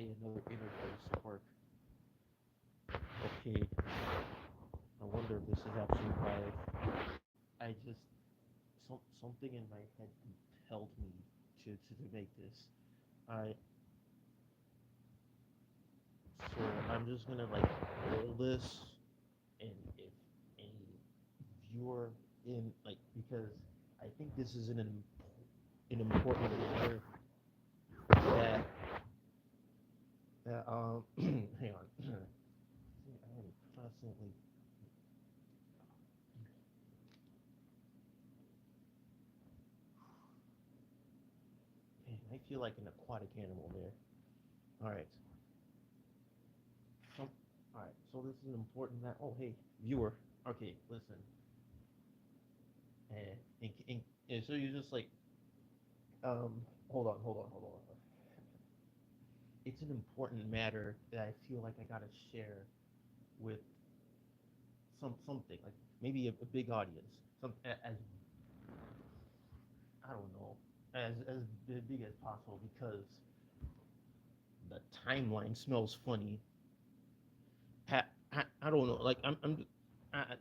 Okay, another interface work. Okay, I wonder if this is actually live. I just something in my head compelled me to make this. I so I'm just gonna like roll this, and if any viewer in like because I think this is an important matter that hang on. I am constantly. Man, I feel like an aquatic animal there. All right. So, all right. So this is an important that. Oh, hey, viewer. Okay, listen. And so you just like hold on. It's an important matter that I feel like I gotta share with something like maybe a big audience. As I don't know as big as possible because the timeline smells funny. I don't know. Like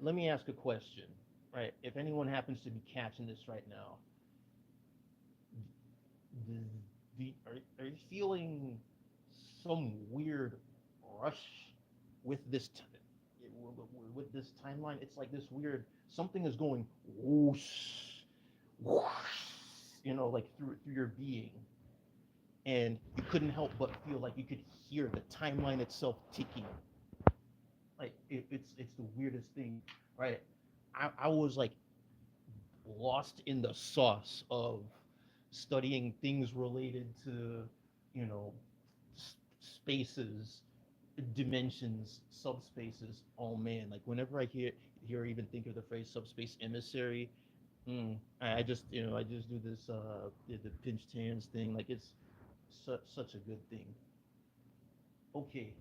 let me ask a question, right? If anyone happens to be catching this right now, the, are you feeling some weird rush with with this timeline? It's like this weird something is going whoosh, whoosh, like through your being, and you couldn't help but feel like you could hear the timeline itself ticking. Like it's the weirdest thing, right? I was like lost in the sauce of studying things related to, you know, spaces, dimensions, subspaces. Oh man, like whenever I hear or even think of the phrase subspace emissary, I just I just do this the pinched hands thing. Like it's such a good thing. Okay,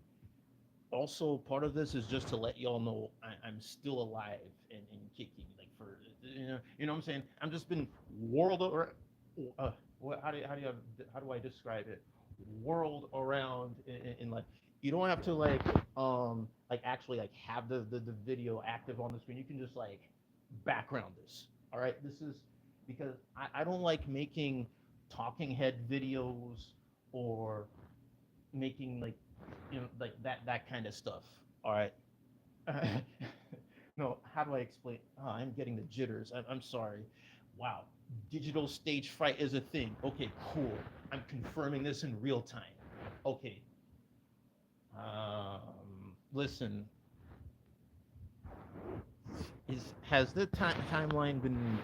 also part of this is just to let y'all know I'm still alive and kicking like for what I'm saying. I'm just been whirled or how do I describe it? Whirled around in like you don't have to like actually like have the video active on the screen. You can just like background this. All right, this is because I don't like making talking head videos or making like like that kind of stuff. All right. No, how do I explain? Oh, I'm getting the jitters. I'm sorry. Wow, digital stage fright is a thing. Okay, cool. I'm confirming this in real time. Okay. Listen, has the timeline been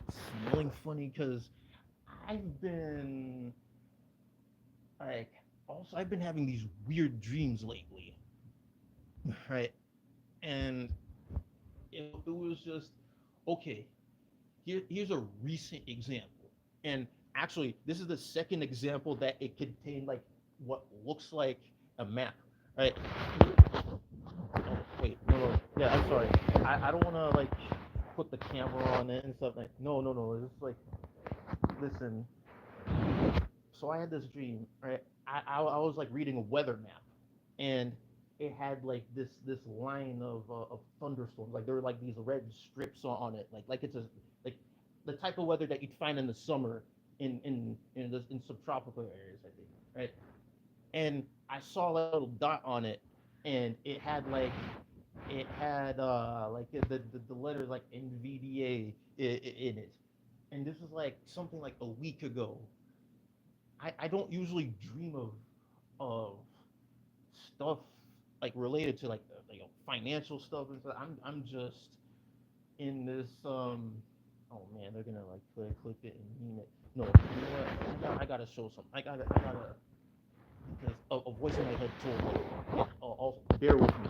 smelling funny? Because I've been like also I've been having these weird dreams lately, right? And it was just okay. Here's a recent example, and actually, this is the second example that it contained like what looks like a map, right? Oh wait, no, yeah, I'm sorry. I don't want to like put the camera on it and stuff like. No. It's like listen. So I had this dream, right? I was like reading a weather map, and it had like this line of thunderstorms. Like there were like these red strips on it, like it's a like the type of weather that you'd find in the summer in subtropical areas, I think, right? And I saw like a little dot on it, and it had like the letters like NVDA in it, and this was like something like a week ago. I don't usually dream of stuff like related to financial stuff and stuff. I'm just in this oh man, they're gonna like clip it and meme it. No, you know what? I gotta show something. I gotta because a voice in my head told me. Yeah, also, bear with me.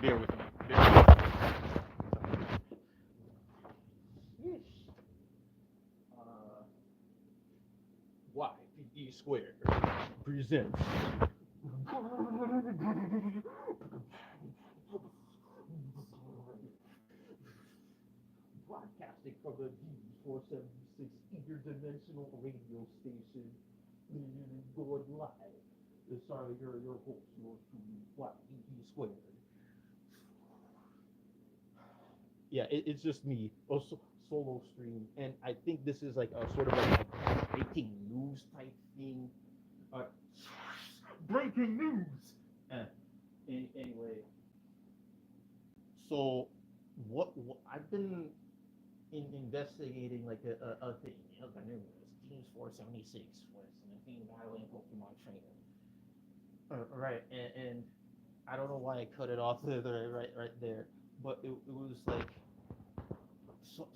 Bear with me. Bear with me. Uh, YPE squared presents broadcasting from the D476 interdimensional radio station, going live. Sorry, your host goes to what squared. Yeah, it's just me, a solo stream, and I think this is like a sort of like breaking news type thing. Uh, breaking news. Anyway, so what I've been investigating like a thing. You know, the news. Teams 476 was an thing battling Pokemon trainer. Right, and I don't know why I cut it off there, right there, but it was like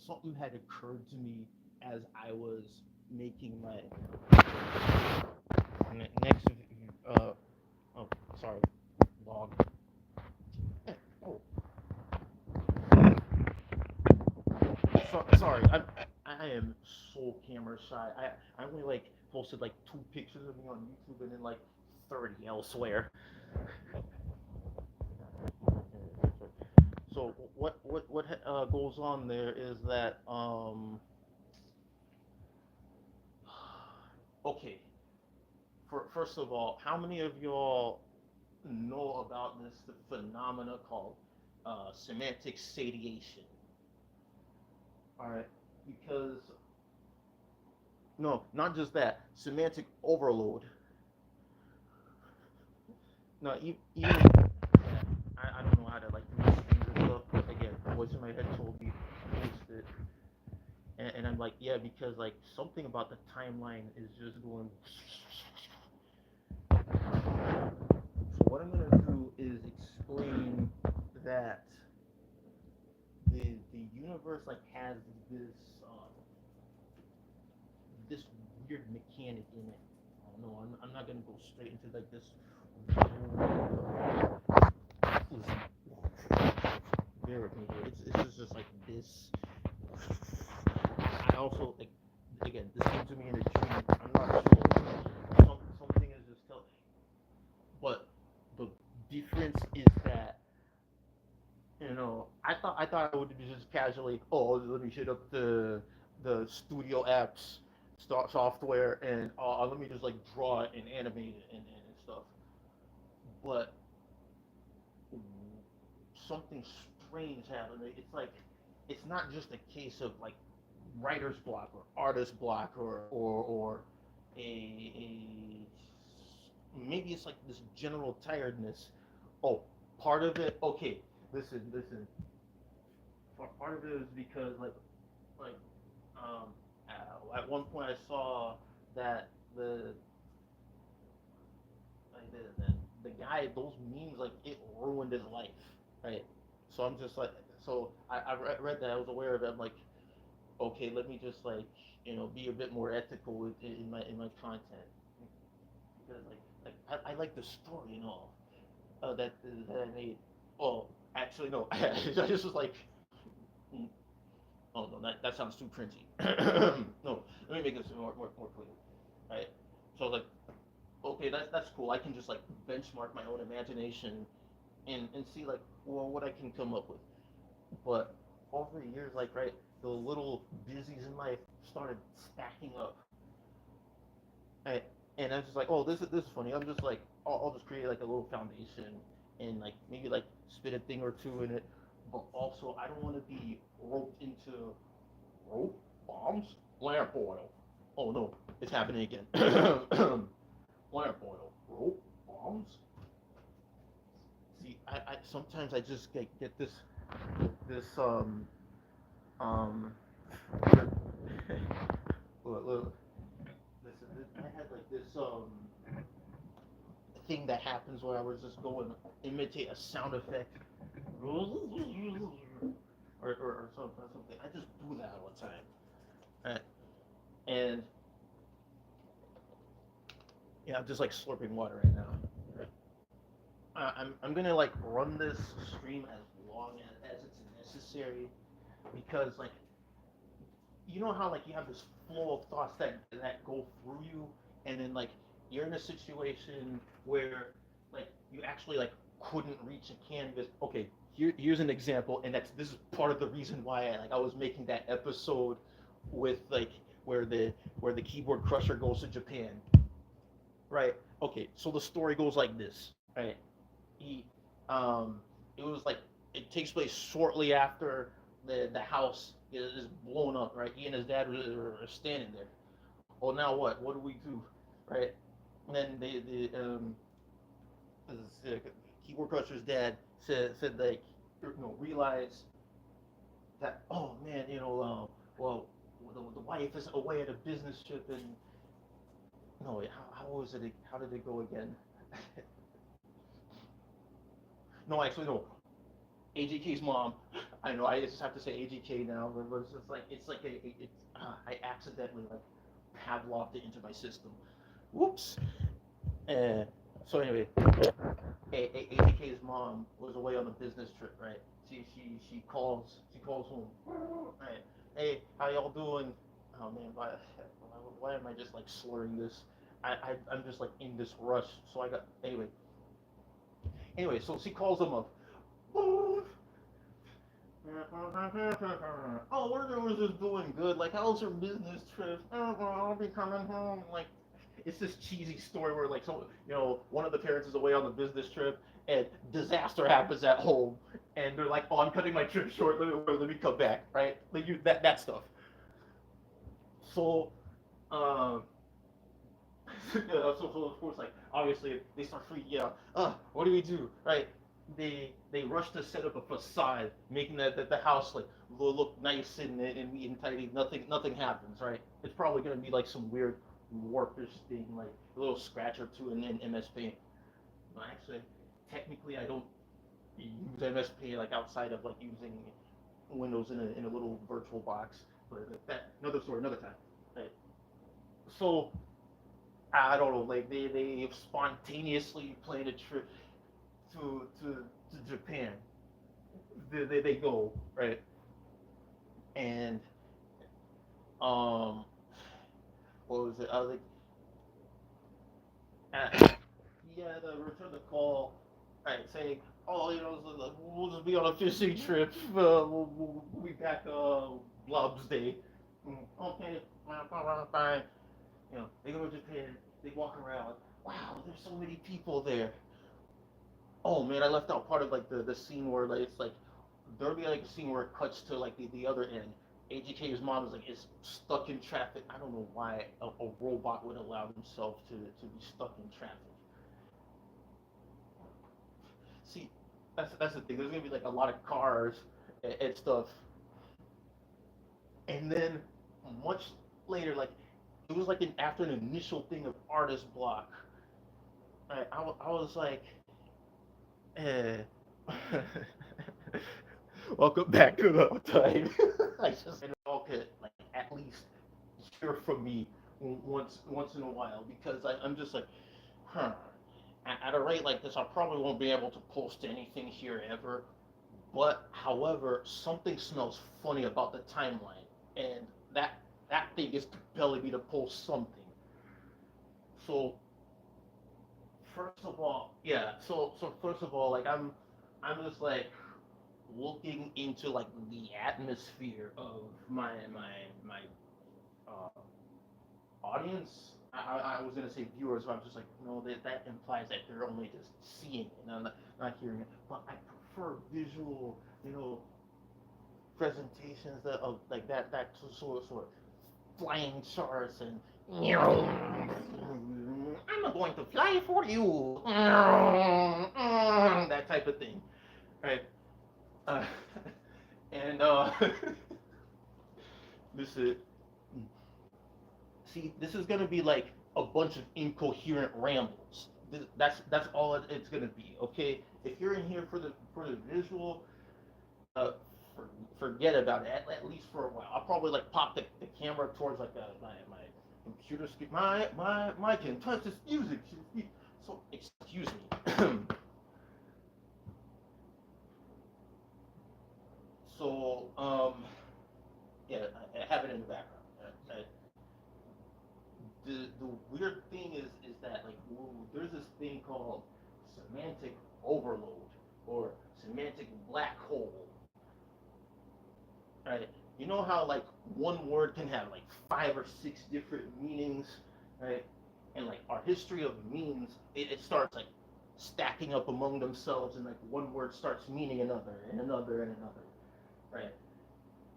something had occurred to me as I was making my next uh oh sorry log. Oh, sorry, I am so camera shy. I only like posted like 2 pictures of me on YouTube and then like 30 elsewhere. So what goes on there is that okay, first of all, how many of y'all know about this phenomena called semantic satiation? All right, because no, not just that, semantic overload. No, even I don't know how to like do these things and stuff. But again, the voice in my head told me post it, and I'm like, yeah, because like something about the timeline is just going. So what I'm gonna do is explain that the universe like has this this weird mechanic in it. I don't know. I'm not gonna go straight into like this. Bear with me here. It's just like this. I also like again. This came to me in a dream. I'm not sure. Something is just telling. But the difference is that I thought I would be just casually, oh, let me hit up the studio apps software and let me just like draw it and animate it and stuff. But something strange happened. It's like it's not just a case of like writer's block or artist block or a maybe it's like this general tiredness. Oh, part of it. Okay, listen. Part of it is because like um at one point I saw that the like the guy those memes like it ruined his life, right? So I'm just like so I read that I was aware of it. I'm like okay, let me just like be a bit more ethical in my content because I like the story and all that I made. Oh, actually no, I just was like mm, oh no, that sounds too cringy. No, let me make this more clear. Right. So like, okay, that's cool. I can just like benchmark my own imagination and see like well what I can come up with. But over the years, like right, the little busies in life started stacking up. Right. And I was just like, oh, this is funny. I'm just like, I'll just create like a little foundation and like maybe like spit a thing or two in it. But also, I don't want to be roped into rope bombs, lamp oil. Oh no, it's happening again. Lamp oil, rope bombs. See, I sometimes I just get this um. look, listen, I had like this thing that happens where I was just going imitate a sound effect, or something. I just do that all the time, and yeah, I'm just like slurping water right now. I'm gonna like run this stream as long as it's necessary because like you know how like you have this flow of thoughts that go through you and then like you're in a situation where like you actually like couldn't reach a canvas. Okay, here's an example, and this is part of the reason why I was making that episode with like where the where the keyboard crusher goes to Japan. right? Okay, so the story goes like this, right? He, it was like it takes place shortly after the house is blown up, right? He and his dad are standing there. Well, now what? What do we do, right? And then the keyboard crusher's dad said like, realize that, oh man, well, the wife is away at a business trip, and no, wait, how was it? How did it go again? No, actually, no. AJK's mom. I know. I just have to say AJK now, but it's like I accidentally like Pavloved it into my system. Whoops. Uh, so anyway, AJK's mom was away on a business trip, right? She calls home. Right. Hey, how y'all doing? Oh man, why am I just like slurring this? I'm just like in this rush. So I got anyway. So she calls him up. Oh, what was just doing good. Like, how's your business trip? I'll be coming home. Like, it's this cheesy story where, like, so one of the parents is away on the business trip, and disaster happens at home, and they're like, "Oh, I'm cutting my trip short. Let me come back." Right? Like that stuff. So, um, so of course, like obviously they start freaking out. What do we do? Right? They rush to set up a facade, making the house like look nice and neat and tidy. Nothing happens. Right? It's probably gonna be like some weird workers thing, like a little scratch or two in MS Paint. No, actually, technically, I don't use MS Paint like outside of like using Windows in a little virtual box. But that another story, another time. Right? So I don't know, like they spontaneously planned a trip to Japan. They go right, and um, what was it? I was like, yeah, the return the call, right, saying, oh, we'll just be on a fishing trip. We'll be back Blob's Day. Okay, fine. They go to Japan. They walk around. Wow, there's so many people there. Oh man, I left out part of like the scene where like it's like there'll be like a scene where it cuts to like the other end. AGK's mom is stuck in traffic. I don't know why a robot would allow himself to be stuck in traffic. See, that's the thing. There's gonna be like a lot of cars and stuff, and then much later, like it was like after an initial thing of artist block. I was like, eh. Welcome back to the time. I just okay, like at least hear from me once in a while because I'm just like, huh. At a rate like this, I probably won't be able to post anything here ever. But however, something smells funny about the timeline, and that that thing is compelling me to post something. So first of all, yeah. So first of all, like I'm just like looking into like the atmosphere of my uh, audience. I was gonna say viewers, but I'm just like no, that implies that they're only just seeing it, and I'm not hearing it. But I prefer visual, presentations that of like that sort of flying charts and I'm going to fly for you, that type of thing, right? Uh, and this is see, this is gonna be like a bunch of incoherent rambles. That's all it's gonna be. Okay, if you're in here for the visual, uh, for, forget about it. At least for a while, I'll probably like pop the camera towards like my computer screen. My can touch this music. So excuse me. So yeah, I have it in the background. The weird thing is that like there's this thing called semantic overload or semantic black hole, right? You know how like one word can have like five or six different meanings, right? And like our history of memes, it starts like stacking up among themselves, and like one word starts meaning another and another and another, right?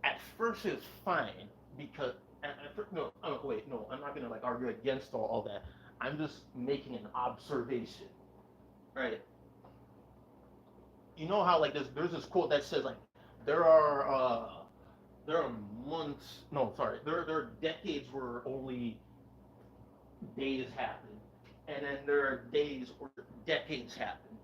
At first it's fine because at first, no, oh, wait, no, I'm not gonna like argue against all that. I'm just making an observation, right? You know how like there's this quote that says like there are uh there are months, no, sorry, there are decades where only days happen, and then there are days where decades happen.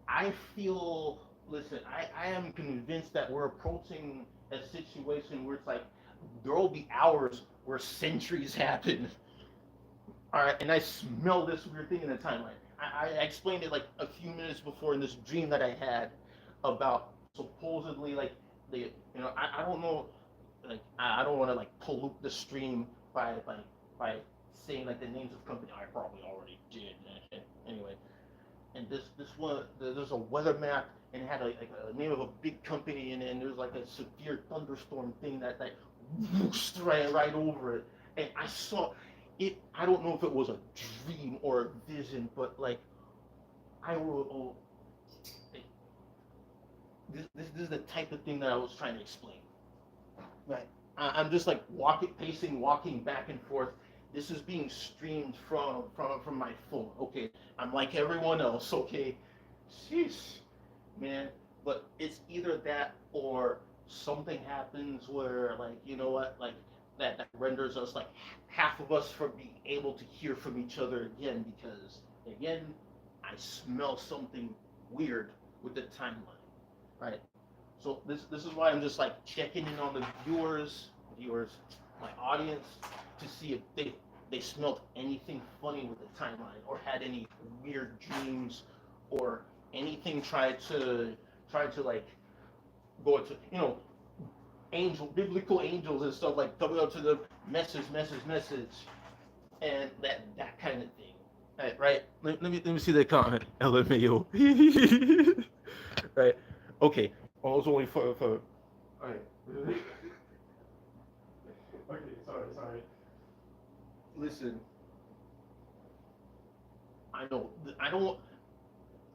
I feel, listen, I am convinced that we're approaching a situation where it's like there will be hours where centuries happen. All right, and I smell this weird thing in the timeline. I explained it like a few minutes before in this dream that I had about supposedly like the I don't know, like I don't want to like pollute the stream by saying like the names of company. I probably already did. Anyway, and this one there's a weather map and it had like a name of a big company in it, and there's like a severe thunderstorm thing that like whooshed right over it, and I saw it. I don't know if it was a dream or a vision, but like I will. Oh, like, this is the type of thing that I was trying to explain. Right. I'm just like walking back and forth. This is being streamed from my phone. Okay, I'm like everyone else. Okay, sheesh, man. But it's either that or something happens where like you know what, like that renders us like half of us from being able to hear from each other again because again, I smell something weird with the timeline, right? So this is why I'm just like checking in on the viewers, my audience, to see if they smelled anything funny with the timeline or had any weird dreams or anything tried to like go to biblical angels and stuff like coming up to the message and that kind of thing. Right? Let me see the comment. LMAO. Right. Okay. Oh, it's only for. Alright. Okay, sorry. Listen, I know I don't.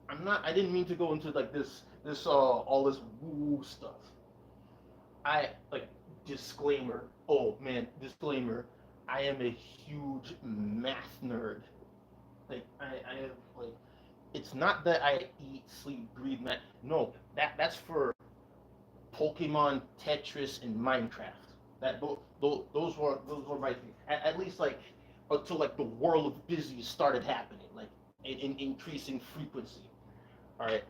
I'm not. I didn't mean to go into like this all this woo stuff. I like disclaimer. Oh man, disclaimer. I am a huge math nerd. Like I have like. It's not that I eat, sleep, breathe math. No, that's for Pokemon, Tetris, and Minecraft. Those were my things. At least like until like the world of busy started happening, like in increasing frequency. All right,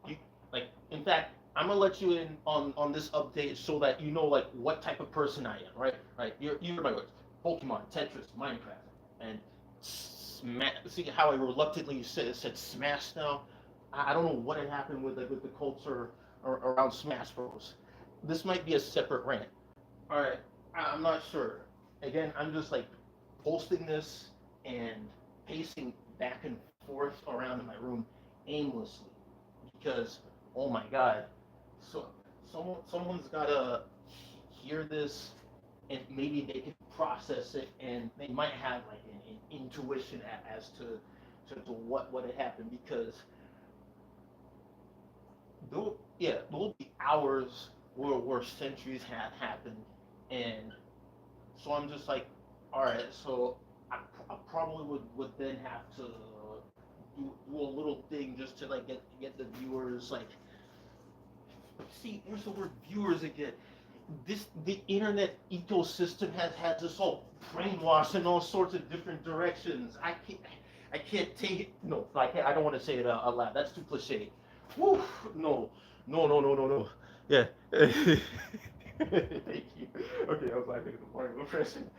you like in fact. I'm gonna let you in on this update so that you know like what type of person I am, right? Right. You're my words. Pokemon, Tetris, Minecraft, and see how I reluctantly said Smash now. I don't know what had happened with the culture around Smash Bros. This might be a separate rant. All right, I'm not sure. Again, I'm just like posting this and pacing back and forth around in my room aimlessly because oh my god, so someone's gotta hear this and maybe they can process it and they might have like an intuition as to what had happened because there'll be hours where centuries have happened, and so I'm just like, all right, so I probably would then have to do a little thing just to like get the viewers like, see, there's the word viewers again. The internet ecosystem has us all brainwashed in all sorts of different directions. I can't take it. No, I don't want to say it out loud. That's too cliche. Woo, no, no. Yeah. Thank you. Okay, I was laughing at the point of impression.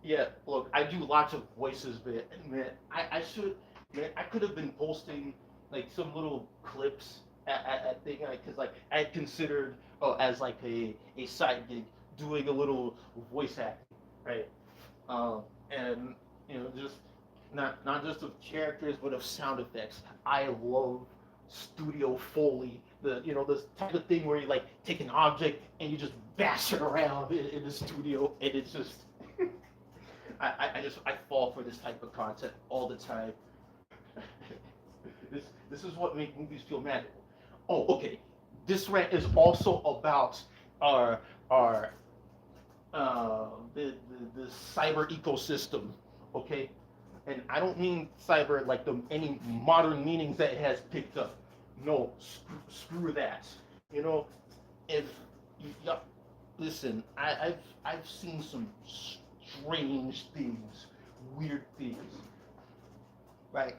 Yeah, look, I do lots of voices, man. I should, man, I could have been posting like some little clips at thing, because like I had considered as like a side gig doing a little voice acting, right? And just not just of characters but of sound effects. I love studio foley, this type of thing where you like take an object and you just bash it around in the studio and it's just I fall for this type of content all the time. This is what makes movies feel magical. Oh, okay. This rant is also about our our the cyber ecosystem. Okay, and I don't mean cyber like the any modern meanings that it has picked up. No, screw that. You know, if yeah, listen, I've seen some strange things, weird things. Right?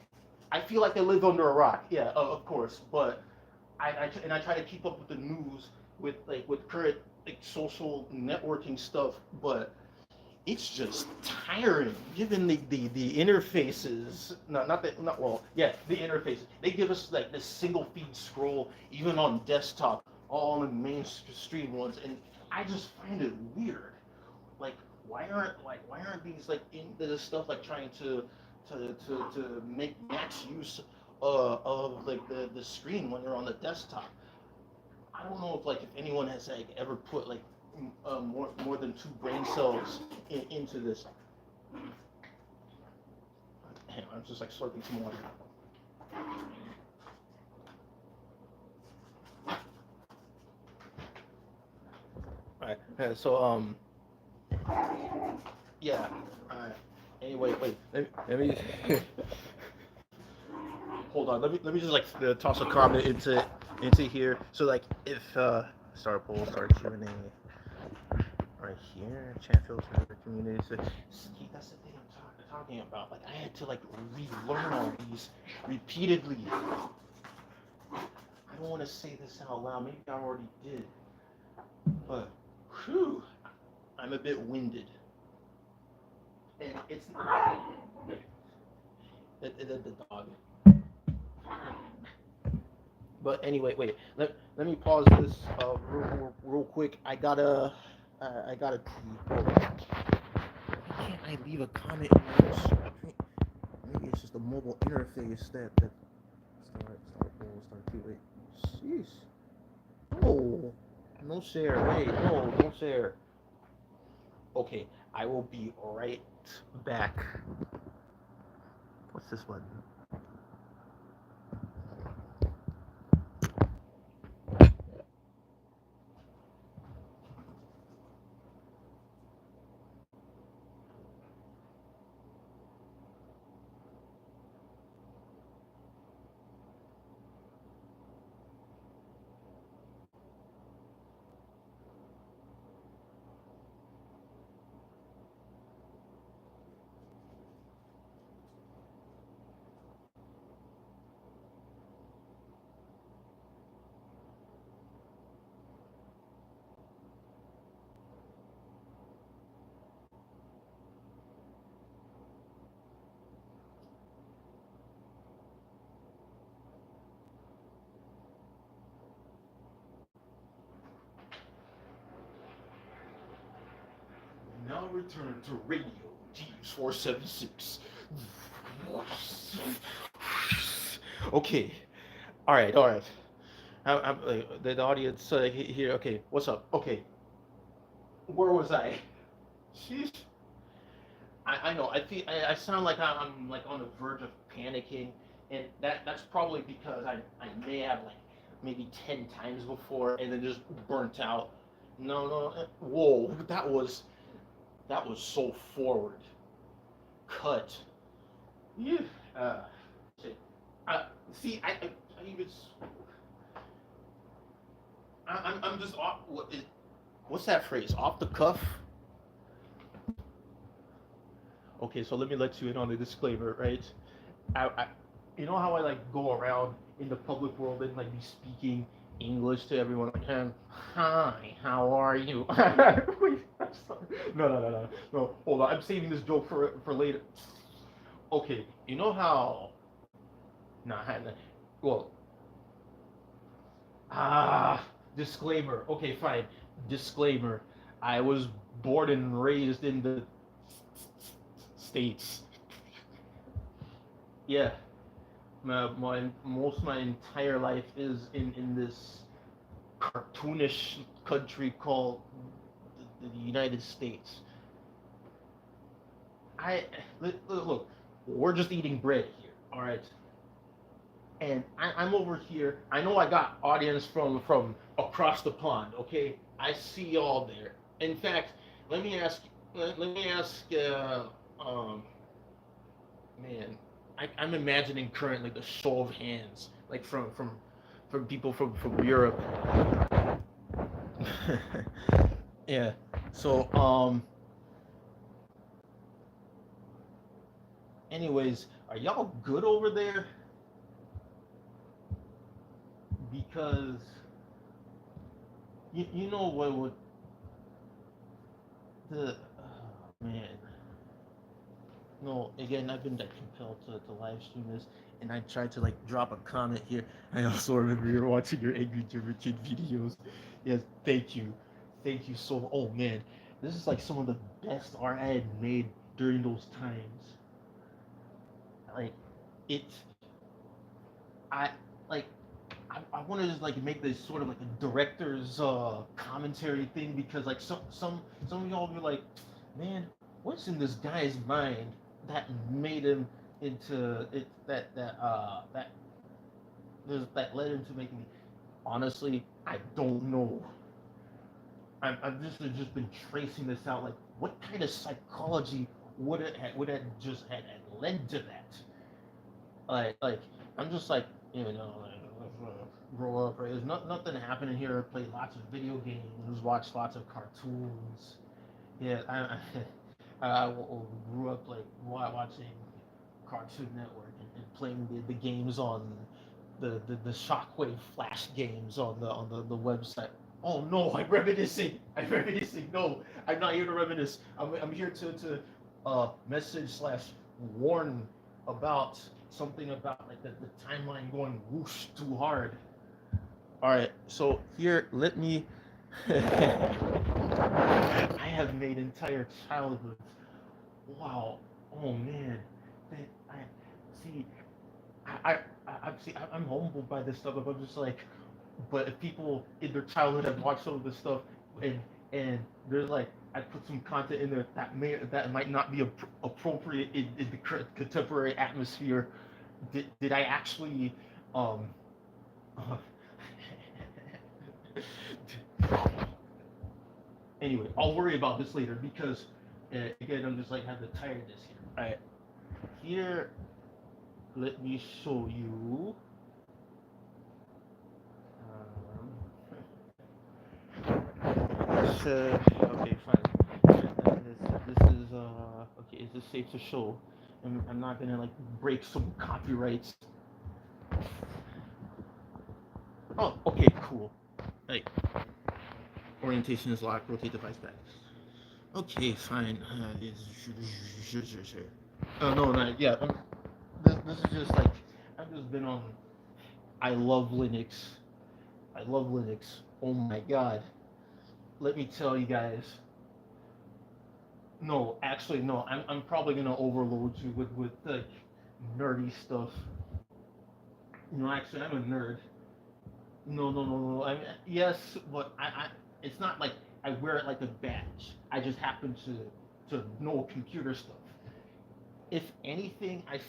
I feel like I live under a rock. Yeah, of course, but I try to keep up with the news with current like social networking stuff, but it's just tiring given the interfaces not well yeah the interfaces they give us like this single feed scroll even on desktop all on the mainstream ones, and I just find it weird. Like why aren't these like in this stuff like trying to make max use of like the screen when you're on the desktop. I don't know if anyone has like ever put like more than two brain cells into this. Hang on, I'm just like slurping some water. All right. So yeah. All right. Anyway, wait. Let me hold on. Let me just like toss a comment into here. So like if start poll, start Q&A right here, chat filter, community. So, see, that's the thing I'm talking about. Like I had to like relearn all these repeatedly. I don't want to say this out loud. Maybe I already did, but whew, I'm a bit winded, and it's not the dog. But anyway, wait. Let me pause this real quick. I gotta pee. Why can't I leave a comment in this? Maybe it's just a mobile interface that start to wait. Jeez. Oh, no share. Wait, no, don't share. Okay, I will be right back. What's this button? Now return to Radio G476. Okay. All right. All right. The audience here. Okay. What's up? Okay. Where was I? Sheesh. I know. I sound like I'm like on the verge of panicking, and that's probably because I may have like maybe 10 times before and then just burnt out. No, no. Whoa. That was so forward. Cut. Yeah. Uh, shit. See, I even. I'm just off. What's that phrase? Off the cuff? Okay, so let me let you in on the disclaimer, right? I you know how I like go around in the public world and like be speaking English to everyone like, hi, how are you? Wait, I'm sorry. No. Hold on, I'm saving this joke for later. Okay, you know how? Nah, well, ah, disclaimer. Okay, fine. Disclaimer. I was born and raised in the states. Yeah, most of my entire life is in this cartoonish country called the United States. I look, we're just eating bread here, all right. And I'm over here. I know I got audience from across the pond. Okay, I see y'all there. In fact, let me ask. Let me ask. Um, Man, I'm imagining currently the show of hands, like from people from Europe. Yeah. So anyways, are y'all good over there? Because you know what the man. No, again, I've been like compelled to live stream this, and I tried to like drop a comment here. I also remember you're watching your Angry German Kid videos. Yes, thank you so. Oh man, this is like some of the best art I had made during those times. Like, it's I like I want to just like make this sort of like a director's commentary thing because like some of y'all be like, man, what's in this guy's mind that made him into it that led him to making. Honestly, I don't know. I've just been tracing this out. Like, what kind of psychology would it just had led to that? Like I'm just like grow up. Right? There's nothing happening here. Play lots of video games. Watch lots of cartoons. Yeah, I grew up like watching Cartoon Network and playing the games on the Shockwave Flash games on the website. Oh no, I'm reminiscing. I'm reminiscing. No, I'm not here to reminisce. I'm here to message slash warn about something about like the timeline going whoosh too hard. All right, so here, let me. I have made entire childhoods. Wow. Oh man. I see. I, I, I'm humbled by this stuff. I'm just like, but if people in their childhood have watched some of this stuff, and there's like, I put some content in there that might not be appropriate in the contemporary atmosphere. Did I actually, um, uh, anyway, I'll worry about this later because, again, I'm just like have the tiredness here. All right, here, let me show you. Okay, fine. This is okay. Is this safe to show? I'm not gonna like break some copyrights. Oh, okay, cool. Like orientation is locked. Rotate device back. Okay, fine. Sure. Oh no, not yeah. This is just like I've just been on. I love Linux. I love Linux. Oh my god. Let me tell you guys. No, actually, no. I'm probably gonna overload you with like nerdy stuff. No, actually, I'm a nerd. No. I mean, yes, but it's not like I wear it like a badge. I just happen to know computer stuff. If anything, I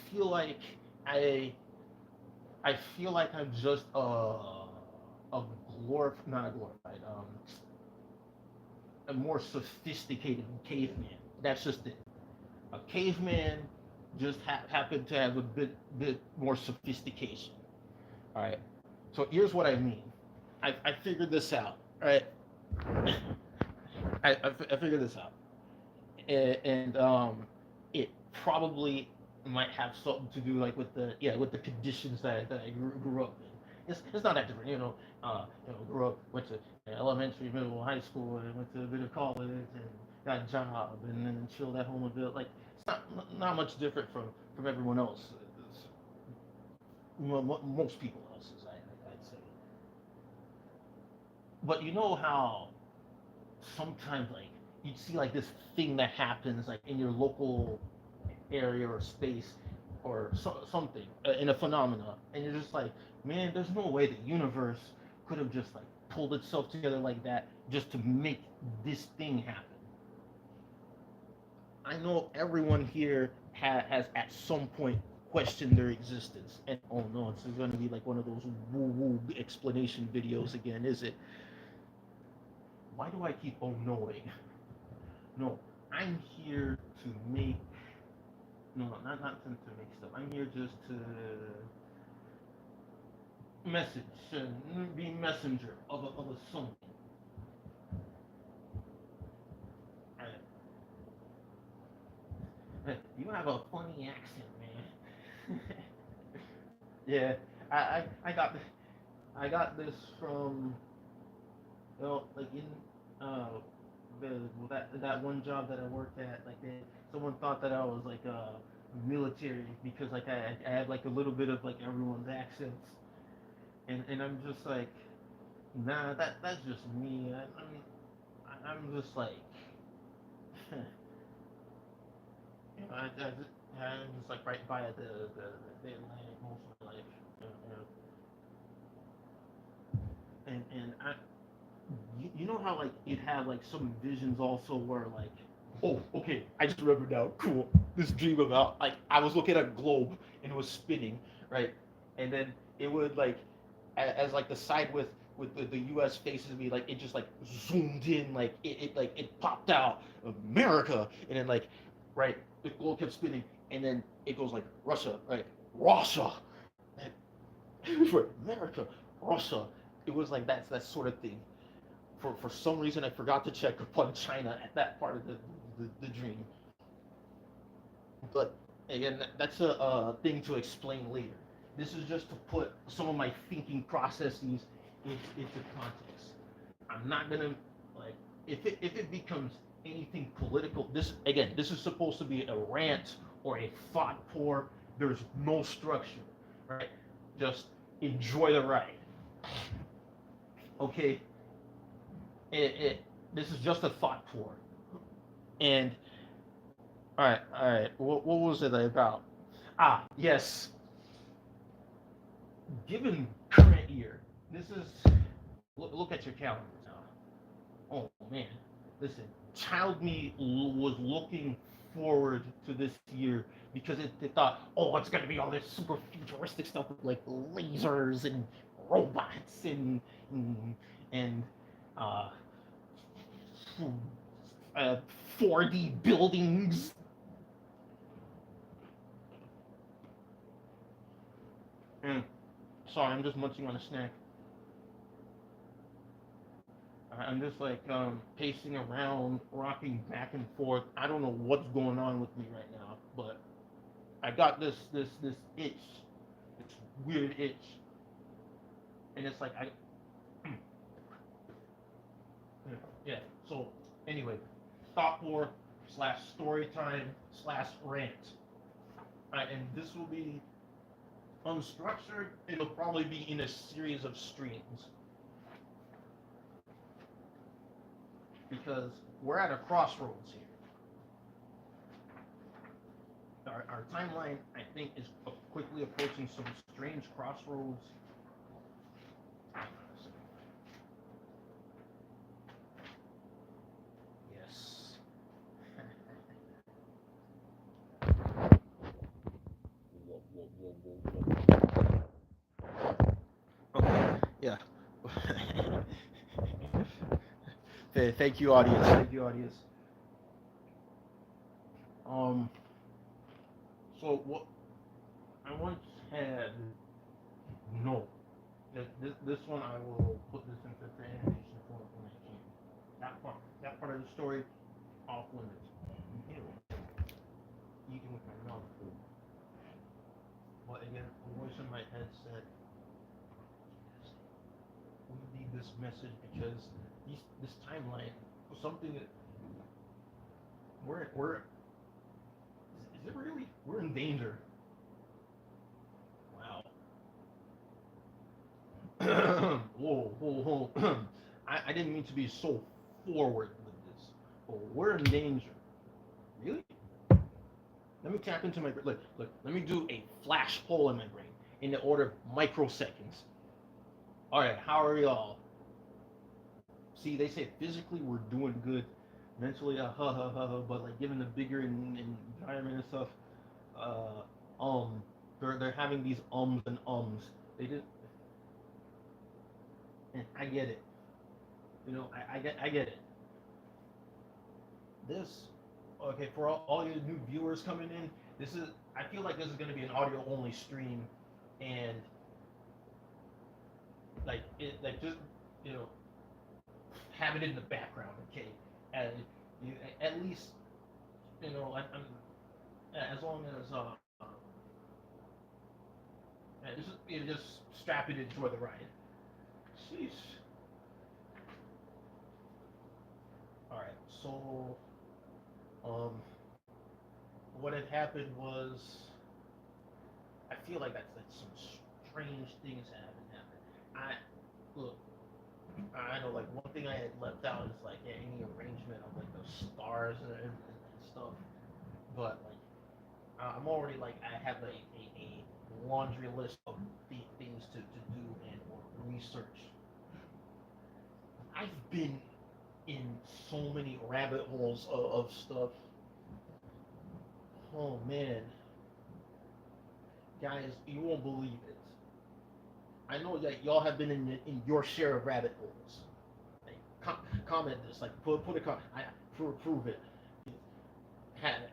I feel like I'm just not a glorified a more sophisticated caveman. That's just it. A caveman just happened to have a bit more sophistication. All right. So here's what I mean. I figured this out. All right. I figured this out, and it probably might have something to do like with the conditions that I grew up in. It's not that different, grew up, went to elementary, middle, high school, and went to a bit of college, and got a job, and then chilled at home a bit. Like it's not much different from everyone else. It's, most people else's, I'd say. But you know how sometimes like you see like this thing that happens like in your local area or space or something in a phenomena, and you're just like, man, there's no way the universe could have just like pulled itself together like that just to make this thing happen. I know everyone here has at some point questioned their existence. And oh no, it's going to be like one of those woo-woo explanation videos again, is it? Why do I keep oh knowing? No, I'm here to make. No, not to make stuff. I'm here just to message and be messenger of a something. Alright. You have a funny accent, man. Yeah, I got this from, well, like in uh the that one job that I worked at, like someone thought that I was like military because like I had like a little bit of like everyone's accents, and I'm just like, nah, that's just me. I'm just like, you know, I'm just like right by the Atlantic most of my life, and you know how like you'd have like some visions also where like, oh, okay, I just remembered now, cool, this dream about like I was looking at a globe and it was spinning, right, and then it would like as like the side with the U.S. faces me, like it just like zoomed in, like it like it popped out America, and then like, right, the globe kept spinning, and then it goes like Russia, right, Russia, and for America, Russia. It was like that sort of thing. For some reason, I forgot to check upon China at that part of the dream. But again, that's a thing to explain later. This is just to put some of my thinking processes into context. I'm not gonna like if it becomes anything political. This again, this is supposed to be a rant or a thought pour. There's no structure, right? Just enjoy the ride. Okay, this is just a thought pour. And all right. What was it about? Ah, yes. Given current year, this is look at your calendars now. Oh man, listen. Child me was looking forward to this year because it thought, oh, it's gonna be all this super futuristic stuff with like lasers and robots and uh, uh, 4D buildings. Mm. Sorry, I'm just munching on a snack. I'm just like pacing around, rocking back and forth. I don't know what's going on with me right now, but I got this itch, this weird itch, and it's like I yeah. So anyway, thought war slash story time slash rant, and this will be unstructured. It'll probably be in a series of streams because we're at a crossroads here. Our timeline, I think, is quickly approaching some strange crossroads. Yes. Whoa, whoa, whoa, whoa, whoa. Okay. Yeah. Thank you, audience. Thank you, audience. Um. So what I once had no. This one I will put this into the animation form when I can. That part of the story off limits. Ew. Eating with my mouth full. But again, a voice in my head said, "We need this message because this timeline was something that we're is it really we're in danger." Wow. Whoa, whoa, whoa. I didn't mean to be so forward with this. But we're in danger. Really? Let me tap into my brain. Look. Let me do a flash poll in my brain in the order of microseconds. All right, how are y'all? See, they say physically we're doing good. mentally, ha ha ha ha, but like given the bigger environment and stuff, uh, um, they're having these ums and ums. They did, and I get it. You know, I get it. This, okay, for all your new viewers coming in, this is, I feel like this is going to be an audio only stream, and like just, you know, have it in the background, okay? And you, at least, you know, as long as just strap it, enjoy the ride. Sheesh. All right, so um, what had happened was, I feel like that's some strange things haven't happened. I look, I know like one thing I had left out is like, yeah, any arrangement of like the stars and stuff, but like I'm already like, I have a laundry list of things to do and or research. I've been in so many rabbit holes of stuff. Oh man, guys, you won't believe it. I know that y'all have been in your share of rabbit holes. Like, comment this, like put a comment. Prove it.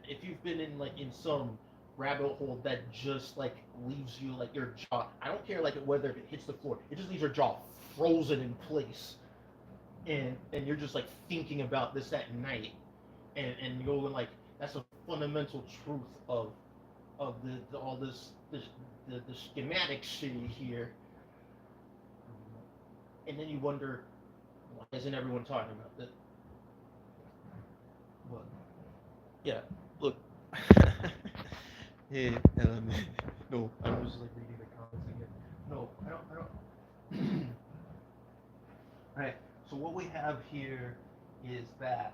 If you've been in like in some rabbit hole that just like leaves you like your jaw. I don't care like whether it hits the floor. It just leaves your jaw frozen in place, and you're just like thinking about this at night, and going like, that's a fundamental truth of the all this the schematic shit here, and then you wonder, why isn't everyone talking about this? But yeah, look. Hey, no, I'm just like reading the comments again. No, I don't. All right. So what we have here is that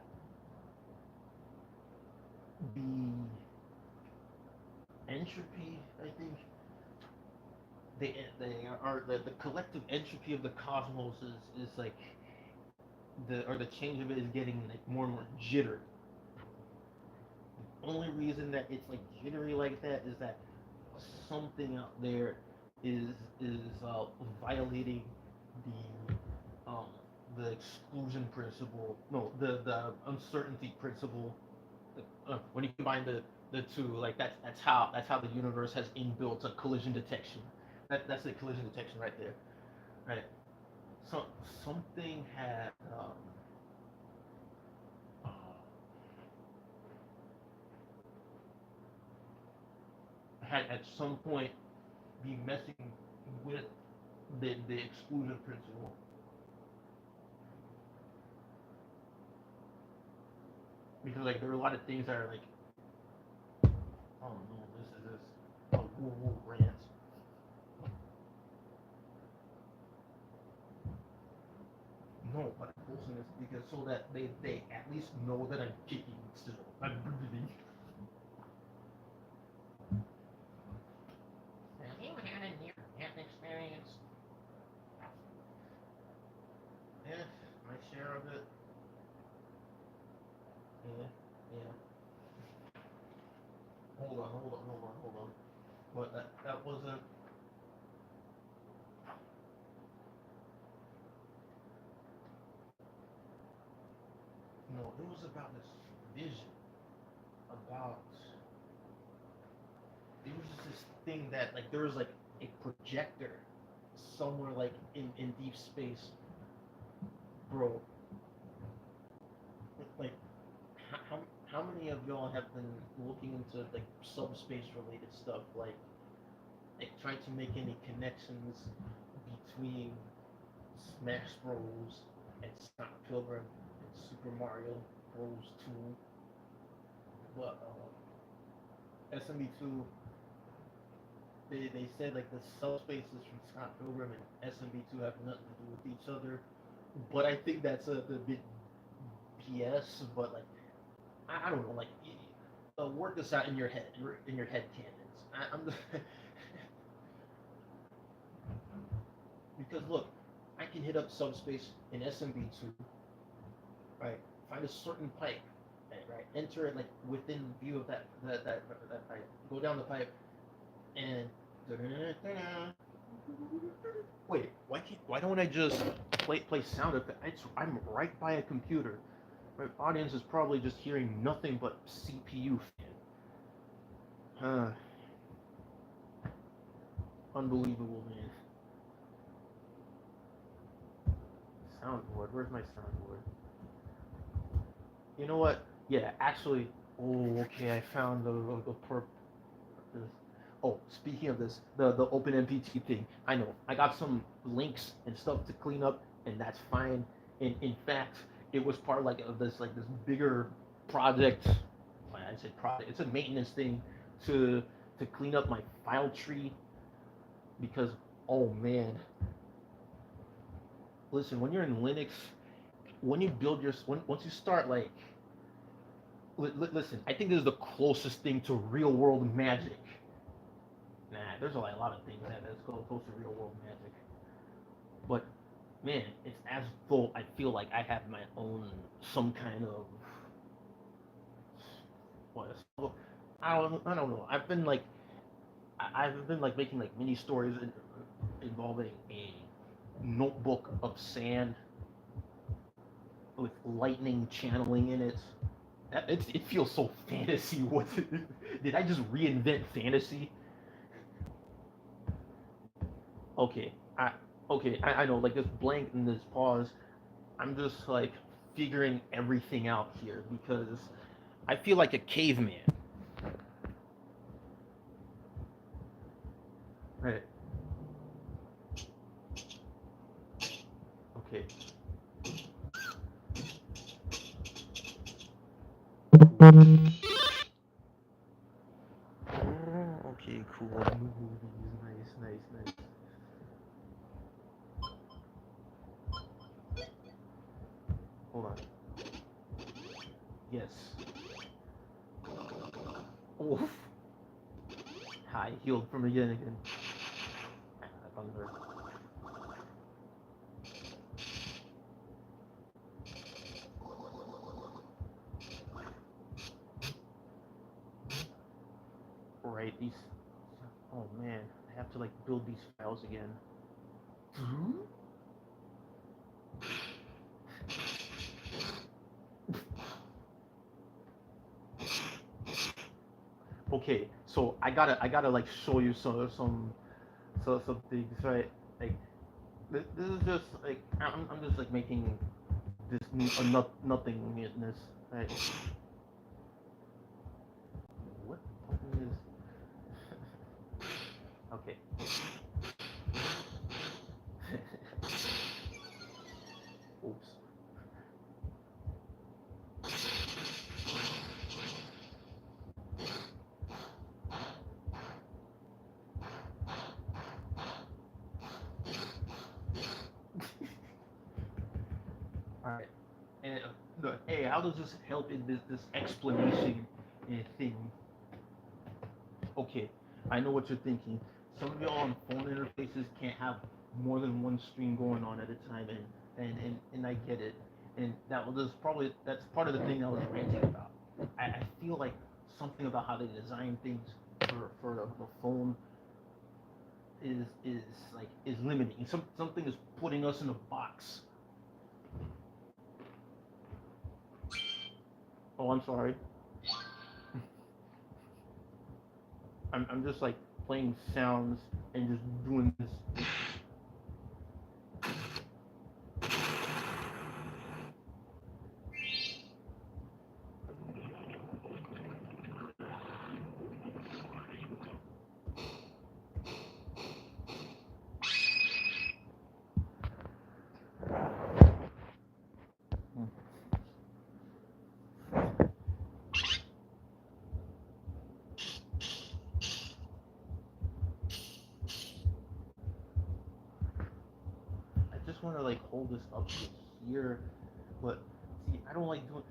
the entropy, I think, they are the collective entropy of the cosmos is like the change of it is getting like more and more jittery. The only reason that it's like jittery like that is that something out there is is violating the um, the exclusion principle. No, the uncertainty principle. When you combine the two, like that's how the universe has inbuilt a collision detection. That's the collision detection right there, right? So something uh, had at some point be messing with the exclusion principle, because like there are a lot of things that are like, oh no, this a woo woo rant. No, but I'm posting this because so that they at least know that I'm kicking still. I'm breathing. Have you had a near-death experience? Yeah, my share of it. Yeah, yeah. Hold on. But that wasn't. No, it was about this vision. About it was just this thing that like there was like a projector somewhere like in deep space, bro. Like how how many of y'all have been looking into like subspace related stuff, like trying to make any connections between Smash Bros and Scott Pilgrim and Super Mario Bros 2, but SMB2, they said like the subspaces from Scott Pilgrim and SMB2 have nothing to do with each other, but I think that's a bit BS. But like I don't know, like work this out in your head, in your head canons. I'm because look, I can hit up subspace in SMB2, right? find a certain pipe, right? Enter it like within view of that pipe. Go down the pipe and wait. Why don't I just play sound effects? I'm right by a computer. My audience is probably just hearing nothing but CPU fan. Unbelievable, man. Soundboard. Where's my soundboard? You know what? Yeah, actually. Oh, okay. I found the perp. Oh, speaking of this, the OpenMPT thing. I know. I got some links and stuff to clean up, and that's fine. In fact, it was part of this bigger project. I said project. It's a maintenance thing to clean up my file tree because oh man, listen, when you're in Linux, when you build once you start listen, I think this is the closest thing to real world magic. Nah, there's a lot of things that's close to real world magic. But man, it's as though I feel like I have my own some kind of what I don't know. I've been like making like mini stories involving a notebook of sand with lightning channeling in it. It feels so fantasy. What did I just reinvent fantasy? Okay, I know, like this blank and this pause. I'm just like figuring everything out here because I feel like a caveman. Right. Okay. Okay, cool. Movies, nice. Hold on. Yes. Oof. Hi, healed from again. Thunder. Right, these. Oh man, I have to like build these files again. Okay, so I gotta like show you some things, right? Like this is just like I'm just like making this nothingness, right? What button is? Okay. Oops. All right. And hey, how does this help in this explanation thing? Okay, I know what you're thinking. Some of y'all on phone interfaces can't have more than one stream going on at a time, and I get it. And that's part of the thing I was ranting about. I feel like something about how they design things for the phone is is limiting. Something is putting us in a box. Oh, I'm sorry. I'm just like playing sounds and just doing this. I just want to like hold this up to here, but see, I don't like doing.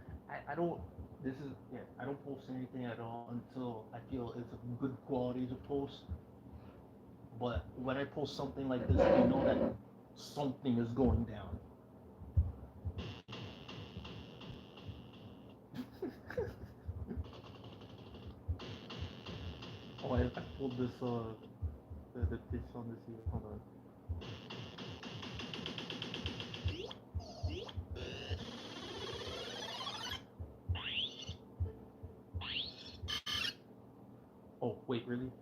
I don't. This is yeah. I don't post anything at all until I feel it's a good quality to post. But when I post something like this, I know that something is going down. Oh, I pulled this the pitch on this here. Hold on. Oh wait, really?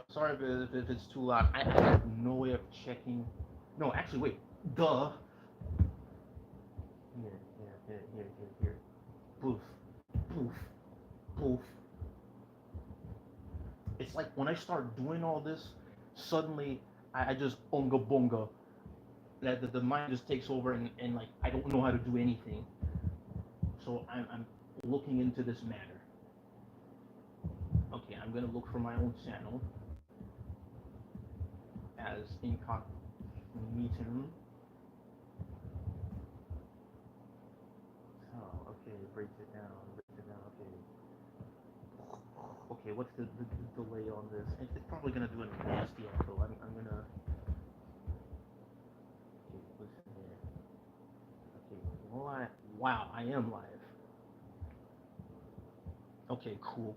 Sorry if it's too loud. I have no way of checking. No, actually, wait. Duh. Here. Poof, poof, poof. It's like when I start doing all this, suddenly I just unga bunga. That the mind just takes over and like I don't know how to do anything. So I'm looking into this matter. Okay, I'm gonna look for my own channel as incognito. Oh, okay, breaks it down, okay. Okay, what's the delay on this? It's probably gonna do a nasty echo. I'm gonna. Okay, listen here. Okay, live. Wow, I am live. Okay, cool.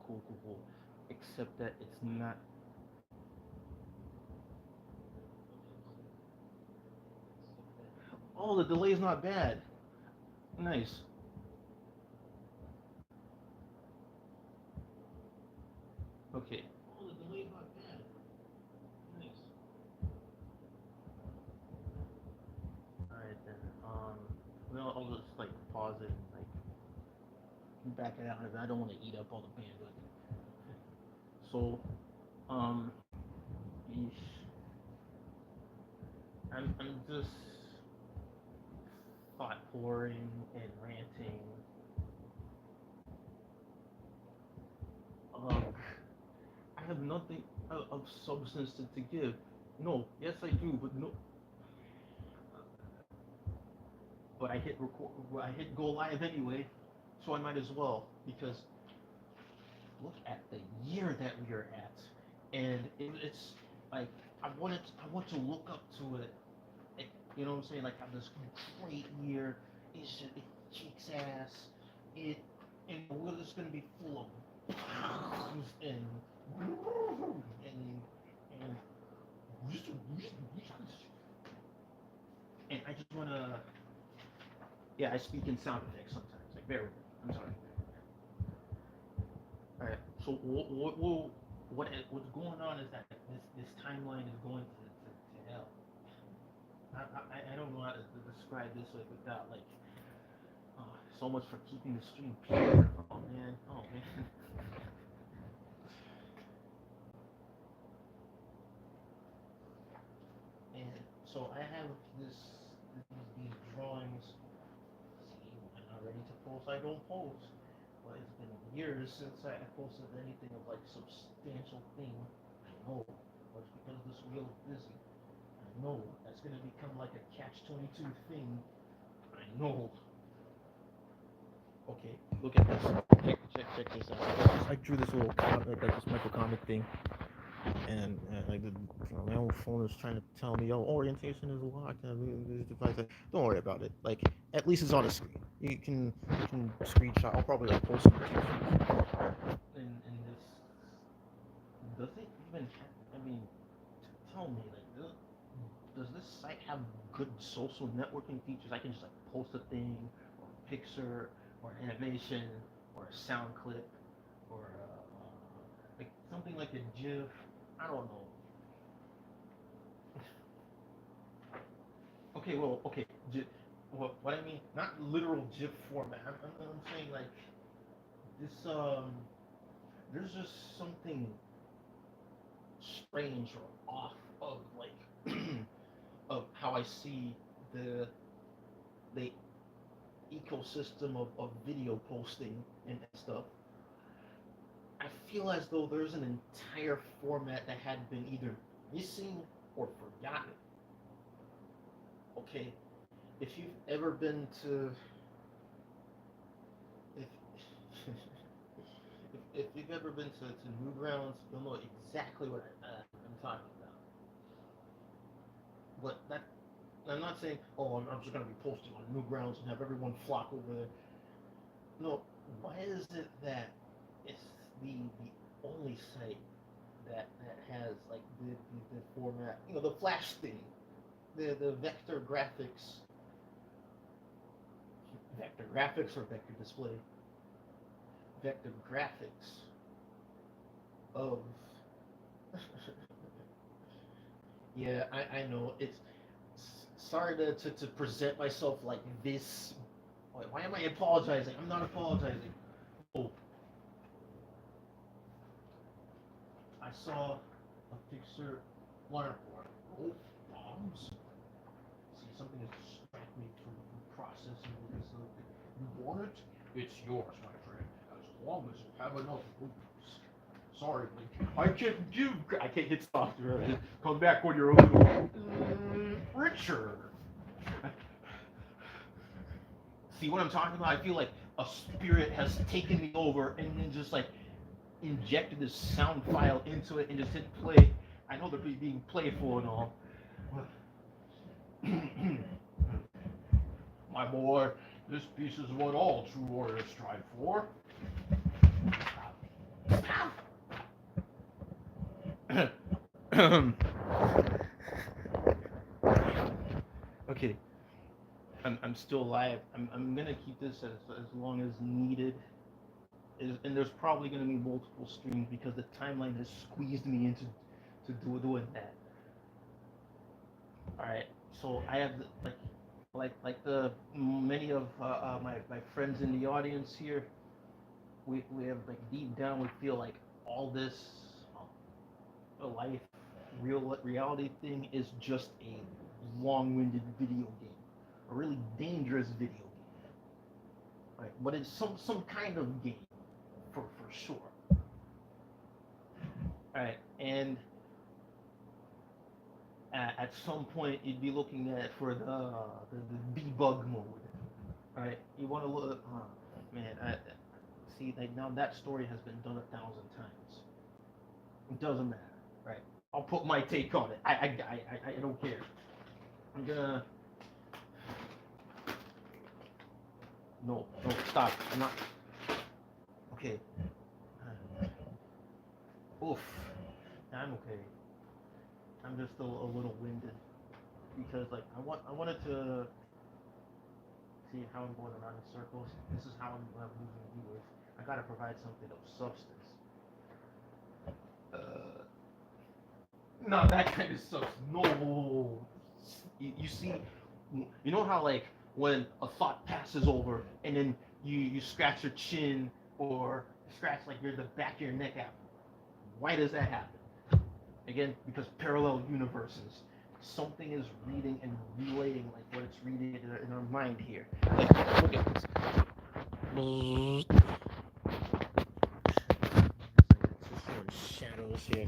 Except that it's not. Oh, the delay is not bad. Nice. Okay. Oh, the delay is not bad. Nice. All right then. Well, I'll just like pause it and like back it out. I don't want to eat up all the bandwidth. So, um, yeesh. I'm just thought pouring and ranting. Um, I have nothing of substance to give. No, yes I do, but no. But I hit record. I hit go live anyway, so I might as well because look at the year that we are at, and it's like I want to look up to it. You know what I'm saying? Like have this great year. It kicks ass. It and the world is gonna be full of and and and and I just wanna yeah I speak in sound effects sometimes like very I'm sorry. All right. So what's going on is that this timeline is going to hell. I don't know how to describe this like without like so much for keeping the stream pure. Oh man. And so I have these drawings. See, when I'm ready to post, I don't post. But it's been years since I posted anything of like substantial thing. I know, but it's because this wheel is busy. I know that's gonna become like a catch-22 thing. I know. Okay, look at this. Check this out. I drew this little comic, like this micro comic thing, and like my own phone is trying to tell me, "Oh, orientation is locked." Don't worry about it. Like at least it's on a screen. You can screenshot. I'll probably like post it. And this does it even? I mean, tell me like does this site have good social networking features? I can just like post a thing, or a picture, or animation, or a sound clip, or like something like a GIF. I don't know. Okay, well, okay. What I mean, not literal GIF format. I'm saying like this. There's just something strange or off of like of how I see the the ecosystem of video posting and stuff. I feel as though there's an entire format that had been either missing or forgotten. Okay, if you've ever been to if if you've ever been to Newgrounds, you'll know exactly what I'm talking about. But that I'm not saying, oh, I'm just gonna be posting on Newgrounds and have everyone flock over there. No, why is it that it's the only site that has like the format, the Flash thing, the vector graphics or vector display, vector graphics of. Yeah, I know it's sorry to present myself like this. Why am I apologizing? I'm not apologizing. No, I saw a picture. One oh, bombs. See, something has distracted me from processing this. You want it? It's yours, my friend. As long as you have enough rupees. Sorry, Link. I can't hit software. Come back when you're a little richer. See what I'm talking about? I feel like a spirit has taken me over and then just like injected this sound file into it and just hit play. I know they're being playful and all. My boy, this piece is what all true warriors strive for. Okay, I'm still alive. I'm gonna keep this as long as needed. And there's probably gonna be multiple streams because the timeline has squeezed me into doing that. All right, so I have like the many of my friends in the audience here. We have like deep down we feel like all this life reality thing is just a long-winded video game, a really dangerous video game, right? But it's some kind of game for sure. All right, and at some point you'd be looking at for the debug mode. All right, you want to look. Man, see, like now that story has been done 1,000 times. It doesn't matter, right? I'll put my take on it. I don't care. I'm gonna. No, stop. I'm not. Okay. Oof. I'm okay. I'm just a little winded because like I wanted to see how I'm going around in circles. This is how I'm losing viewers. I gotta provide something of substance. Not that kind of substance. No. You see, you know how like when a thought passes over and then you scratch your chin or scratch like the back of your neck out. Why does that happen? Again, because parallel universes. Something is reading and relaying like what it's reading in our mind here. Like, look at this. It's shadows here.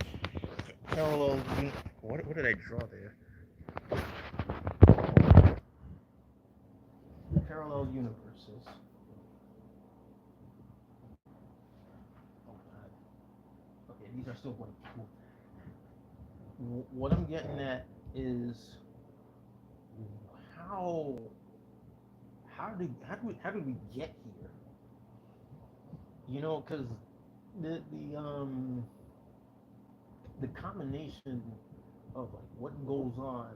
Parallel. What did I draw there? Parallel universes. Oh God. Okay, these are still blank. Cool. What I'm getting at is how how did we get here? Because the the um the combination of like what goes on,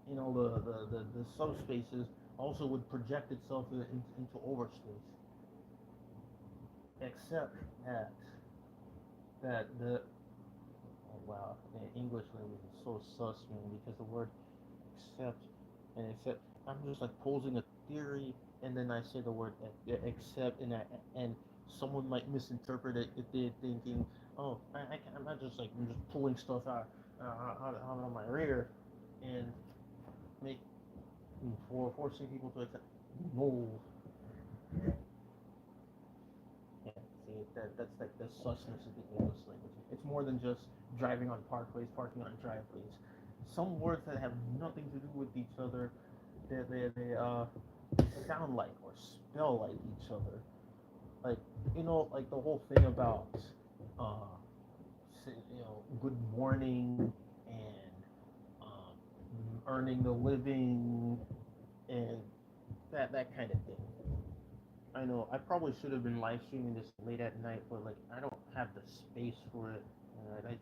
the subspaces also would project itself into overspace, except that the oh wow, English language is so sus, man, because the word accept and accept. I'm just like posing a theory, and then I say the word accept, and someone might misinterpret it if they're thinking, oh, I'm not just like I'm just pulling stuff out of my rear, and make for forcing people to accept. No, yeah, see that's like the susness of the English language. It's more than just driving on parkways, parking on driveways. Some words that have nothing to do with each other, they sound like or spell like each other. Like like the whole thing about uh, good morning and earning a living and that kind of thing. I know I probably should have been live streaming this late at night, but like I don't have the space for it. I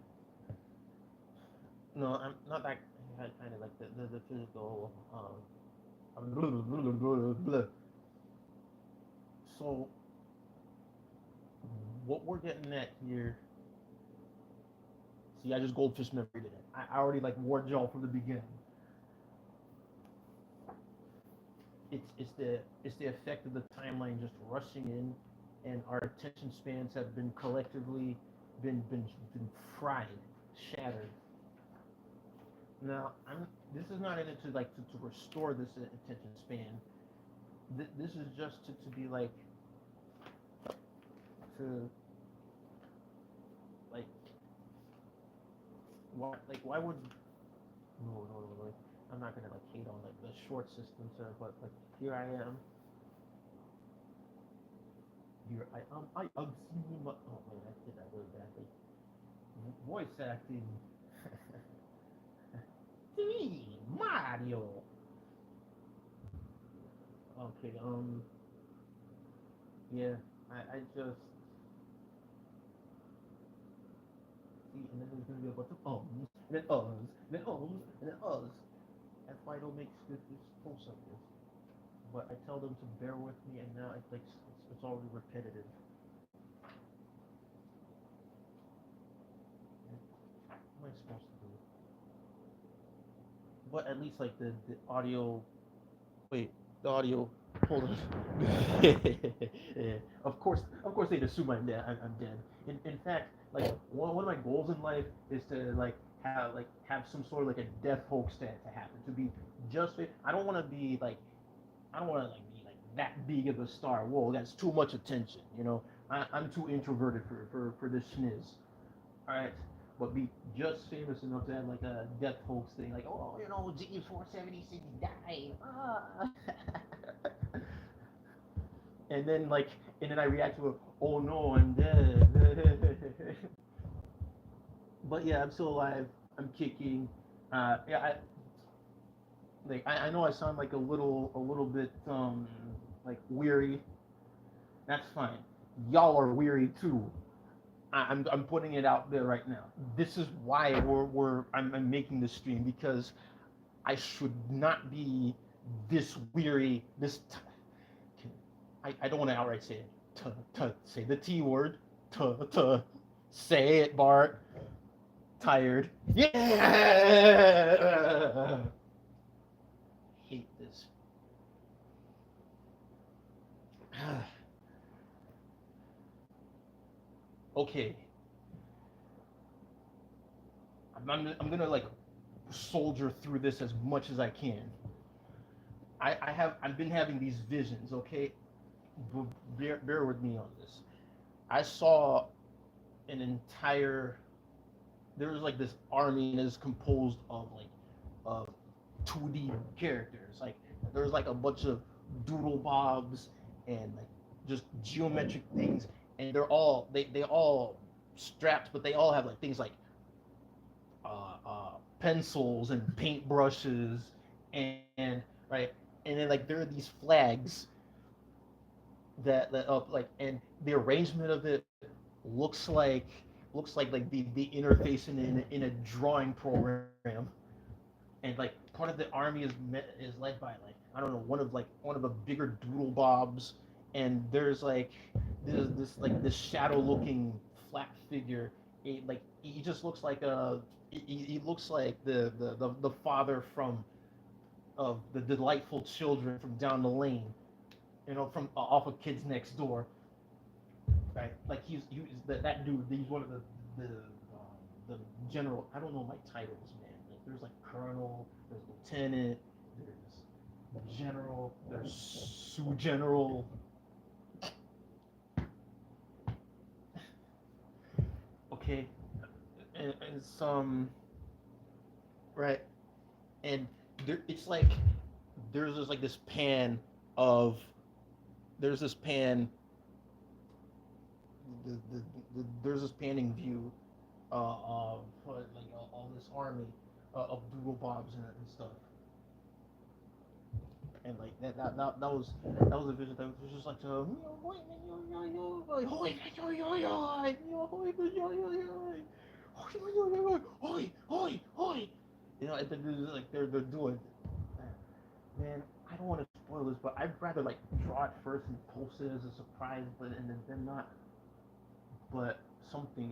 no, I'm not that kind of like the physical. Blah, blah, blah, blah. So what we're getting at here. See, I just goldfish memory it. I already like warned y'all from the beginning. It's the effect of the timeline just rushing in, and our attention spans have been collectively been fried, shattered. Now, this is not in it to like to restore this attention span. This is just to be to like why would no. I'm not gonna like hate on like the short system, sir, but like here I am. Here I'm seeing my oh wait, I did that really badly. Voice acting. Me, Mario. Okay, yeah, I just see, and then there's gonna be a bunch of ums, and then uhs, and then ums, and then uhs. That's why I don't make this posts like this. But I tell them to bear with me, and now it's like it's already repetitive. What am I supposed to do? But at least like the audio. Wait, the audio. Hold on. Yeah. Of course, they'd assume I'm dead. In fact, like one of my goals in life is to have some sort of like a death hoax to happen. To be just. I don't want to be like I don't want to like be like that big of a star. Whoa, that's too much attention. I'm too introverted for this schniz. All right, but be just famous enough to have like a death hoax thing, like G476 died. Ah. and then like and then I react to it. Oh no, I'm dead. But yeah, I'm still alive. I'm kicking. Yeah, I know I sound like a little bit like weary. That's fine. Y'all are weary too. I'm putting it out there right now. This is why I'm making this stream because I should not be this weary. I don't want to outright say it. Say the T word. Say it, Bart. Tired. Yeah. Hate this. Okay. I'm gonna like soldier through this as much as I can. I've been having these visions. Okay, bear with me on this. I saw an entire there was like this army and is composed of like of 2D characters. Like there was like a bunch of doodle bobs and like just geometric things, and they all strapped, but they all have like things like pencils and paintbrushes and right, and then like there are these flags that like and the arrangement of it looks like like the interface in a drawing program, and like part of the army is led by like I don't know one of the bigger doodle bobs, and there's like this shadow looking flat figure. Like he just looks like he looks like the father from of the delightful children from down the lane, from off of Kids Next Door, right? Like he's that dude. He's one of the general. I don't know my titles, man. Like there's like colonel, there's lieutenant, there's general, there's sous general. Okay, and some right, and it's like there's just like this pan of there's this pan there's this panning view of like all this army of doodle bobs and stuff. and like that was a vision that was just like you know, and then like they're doing, man, I don't want to spoil this, but I'd rather like draw it first and post it as a surprise, but and then not. But something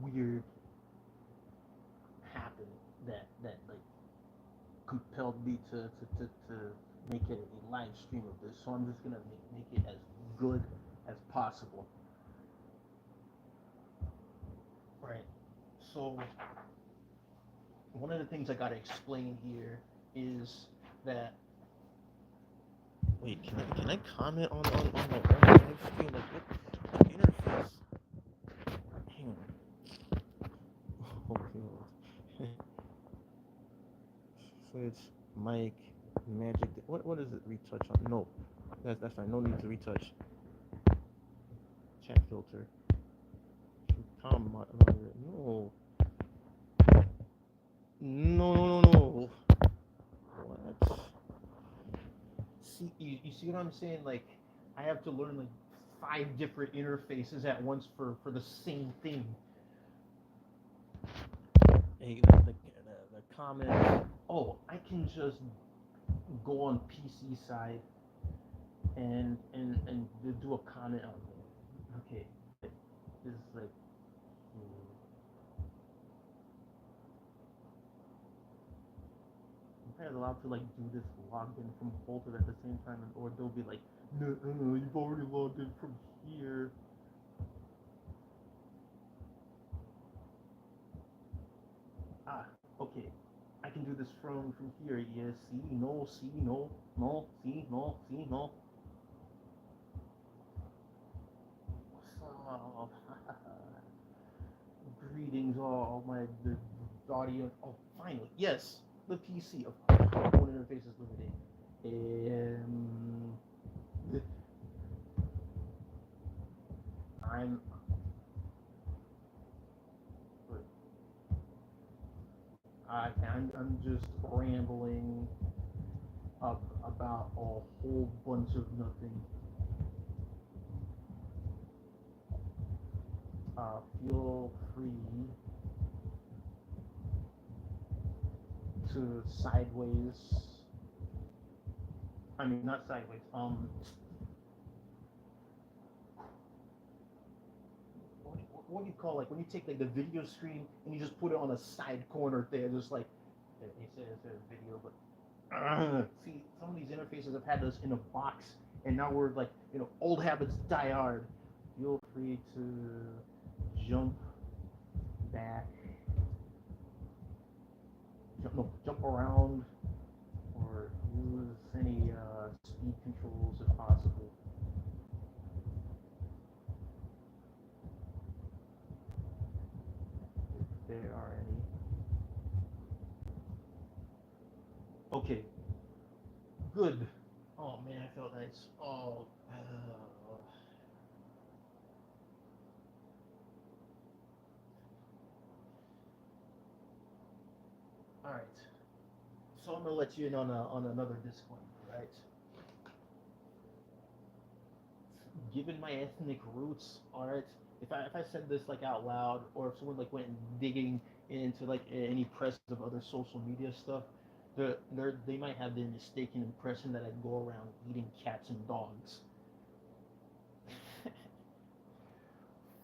weird happened that like compelled me to make it a live stream of this. So I'm just gonna make it as good as possible. Right. So one of the things I gotta explain here is that wait, can I comment on the live stream? Like what interface? Hang on. Okay. So it's mic, magic. What is it? Retouch on? No, that's fine. No need to retouch. Chat filter. Monitor. No. No. What? See, you see what I'm saying? Like, I have to learn like 5 different interfaces at once for the same thing. Hey, the comments. Oh, I can just go on PC side and do a comment on there. Okay, this is like. I'm probably allowed to like do this logged in from both at the same time, or they'll be like, no, you've already logged in from here. Ah, okay. I can do this from here. Yes, see, no, see, no. So, greetings, all my the audience. Oh, finally, yes, the PC. Of course, one interface is limited. Um, I'm. I'm just rambling about a whole bunch of nothing. Feel free to sideways. I mean, not sideways. What do you call like when you take like the video screen and you just put it on a side corner there, just like they say it's a video, but see, some of these interfaces have had us in a box, and now we're like, old habits die hard. Feel free to jump back, jump around, or use any speed controls if possible. If there are any. Okay, good. Oh man, I felt nice. Oh, all right. So I'm gonna let you in on another disclaimer, right? Given my ethnic roots, all right. If I said this like out loud, or if someone like went digging into like any press of other social media stuff, they might have the mistaken impression that I go around eating cats and dogs.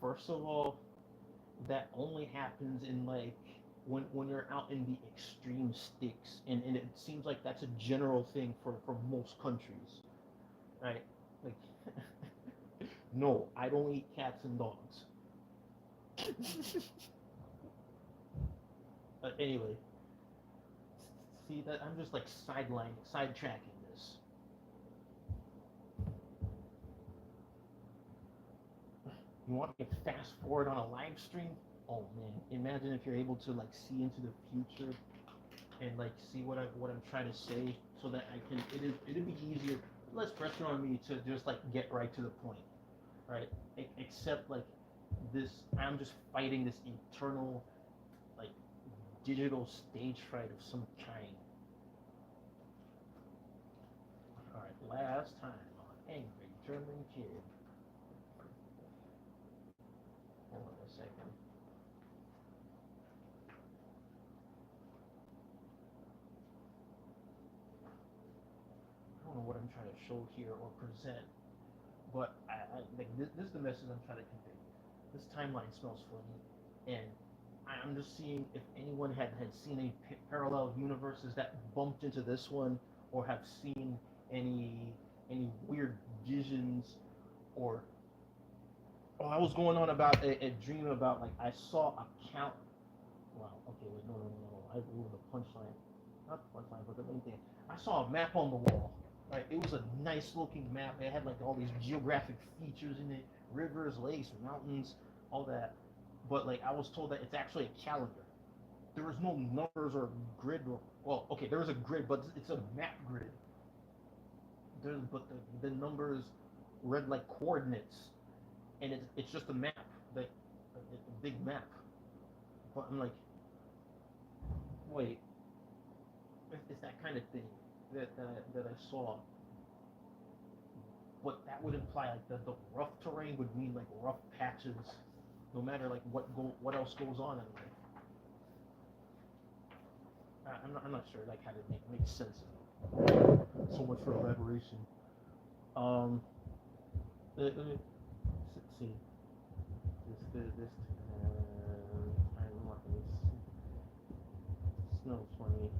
First of all, that only happens in like when you're out in the extreme sticks, and it seems like that's a general thing for most countries, right? Like, no, I don't eat cats and dogs. Anyway, see that I'm just like sidetracking this. You want me to fast forward on a live stream? Oh man, imagine if you're able to like see into the future and like see what I'm trying to say, so that I can it'd be easier, less pressure on me to just like get right to the point, right? Except like this, I'm just fighting this eternal like digital stage fright of some kind. Last time on Angry German Kid. Hold on a second. I don't know what I'm trying to show here or present, but like this is the message I'm trying to convey. This timeline smells funny, and I'm just seeing if anyone had seen any parallel universes that bumped into this one, or have seen any weird visions, or I was going on about a dream about like I saw a count. Wow. Okay. Wait. No. I ruined the punchline. Not the punchline, but the main thing. I saw a map on the wall. Right. It was a nice looking map. It had like all these geographic features in it: rivers, lakes, mountains, all that. But like I was told that it's actually a calendar. There was no numbers or grid. Or, well, okay, there was a grid, but it's a map grid. But the numbers read like coordinates, and it's just a map, like a big map. But I'm like, wait, it's that kind of thing that I saw. But that would imply like the rough terrain would mean like rough patches, no matter like what else goes on in life. I'm not sure like how to make sense of it. So much for elaboration. Um, let me see. This I'm not gonna smells funny.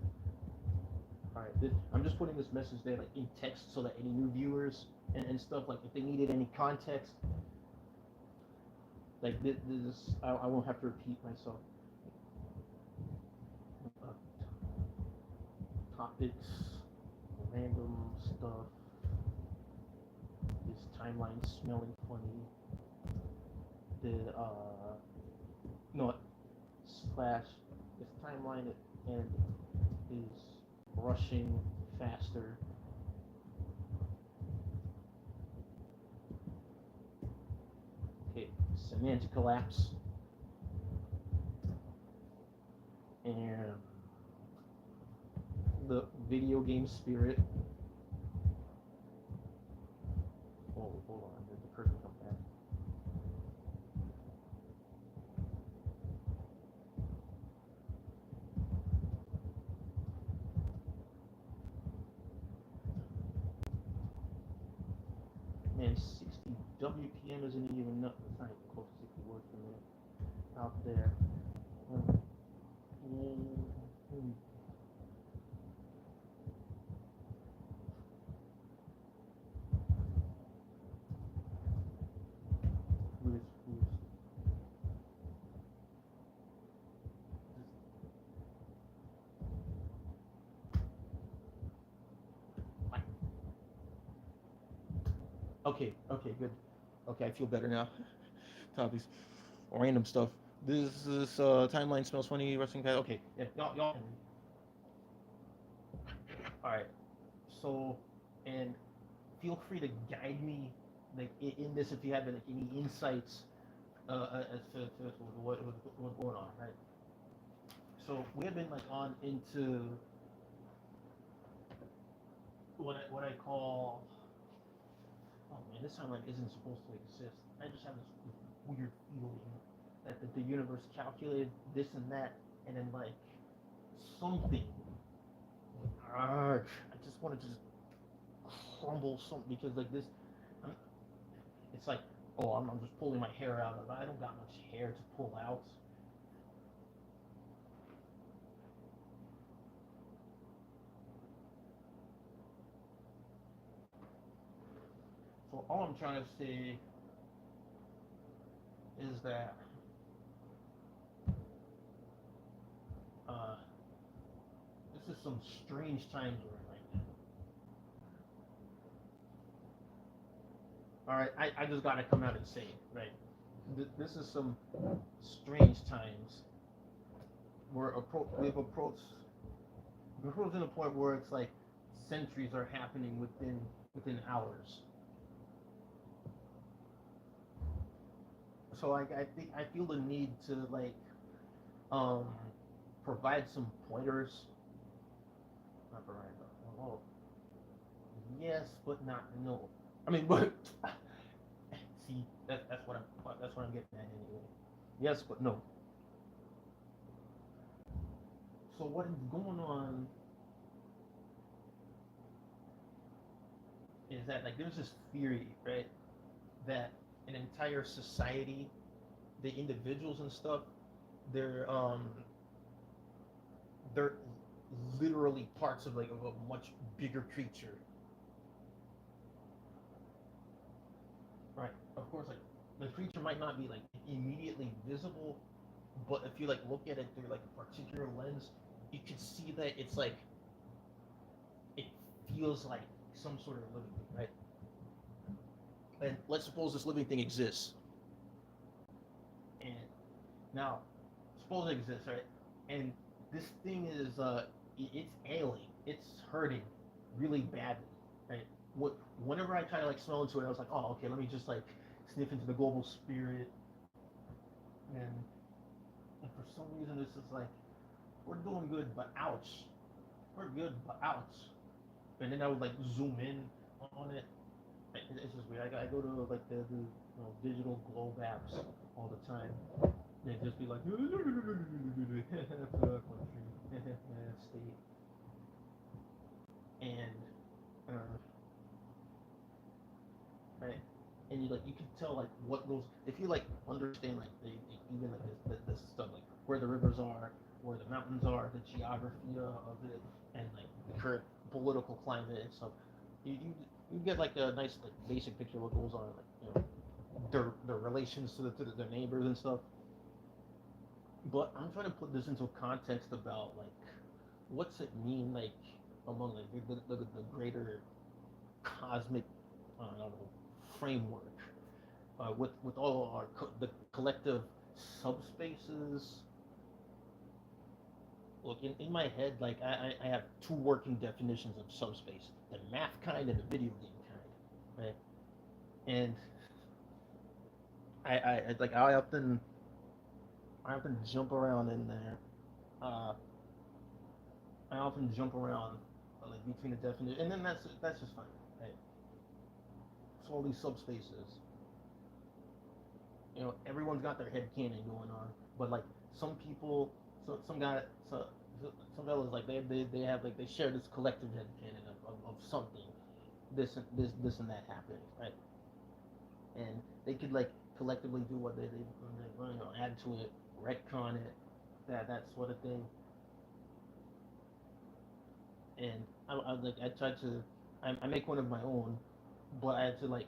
All right, I'm just putting this message there like in text so that any new viewers and stuff like if they needed any context, like this I won't have to repeat myself. Uh, Topics, random stuff. This timeline smelling funny. The no slash this timeline and is rushing faster. Okay, semantic collapse and the video game spirit. Oh, hold on, did the curtain come back? Man, 60 WPM isn't even enough. It's not even close to 60 words per minute out there. Okay, good. Okay, I feel better now. Topics, random stuff. This timeline smells funny. Wrestling pad. Okay, yeah, y'all can read. All right. So, and feel free to guide me like in this if you have like any insights as to what's going on, right? So we have been like on into what I call, oh man, this timeline isn't supposed to exist. I just have this weird feeling that the universe calculated this and that, and then like something. I just want to just crumble something because like this, I'm, it's like, oh, I'm just pulling my hair out of it. I don't got much hair to pull out. So all I'm trying to say is that uh, this is some strange times we're in right now. All right, I just gotta come out and say it, right? This is some strange times. We've approached we're approaching a point where it's like centuries are happening within hours. So like I feel the need to like um provide some pointers. Not provide, well, yes, but not no. I mean, but see, that's what I'm getting at anyway. Yes, but no. So what is going on is that like there's this theory, right, that an entire society, the individuals and stuff, they're um they're literally parts of like of a much bigger creature, right? Of course, like the creature might not be like immediately visible, but if you like look at it through like a particular lens, you can see that it's like it feels like some sort of living thing, right? And let's suppose this living thing exists, and now suppose it exists, right? And this thing is it's ailing, it's hurting really badly, right? Whenever I try to like smell into it, I was like, oh, okay, let me just like sniff into the global spirit, and, and for some reason this is like we're doing good, but ouch, we're good, but ouch. And then I would like zoom in on it. It's just weird. I go to like the digital globe apps all the time. They just be like state, and uh, right, and you like you can tell like what goes if you like understand like even like this stuff like where the rivers are, where the mountains are, the geography of it, and like the current political climate and stuff. You get like a nice like basic picture of what goes on, like their relations to their neighbors and stuff. But I'm trying to put this into context about like what's it mean like among like the greater cosmic I don't know framework with all our the collective subspaces. Look in my head like I have two working definitions of subspace: the math kind and the video game kind, right? And I often jump around in there. Uh, I often jump around like between the definition, and then that's just fine. Right? So all these subspaces, everyone's got their head canon going on, but like some people, some guy, some fellas like they have like they share this collective head canon of something, this and that happening, right? And they could like collectively do what they add to it, retcon it, that sort of thing. And I like I tried to I make one of my own, but I had to what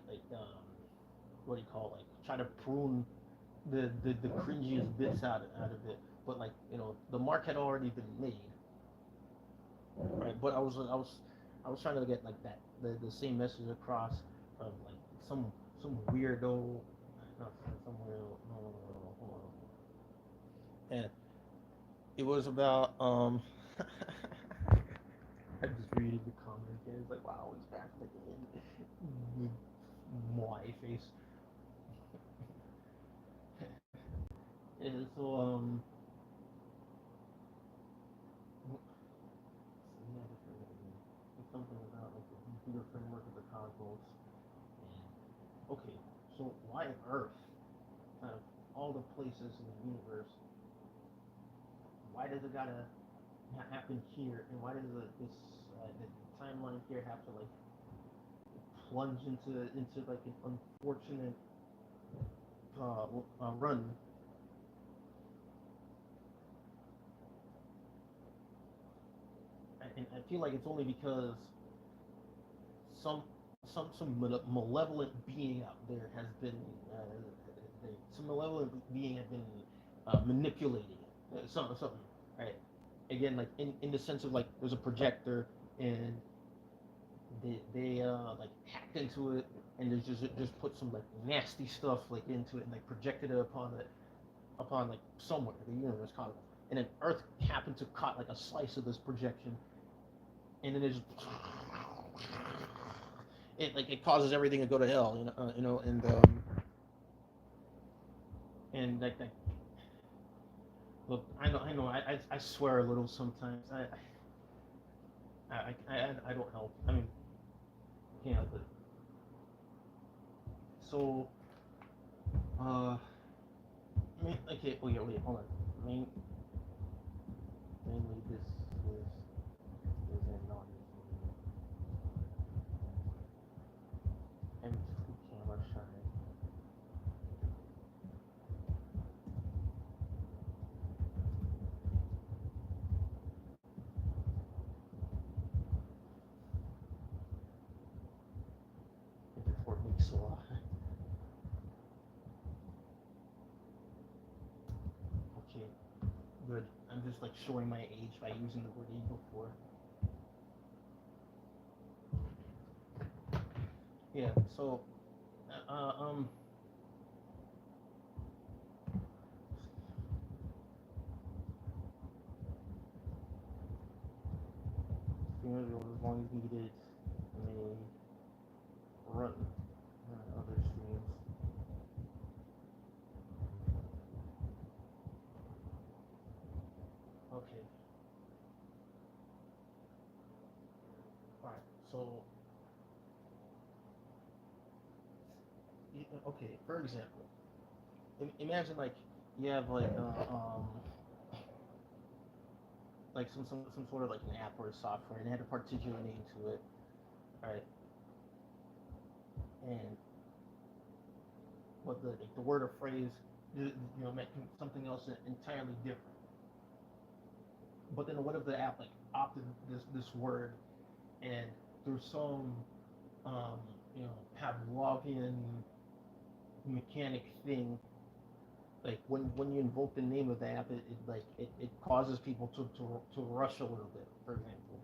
do you call it? Like try to prune the cringiest bits out of it. But like the mark had already been made, right? But I was trying to get like the same message across of like some some weirdo, not some weirdo. No, hold on. And it was about I just reading the comment and it's like wow, he's back again. My face. And so it's something about like the computer framework of the cosmos. And okay, so why Earth? Out of all the places in the universe, why does it gotta happen here? And why does the timeline here have to like plunge into like an unfortunate run? And I feel like it's only because some some malevolent being out there has been some malevolent being has been manipulating something, right? Again, like in the sense of like there's a projector and they like hacked into it and they just put some like nasty stuff like into it and like projected it upon like somewhere the universe caught it, and then Earth happened to caught like a slice of this projection, and then it just it causes everything to go to hell, and like look, I know I swear a little sometimes. I don't help. I mean, Can't help it. So, okay. Oh yeah, wait, hold on. Mainly this is a non-using M2 camera shy. Before Mixela. Okay, good. I'm just like showing my age by using the word age before. Yeah. So, uh, uh, um, as long as needed, may run other streams. Okay. All right. So, okay. For example, imagine like you have like some sort of like an app or a software, and it had a particular name to it, right? And what the word or phrase, meant something else entirely different. But then what if the app like opted this word, and through some um, Pavlovian mechanic thing, like when you invoke the name of the app, it causes people to rush a little bit, for example.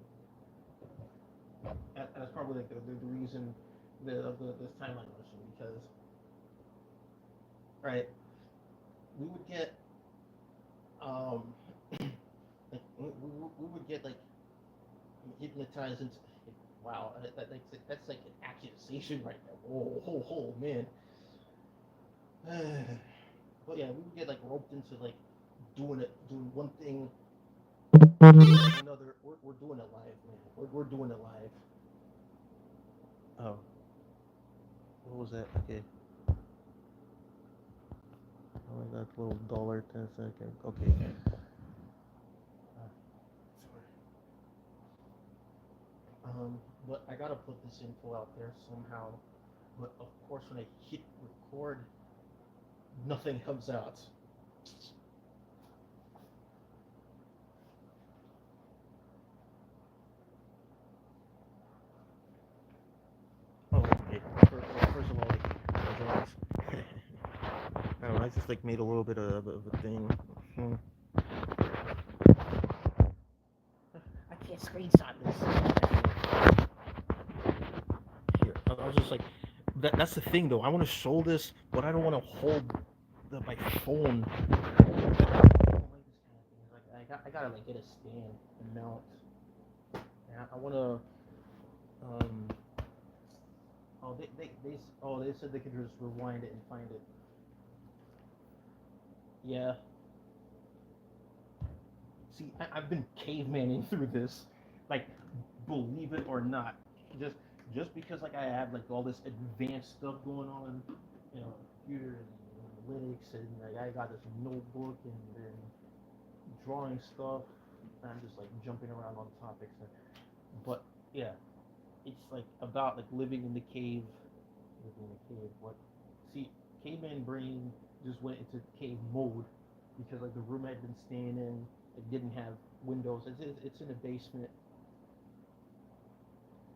That's probably like the reason this timeline rushing, because right, we would get um like we would get like hypnotized into, wow, that's like an accusation right there. Oh man. But yeah, we would get like roped into like doing one thing, another. We're doing it live, man. We're doing it live. Oh, what was that? Okay. Oh, I got a little dollar 10 second. Okay. Sorry. But I gotta put this info out there somehow. But of course, when I hit record, nothing comes out. Oh, okay. First of all, like, as always, I don't know. I just like made a little bit of a thing. Hmm. I can't screenshot this. Here, I was just like, that's the thing though. I want to show this, but I don't want to hold my phone. I gotta like get a stand and mount. And I want to. Um. Oh, they said they could just rewind it and find it. Yeah. See, I've been cavemaning through this, like, believe it or not. Just just because like I have like all this advanced stuff going on, computer and analytics, and like I got this notebook and then drawing stuff. And I'm just like jumping around on topics, but yeah, it's like about like living in the cave. What? See, caveman brain just went into cave mode because like the room I'd been staying in, it didn't have windows. It's in a basement,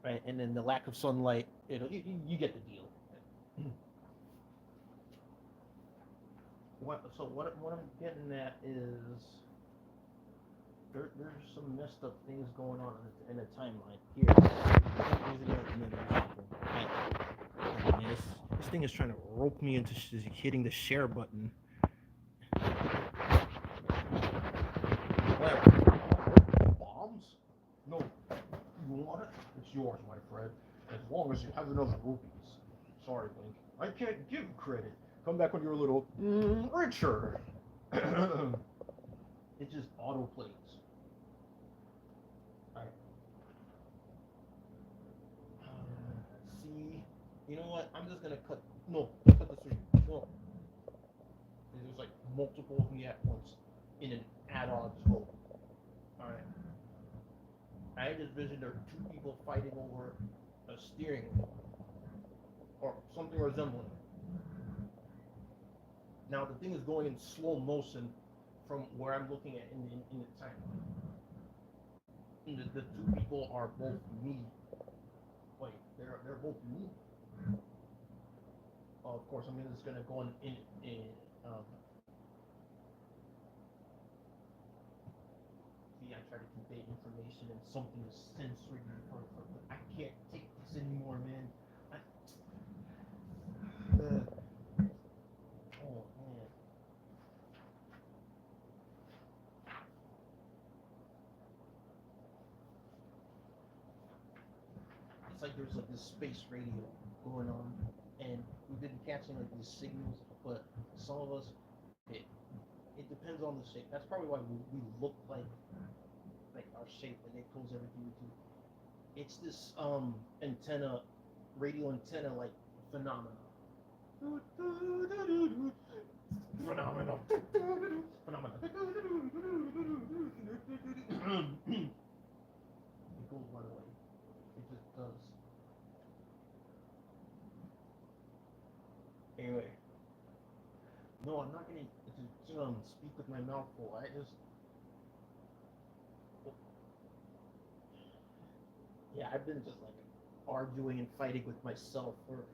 right? And then the lack of sunlight, you get the deal. What I'm getting at is there's some messed up things going on in the timeline here. Man, this thing is trying to rope me into hitting the share button. Whatever. Bombs? No. You want it? It's yours, my friend. As long as you have enough rupees. Sorry, Link. I can't give credit. Come back when you're a little richer. It just auto plays. Alright. You know what? I'm just gonna cut. No, cut the three. No, there's like multiple of me at once in an at-odds roll. All right. I had this vision there are two people fighting over a steering wheel or something resembling. Now the thing is going in slow motion from where I'm looking at in the timeline. And the two people are both me. Wait, they're both me. Of course, I'm just gonna go in um, see. I try to convey information and something is sensory for I can't take this anymore, man. I, oh man, it's like there's like this space radio going on, and we've been catching like these signals, but some of us, it it depends on the shape. That's probably why we look like our shape, and it pulls everything we do. It's this antenna, radio antenna like phenomena. Phenomena. Phenomena. It goes one way. It just does. Anyway, no, I'm not gonna speak with my mouth full. I just yeah, I've been just like arguing and fighting with myself, or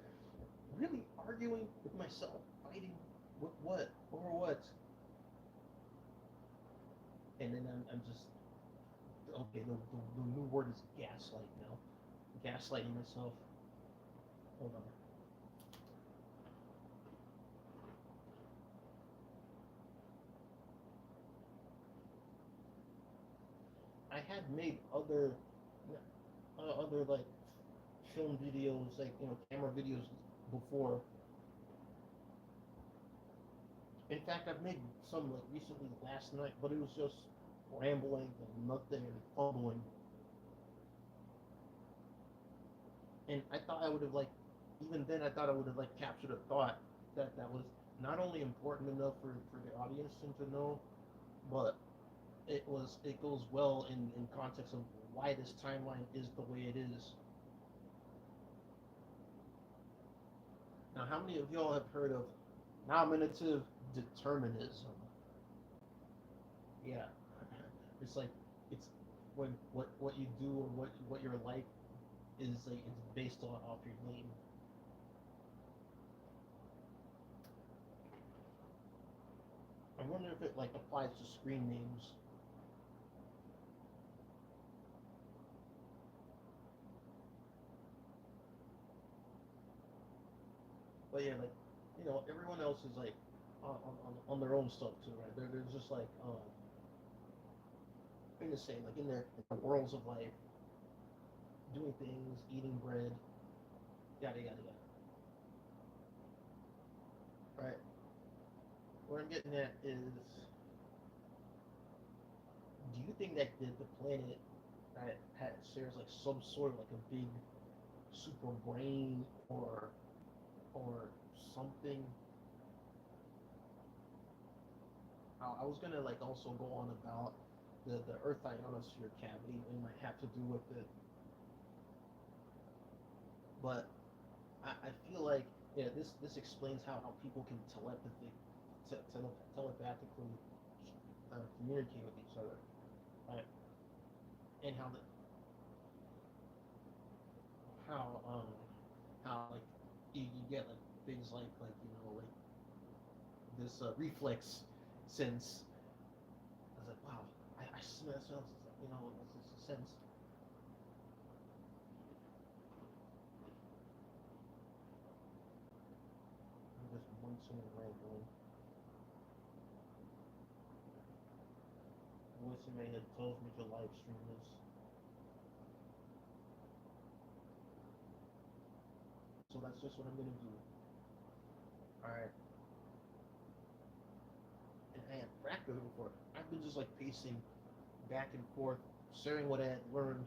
really arguing with myself, fighting with what over what, and then I'm just okay. The new word is gaslight now. Gaslighting myself. Hold on. I had made other like film videos, like camera videos before. In fact, I've made some like recently last night, but it was just rambling and nothing and fumbling. And I thought I would have like, even then I thought I would have like captured a thought that was not only important enough for the audience to know, but it goes well in context of why this timeline is the way it is. Now, how many of y'all have heard of nominative determinism? Yeah, it's like it's when what you do or what your life is like it's based on off your name. I wonder if it like applies to screen names. But yeah, like everyone else is like on their own stuff too, right? They're just like in the same like in their worlds of life, doing things, eating bread, yada yada yada. Right? What I'm getting at is, do you think that the planet that shares like some sort of like a big super brain or something? I was gonna like also go on about the Earth ionosphere cavity. It might have to do with it, but I feel like yeah, this explains how people can telepathically communicate with each other, right? And how how like you get like things like like this reflex sense. I was like, wow, I smell this sense. I'm just voicing and rambling. Voice in my head tells me to live stream this. So that's just what I'm gonna do. Alright. And I had practiced before. I've been just like pacing back and forth, sharing what I had learned,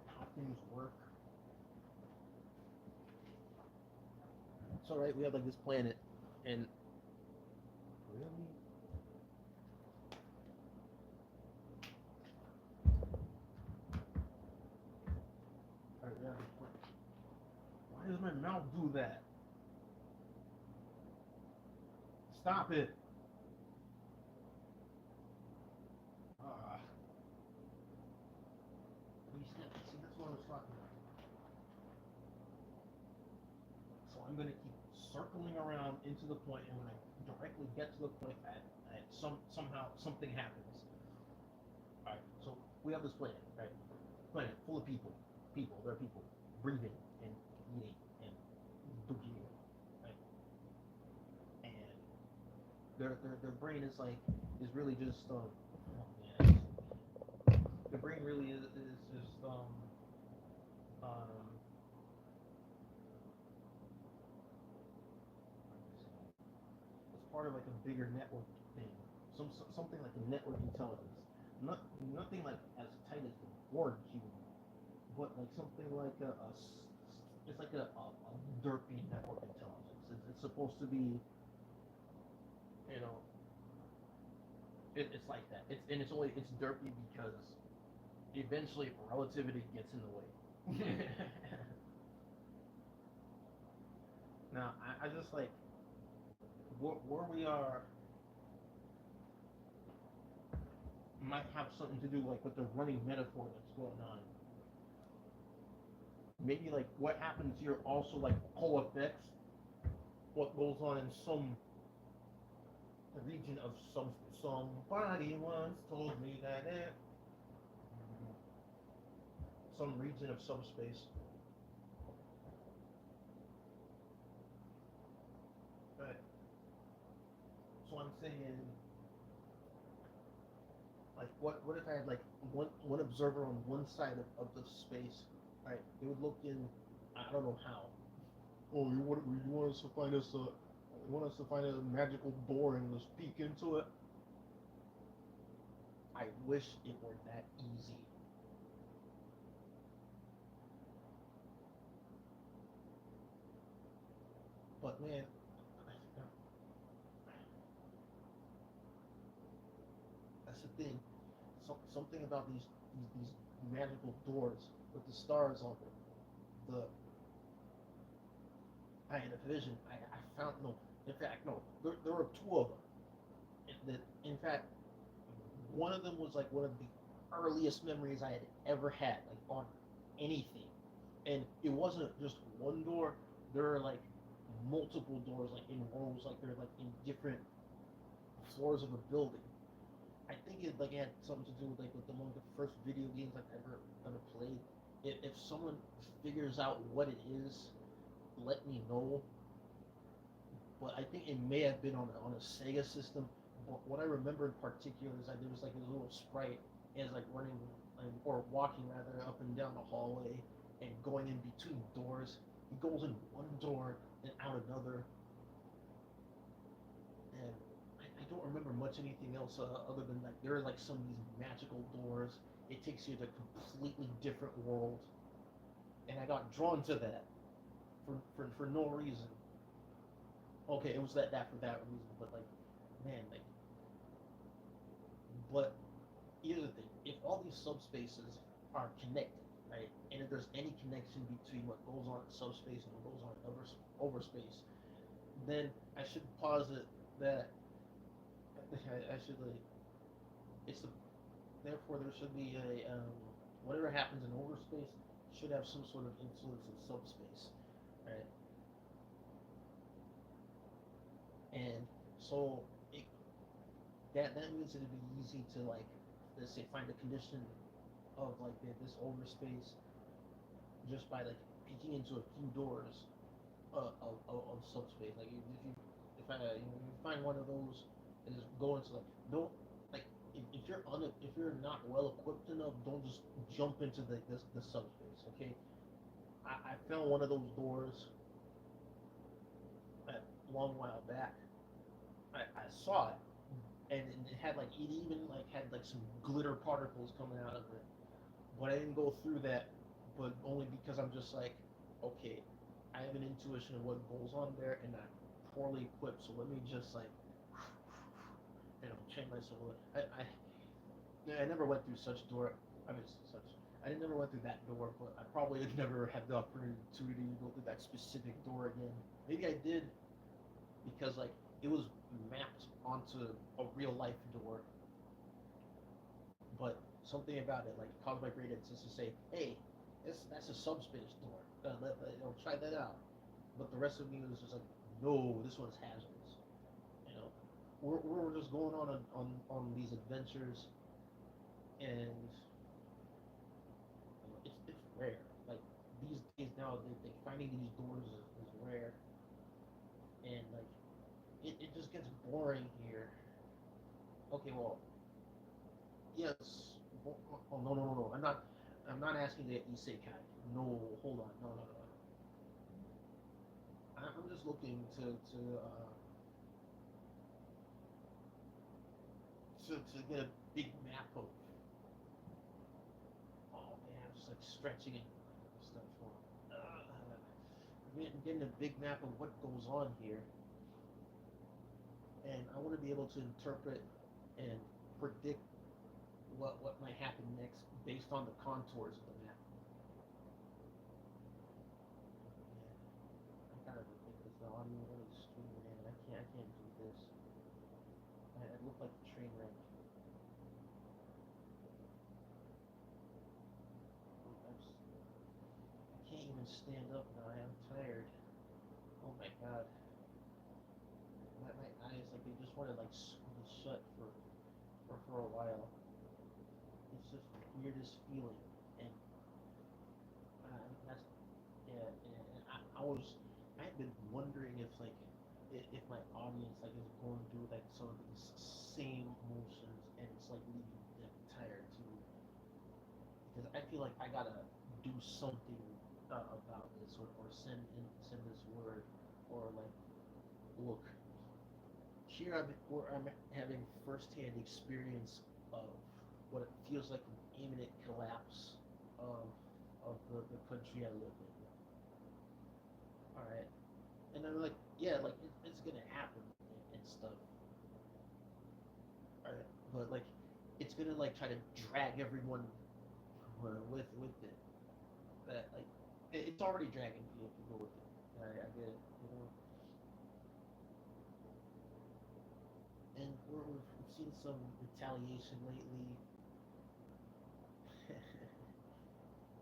how things work. So right, we have like this planet, and really, alright, we have this planet. Why does my mouth do that? Stop it! Ah, see, that's what I was talking about. So I'm gonna keep circling around into the point, and when I directly get to the point, somehow something happens. All right, so we have this planet, right? Planet full of people. There are people breathing and eating and boogieing, right? And their brain is really just oh man, the brain really is just um it's part of like a bigger network thing. Something like a network intelligence. Not nothing like as tight as the Borg cube, but like something like it's like a derpy network intelligence. It's supposed to be, you know, it's like that. It's derpy because eventually relativity gets in the way. Now I just like where we are might have something to do like with the running metaphor that's going on. Maybe like what happens here also like co-affects what goes on in some region of somebody once told me that some region of subspace. Right. So I'm saying like what if I had like one observer on one side of the space, right? They would look in, I don't know how. Oh, you want us to find us a you want us to find a magical door and let's peek into it? I wish it were that easy. But man, that's the thing. Something about these magical doors with the stars on them. The I had a vision. I found no. In fact, no. There were two of them. In fact, one of them was like one of the earliest memories I had ever had, like on anything. And it wasn't just one door. There are like multiple doors, like in rows, like they're like in different floors of a building. I think it had something to do with like with one of the first video games I've ever played. If someone figures out what it is, let me know. But I think it may have been on a Sega system. But what I remember in particular is that there was like a little sprite as like running or walking rather up and down the hallway and going in between doors. He goes in one door and out another, and I don't remember much anything else other than like there are like some of these magical doors. It takes you to a completely different world, and I got drawn to that for no reason. Okay, it was that for that reason, but like, man, like, but here's the thing: if all these subspaces are connected, right, and if there's any connection between what goes on in subspace and what goes on in overspace, then I should posit that I should like it's the therefore there should be a whatever happens in overspace should have some sort of influence in subspace, right? And so it, that means it'd be easy to like let's say find a condition of like this overspace just by like peeking into a few doors of subspace. Like if I you find one of those and just go into like don't like if you're if you're not well equipped enough, don't just jump into the subspace. Okay, I found one of those doors a long while back. I saw it and it had like it even like had like some glitter particles coming out of it, but I didn't go through that. But only because I'm just like, okay, I have an intuition of what goes on there, and I'm poorly equipped. So let me just like, train myself. I never went through such door. I mean, such. I didn't never went through that door, but I probably would never have the opportunity to go through that specific door again. Maybe I did because like it was mapped onto a real life door, but something about it like caused my brain to say, "Hey, that's a subspace door. Try that out." But the rest of me was just like, "No, this one's hazardous." You know, we're just going on these adventures, and it's rare. Like these days now, finding these doors is rare, and like it just gets boring here. Okay, well, yes. Oh no no no no! I'm not asking the isekai. No, hold on. No no no. I'm just looking to get a big map of. Oh man, I'm just like stretching and stuff for. Getting a big map of what goes on here, and I want to be able to interpret and predict what might happen next based on the contours of the map. Man, I gotta rethink this now. I'm really streaming, man. I can't do this. I look like a train wreck. I can't even stand up now. I am tired. Oh my god. My eyes like they just want to like squeeze shut for a while. It's just the weirdest feeling, and that's yeah. And I've been wondering if like if my audience like is going through like some of these same emotions, and it's like leaving them tired too. Because I feel like I gotta do something about this, or send this word, or like look here I'm having firsthand experience of what it feels like an imminent collapse of the country I live in. All right, and I'm like, yeah, like it's gonna happen and stuff. All right, but like it's gonna like try to drag everyone with it. That like it's already dragging me if you go with it. I get it, you know. And we've seen some retaliation lately.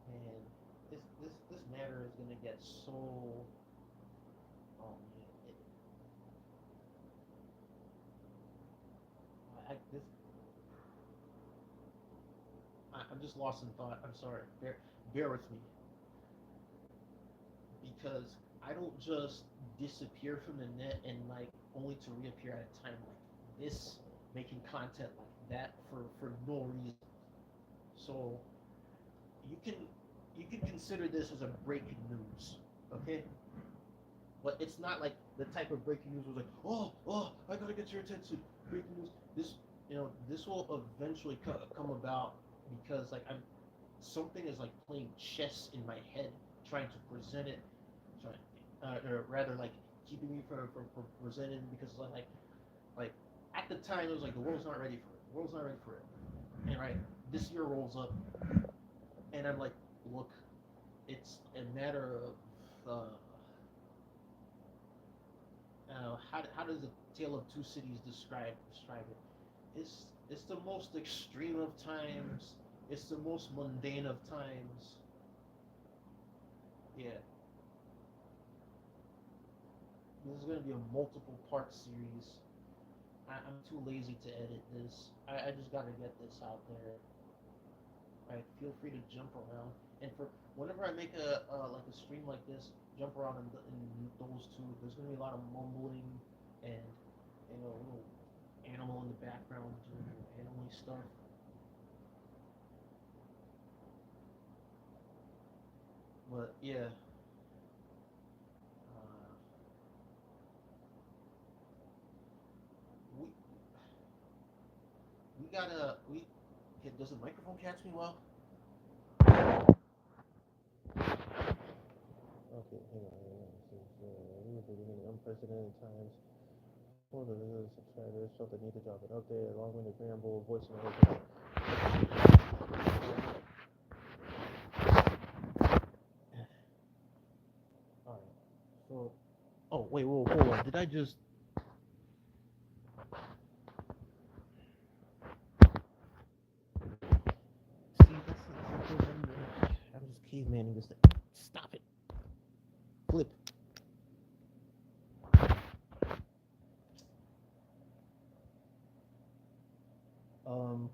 And this matter is gonna get so. Oh man, this I'm just lost in thought. I'm sorry. Bear with me because I don't just disappear from the net and like only to reappear at a time like this, making content like that for no reason. So you can you can consider this as a breaking news, okay? But it's not like the type of breaking news was like, oh, I gotta get your attention. Breaking news. This will eventually come about because like I'm something is like playing chess in my head, trying to present it, trying, or rather like keeping me from presenting because like at the time it was like the world's not ready for it. The world's not ready for it. And right, this year rolls up, and I'm like, look, it's a matter of how does the tale of two cities describe it? It's the most extreme of times. It's the most mundane of times. Yeah, this is gonna be a multiple part series. I'm too lazy to edit this. I just gotta get this out there. Right, feel free to jump around. And for whenever I make a like a stream like this, jump around in those two. There's gonna be a lot of mumbling and a little animal in the background doing animal stuff. But yeah, uh, we we gotta we. Okay, does the microphone catch me well? Okay, hang on. This is we are living in unprecedented times. For the subscribers, felt the need to drop an update, along with the ramble, voice and Alright, so. Oh, wait, whoa, hold on. Did I just. See, that's the thing. I'm just caveman this thing. Stop it. Flip. Um.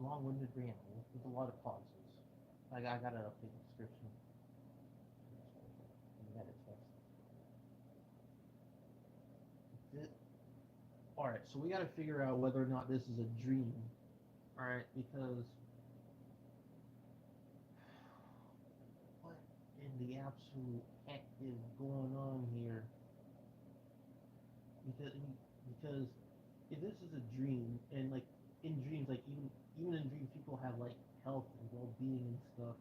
Long-winded ramble with a lot of pauses. I gotta update the description. Meta text. Alright, so we gotta figure out whether or not this is a dream. Alright, because what in the absolute heck is going on here? Because because if this is a dream, and like in dreams, like even in dreams, people have like health and well-being and stuff.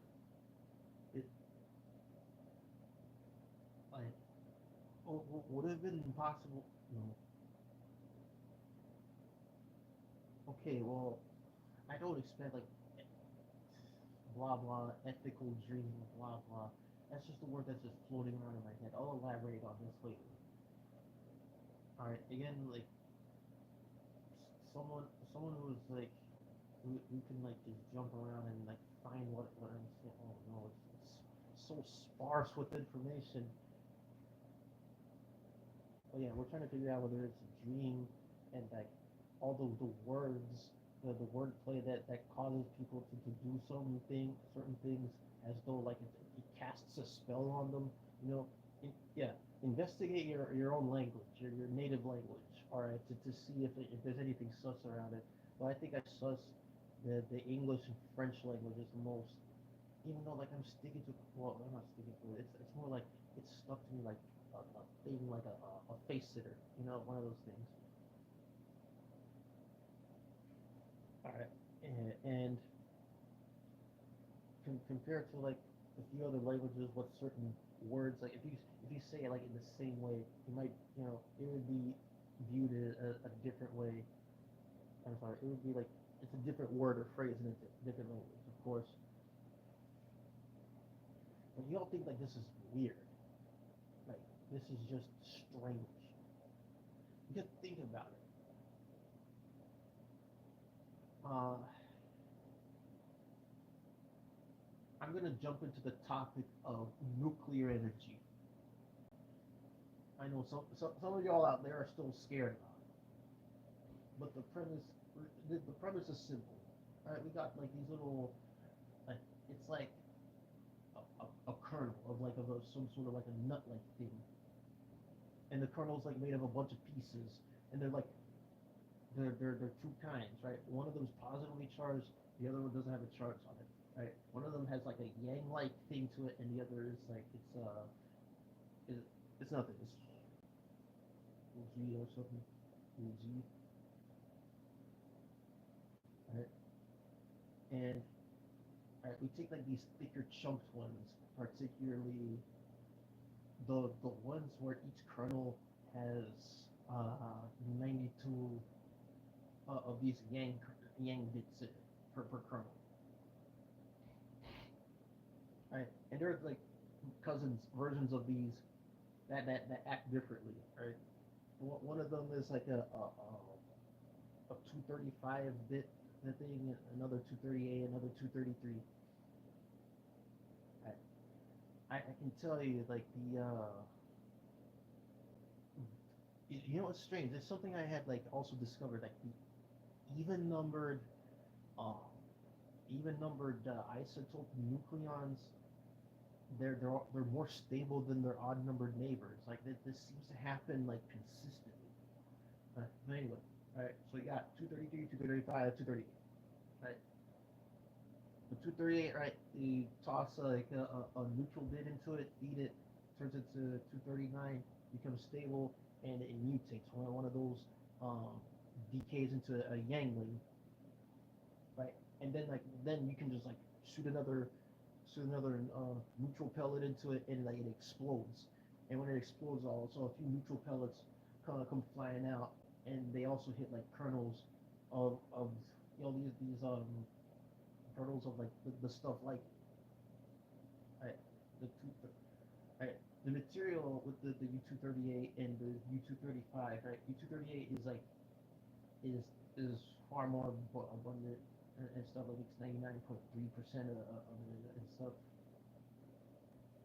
It like would have been impossible. No. Okay, well, I don't expect like blah blah ethical dream blah blah. That's just a word that's just floating around in my head. I'll elaborate on this later. All right, again, like someone who's like who can like just jump around and like find what I'm saying. Oh no, it's so sparse with information. But yeah, we're trying to figure out whether it's a dream and like all the words, the wordplay that causes people to do certain things as though like it casts a spell on them. You know, yeah. Investigate your own language, your native language, all right, to see if there's anything sus around it. But I think I sus the English and French languages the most, even though like I'm sticking to well, I'm not sticking to it. It's more like it's stuck to me like a thing, like a face sitter, you know, one of those things. All right, and compared to like a few other languages, what certain words like if you say it like in the same way, you might it would be viewed a different way. I'm sorry, it would be like it's a different word or phrase in a different language, of course. But you don't think like this is weird, like this is just strange. You just think about it. Uh, I'm gonna jump into the topic of nuclear energy. I know some of y'all out there are still scared about it, but the premise is simple. All right, we got like these little like it's like a kernel of some sort of like a nut like thing, and the kernel's like made of a bunch of pieces, and they're two kinds, right? One of them is positively charged, the other one doesn't have a charge on it, right? One of them has like a yang like thing to it, and the other is like it, it's nothing. It's G or something. G, right? And all right, we take like these thicker chunked ones, particularly the ones where each kernel has 92 of these yang bits per kernel, right? And there's like cousins versions of these that act differently, right? One of them is like a 235 bit thing, another 238, another 233. I can tell you like you know what's strange? It's something I had like also discovered like the even numbered um even numbered isotope nucleons, they're more stable than their odd numbered neighbors. Like this seems to happen like consistently. But anyway, all right. So you got 233, 235, 238. Right. The 238, right? You toss like a neutral bit into it, feed it, turns it to 239, becomes stable, and it mutates. One of those um, decays into a Yangling. and then then you can just shoot another shoot another neutral pellet into it, and it explodes. And when it explodes, also a few neutral pellets come flying out, and they also hit kernels of these kernels of the stuff uh, the two right the material with the U-238 and the U-235. Right, U-238 is far more abundant and stuff. Like it's 99.3% of it and stuff.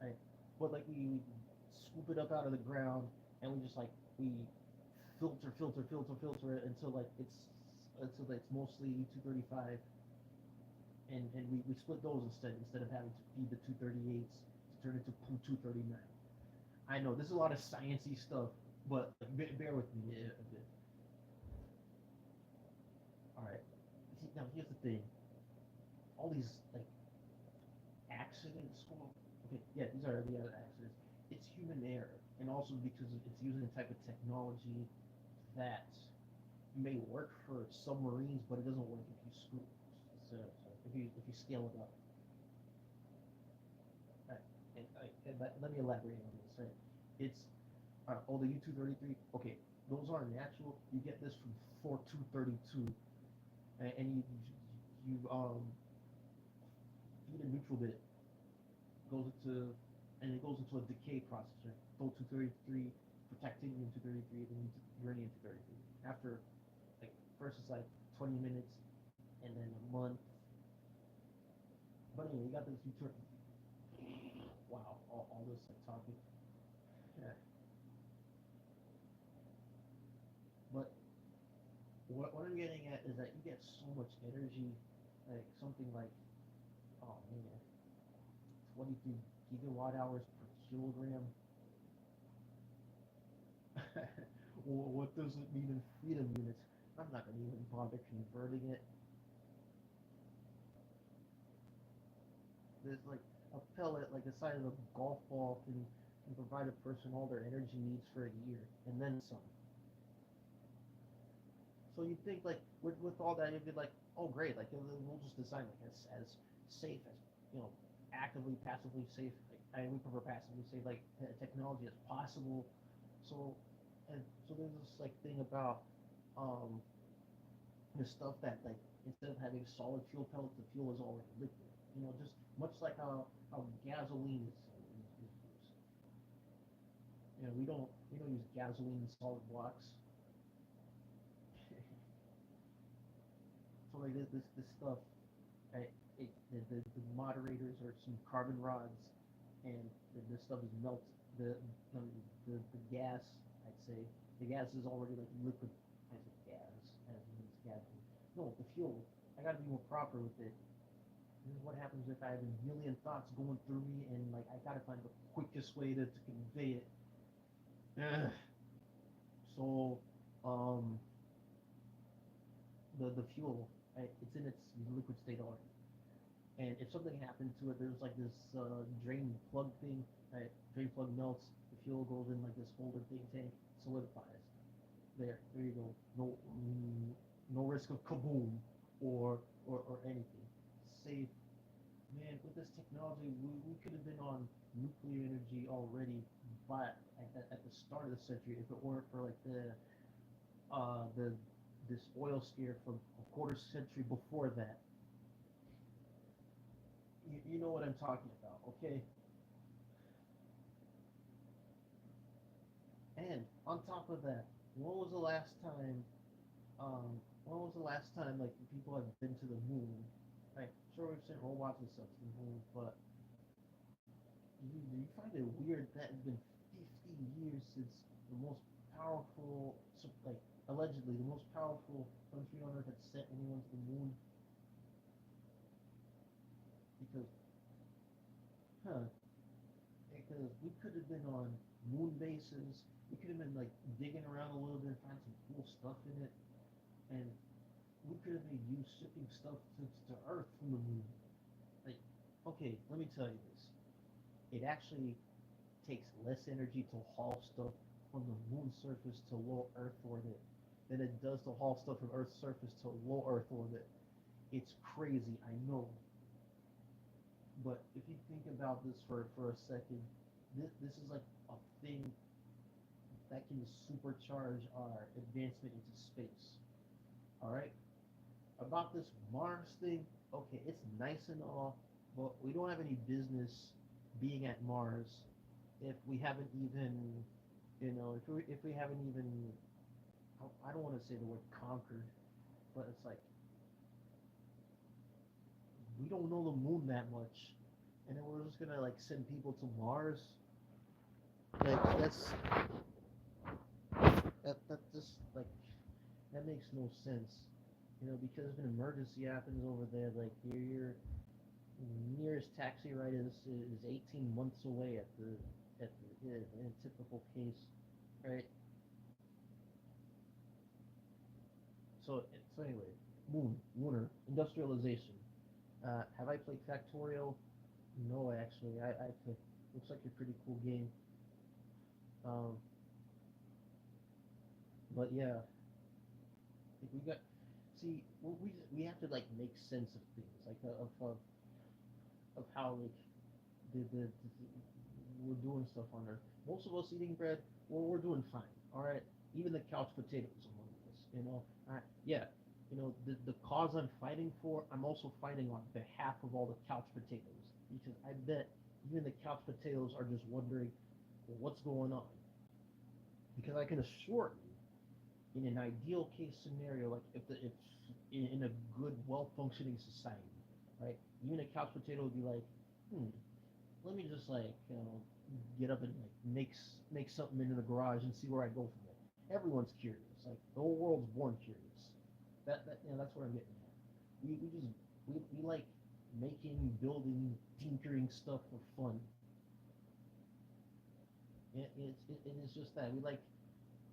Right, but we scoop it up out of the ground, and we just we filter it until it's mostly U-235, and we split those instead of having to feed the 238s to turn into 239. I know this is a lot of sciencey stuff, but bear with me a bit. All right. See, now here's the thing. All these accidents. Okay, yeah, these are the other accidents. It's human error, and also because it's using a type of technology that may work for submarines, but it doesn't work if you scoop. So if you scale it up. Right. Let me elaborate on this. Right. It's the U-233. Okay, those are natural. You get this from 4232, and you feed a neutral bit, goes into and it goes into a decay process. Right? Gold 233, titanium 233, then uranium 233. After first it's 20 minutes, and then a month. But anyway, you got this wow, all this talking. Yeah. But what I'm getting at is that you get so much energy, something oh man, 23 gigawatt hours per kilogram. Well, what does it mean in freedom units? I'm not going to even bother converting it. There's a pellet the size of a golf ball can provide a person all their energy needs for a year and then some. So you'd think with all that you'd be oh great, we'll just design as safe as actively passively safe. I we prefer passively safe technology as possible. So so there's this thing about um the stuff that instead of having solid fuel pellets, the fuel is already liquid. Just much like how gasoline is used. We don't use gasoline in solid blocks. So this stuff, right, the moderators are some carbon rods, and this stuff is melt the gas. I'd say the gas is already liquid as a gas, as in it's gasoline. No, the fuel. I got to be more proper with it. This is what happens if I have a million thoughts going through me, and I gotta find the quickest way to convey it. Ugh. So, um, the fuel, right, it's in its liquid state already. And if something happened to it, there's this drain plug thing, right? Drain plug melts, the fuel goes in this holder thing tank, solidifies. There you go. No risk of kaboom or anything. Safe. Man, with this technology, we could have been on nuclear energy already, but at the start of the century, if it weren't for the this oil scare from a quarter century before that. You know what I'm talking about, okay? And on top of that, when was the last time? When was the last time people have been to the moon? Right, sure we've sent robots and stuff to the moon, but do you find it weird that it's been 50 years since the most powerful, allegedly the most powerful country on Earth had sent anyone to the moon? Because, huh? Because we could have been on moon bases. We could have been digging around a little bit and find some cool stuff in it, and we could have made use shipping stuff to Earth from the moon. Like, okay, let me tell you this. It actually takes less energy to haul stuff from the moon surface to low Earth orbit than it does to haul stuff from Earth's surface to low Earth orbit. It's crazy, I know. But if you think about this for a second, this is like a thing that can supercharge our advancement into space. All right? About this Mars thing, okay, it's nice and all, but we don't have any business being at Mars if we haven't even, if we haven't even, I don't want to say the word conquered, but it's like we don't know the moon that much, and then we're just gonna like send people to Mars. Like that just like that makes no sense. Because if an emergency happens over there, like your nearest taxi ride is 18 months away in a typical case, right? So anyway, lunar industrialization. Have I played Factorial? No, actually, I played. Looks like a pretty cool game. Um, but yeah, we got see we have to like make sense of things like of how like we're doing stuff on Earth. Most of us eating bread, we're doing fine. All right, even the couch potatoes among us. All right, yeah. The cause I'm fighting for, I'm also fighting on behalf of all the couch potatoes because I bet even the couch potatoes are just wondering, well, what's going on? Because I can assure you, in an ideal case scenario, like if in a good, well functioning society, right? Even a couch potato would be like, let me just like get up and like make something into the garage and see where I go from there. Everyone's curious. Like the whole world's born curious. That's what I'm getting at. We just we like making, building, tinkering stuff for fun. It is just that we like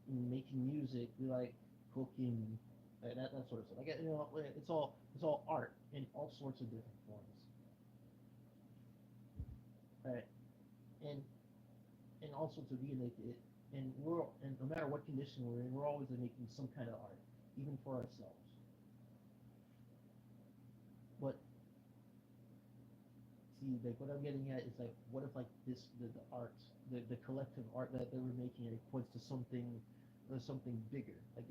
making music. We like cooking. That sort of stuff. Like it's all art in all sorts of different forms. Right? And also to be like it, and no matter what condition we're in, we're always like, making some kind of art, even for ourselves. But see, like what I'm getting at is like, what if like the art, the collective art that we're making, it points to something bigger, like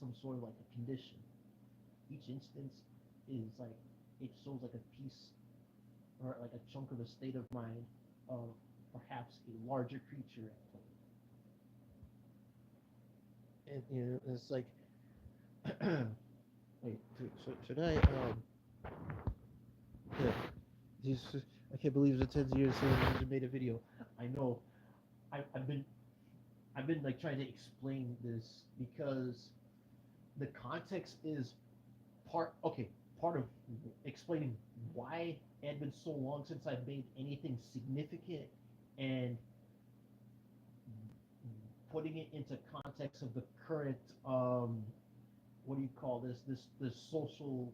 some sort of like a condition. Each instance is like it shows like a piece or like a chunk of a state of mind of perhaps a larger creature at play. And it's like, wait, should I? Yeah, this, I can't believe it's 10 years since I just made a video. I know. I've been like trying to explain this because the context is okay, part of explaining why it had been so long since I've made anything significant and putting it into context of the current what do you call this social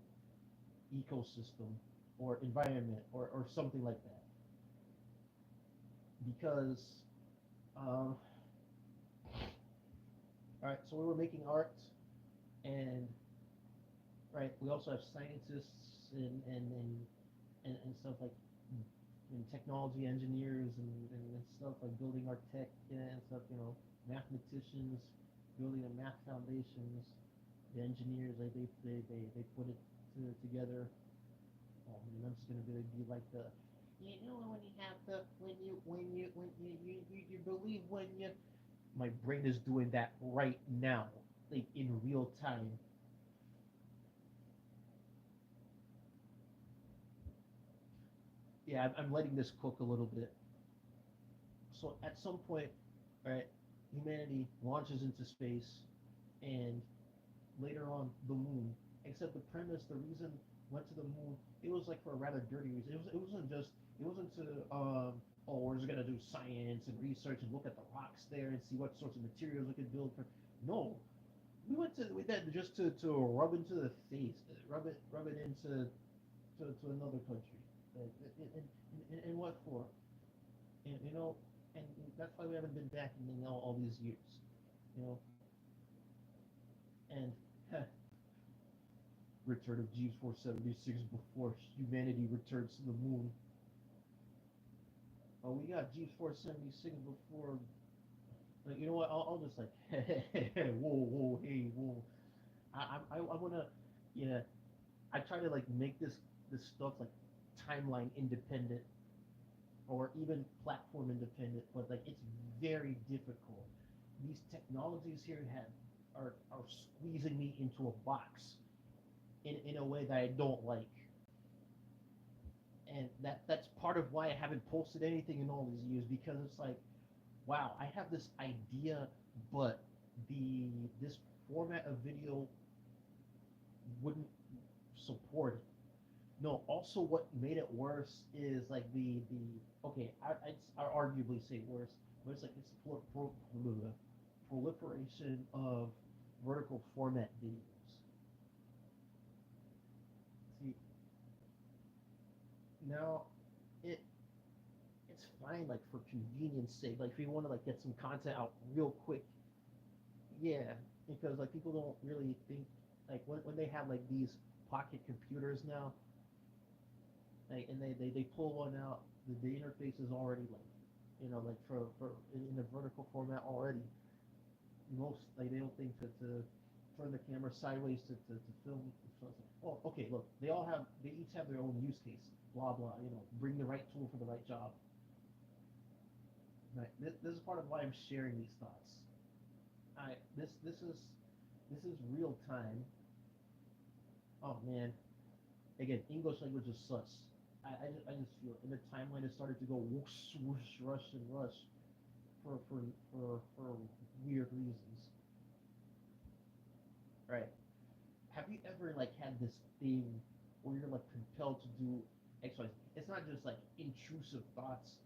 ecosystem or environment or something like that because all right, so we were making art and right, we also have scientists and stuff like and technology engineers and stuff like building our tech and stuff, mathematicians building the math foundations, the engineers like they put it together. And I'm just gonna be like the when you have the when you believe when you my brain is doing that right now, like in real time. Yeah, I'm letting this cook a little bit. So at some point, right, humanity launches into space, and later on the moon. Except the premise, the reason went to the moon, it was like for a rather dirty reason. It wasn't to oh, we're just gonna do science and research and look at the rocks there and see what sorts of materials we could build for. No, we went to with that just to rub into the face, rub it into to another country. And what for? And and that's why we haven't been back in all these years. You know, and Return of G476 before humanity returns to the moon. Oh, we got G476 before. Like, you know what? I'll just like, whoa, whoa, hey, whoa. I wanna, yeah. I try to like make this stuff like timeline independent or even platform independent, but like it's very difficult. These technologies here are squeezing me into a box in a way that I don't like, and that's part of why I haven't posted anything in all these years because it's like, wow, I have this idea, but the this format of video wouldn't support it. No, also what made it worse is like the okay, I'd arguably say worse, but it's like it's the proliferation of vertical format videos. See, now it it's fine like for convenience sake, like if you want to like get some content out real quick, yeah, because like people don't really think like when they have like these pocket computers now, like and they pull one out, the interface is already like like for in a vertical format already. Most like they don't think to turn the camera sideways to film. So it's like, oh, okay, look, they each have their own use case. Blah blah. Bring the right tool for the right job. Right. This is part of why I'm sharing these thoughts. I this is real time. Oh man, again, English language is sus. I just feel it. And the timeline has started to go whoosh, whoosh, rush, and rush for weird reasons. Right. Have you ever like had this thing where you're like compelled to do X, Y? It's not just like intrusive thoughts,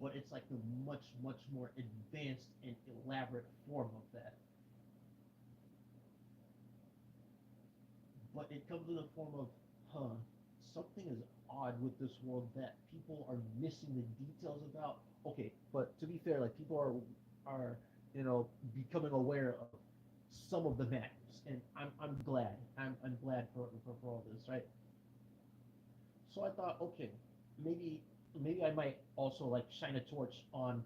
but it's like the much more advanced and elaborate form of that. But it comes in the form of, huh, something is odd with this world that people are missing the details about. Okay, but to be fair, like people are becoming aware of some of the matters, and I'm glad. I'm glad for all this, right? So I thought, okay, maybe maybe I might also like shine a torch on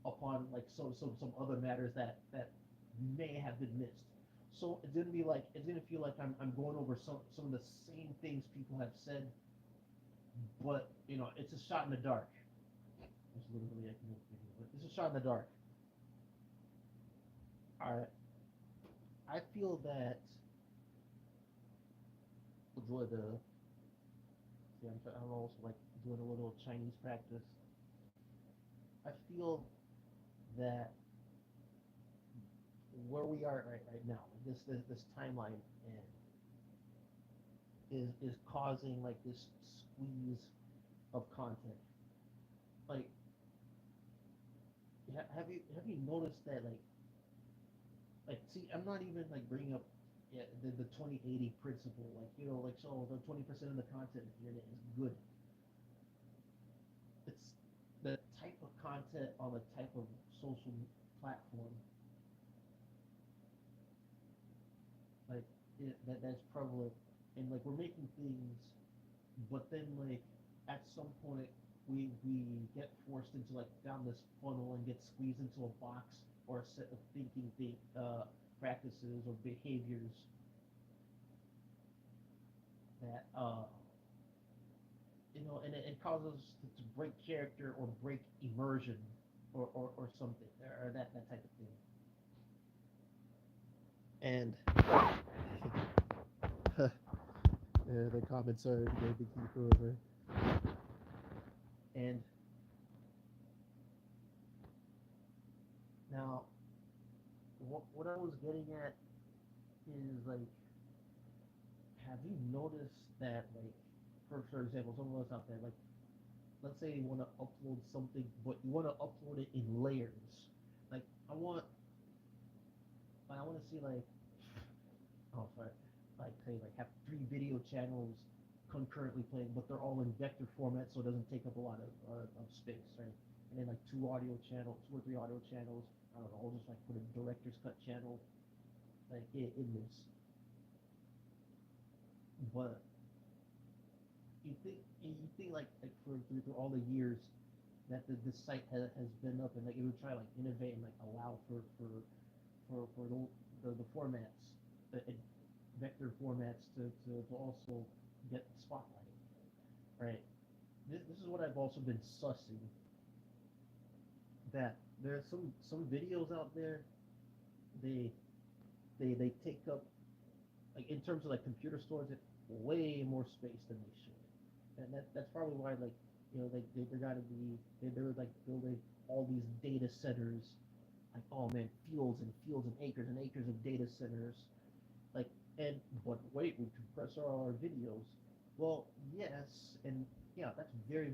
upon like some other matters that may have been missed. So it's gonna feel like I'm going over some of the same things people have said, but it's a shot in the dark. It's literally like it's a shot in the dark. All right, I feel that the see, I'm also like doing a little Chinese practice. I feel that where we are right now, this timeline, and is causing like this squeeze of content. Like, have you noticed that see, I'm not even like bringing up the 2080 principle. Like like so the 20% of the content of the internet is good. It's the type of content on the type of social platform like that's prevalent, and like we're making things, but then like at some point we get forced into like down this funnel and get squeezed into a box or a set of practices or behaviors that and it causes to break character or break immersion or something or that type of thing. And yeah, the comments are going to keep over. And now, what I was getting at is like, have you noticed that like, for example, some of us out there, like, let's say you want to upload something, but you want to upload it in layers. Like, I want to see like, oh sorry, like say like have 3 video channels concurrently playing, but they're all in vector format, so it doesn't take up a lot of space, right? And then like 2 or 3 audio channels. I don't know. I'll just like put a director's cut channel like in this. But you think like through all the years that the site has been up, and like it would try like innovate and like allow for the formats, the vector formats to also get spotlight, right? This is what I've also been sussing, that there are some videos out there, they they take up, like in terms of like computer storage, way more space than they should, and that's probably why, like, like they got to be, they were like building all these data centers, like, oh man, fields and acres of data centers, like, and but wait, we compress all our videos. Well, yes, and yeah, that's very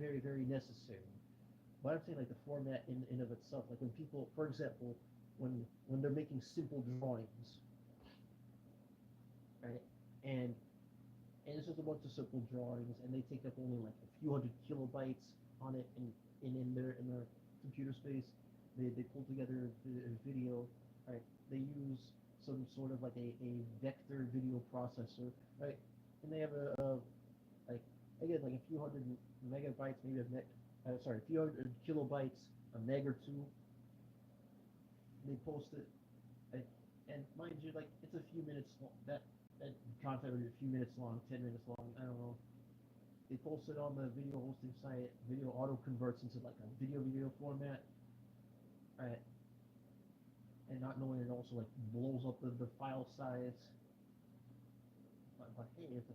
necessary. But I'm saying like the format in of itself, like when people, for example, when they're making simple drawings, right, and and it's just a bunch of simple drawings, and they take up only like a few hundred kilobytes on it, in their computer space. They pull together a video, right? They use some sort of like a vector video processor, right? And they have a like, again, like a few hundred megabytes, maybe sorry, a few hundred kilobytes, a meg or two. They post it, right? And mind you, like, it's a few minutes long. That content will be a few minutes long, 10 minutes long. I don't know. They post it on the video hosting site. Video auto converts into like a video format, right? And not knowing, it also like blows up the file size. But hey, if the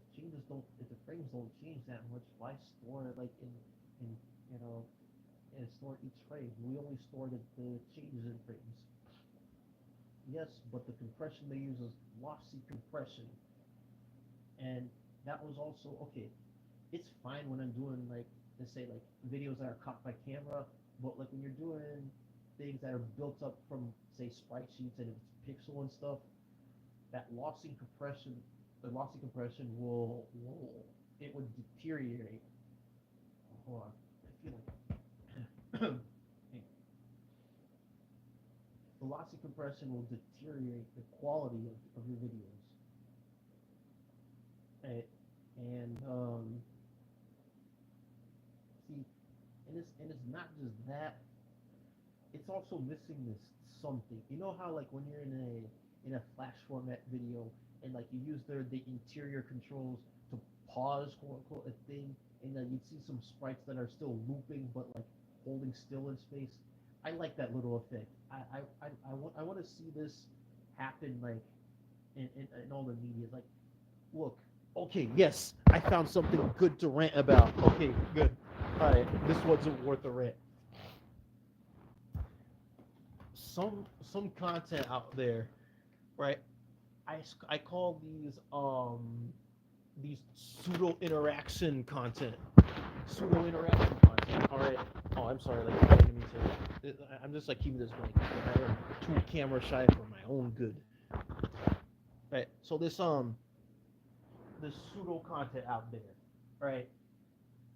frames don't change that much, why store it like in you know and store each frame? We only store the changes in frames. Yes, but the compression they use is lossy compression, and that was also okay. It's fine when I'm doing, like, let's say, like videos that are caught by camera, but like when you're doing things that are built up from, say, sprite sheets, and it's pixel and stuff, that lossy compression, the lossy compression will it would deteriorate. Hold on, I feel like the lossy compression will deteriorate the quality of your videos. Right? And see, and it's not just that. It's also missing this something. You know how, like, when you're in a flash format video, and like you use the interior controls to pause, quote unquote, a thing, and then you'd see some sprites that are still looping but like holding still in space. I like that little effect. I want to see this happen, like, in all the media. Like, look, okay, yes, I found something good to rant about. Okay, good. All right, this wasn't worth a rant. Some content out there, right? I call these pseudo interaction content. Pseudo interaction content. All right. Oh, I'm sorry. Like, I didn't mean to. I'm just like keeping this blank. I am too camera shy for my own good. Right. So this pseudo content out there, right?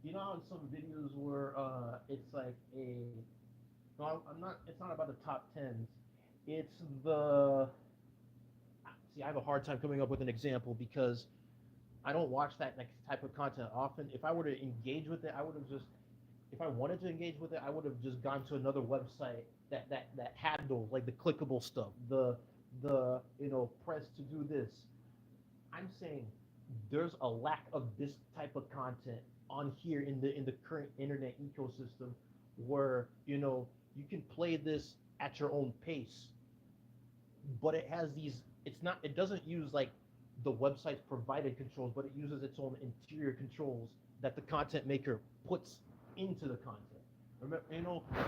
You know how in some videos where it's like a, no, I'm not. It's not about the top tens. It's the, see. I have a hard time coming up with an example because I don't watch that like type of content often. If I were to engage with it, I would have just, if I wanted to engage with it, I would have just gone to another website that had those, like the clickable stuff, the press to do this. I'm saying there's a lack of this type of content on here in the current internet ecosystem, where you can play this at your own pace, but it has these. It's not. It doesn't use like the website's provided controls, but it uses its own interior controls that the content maker puts into the content. Remember,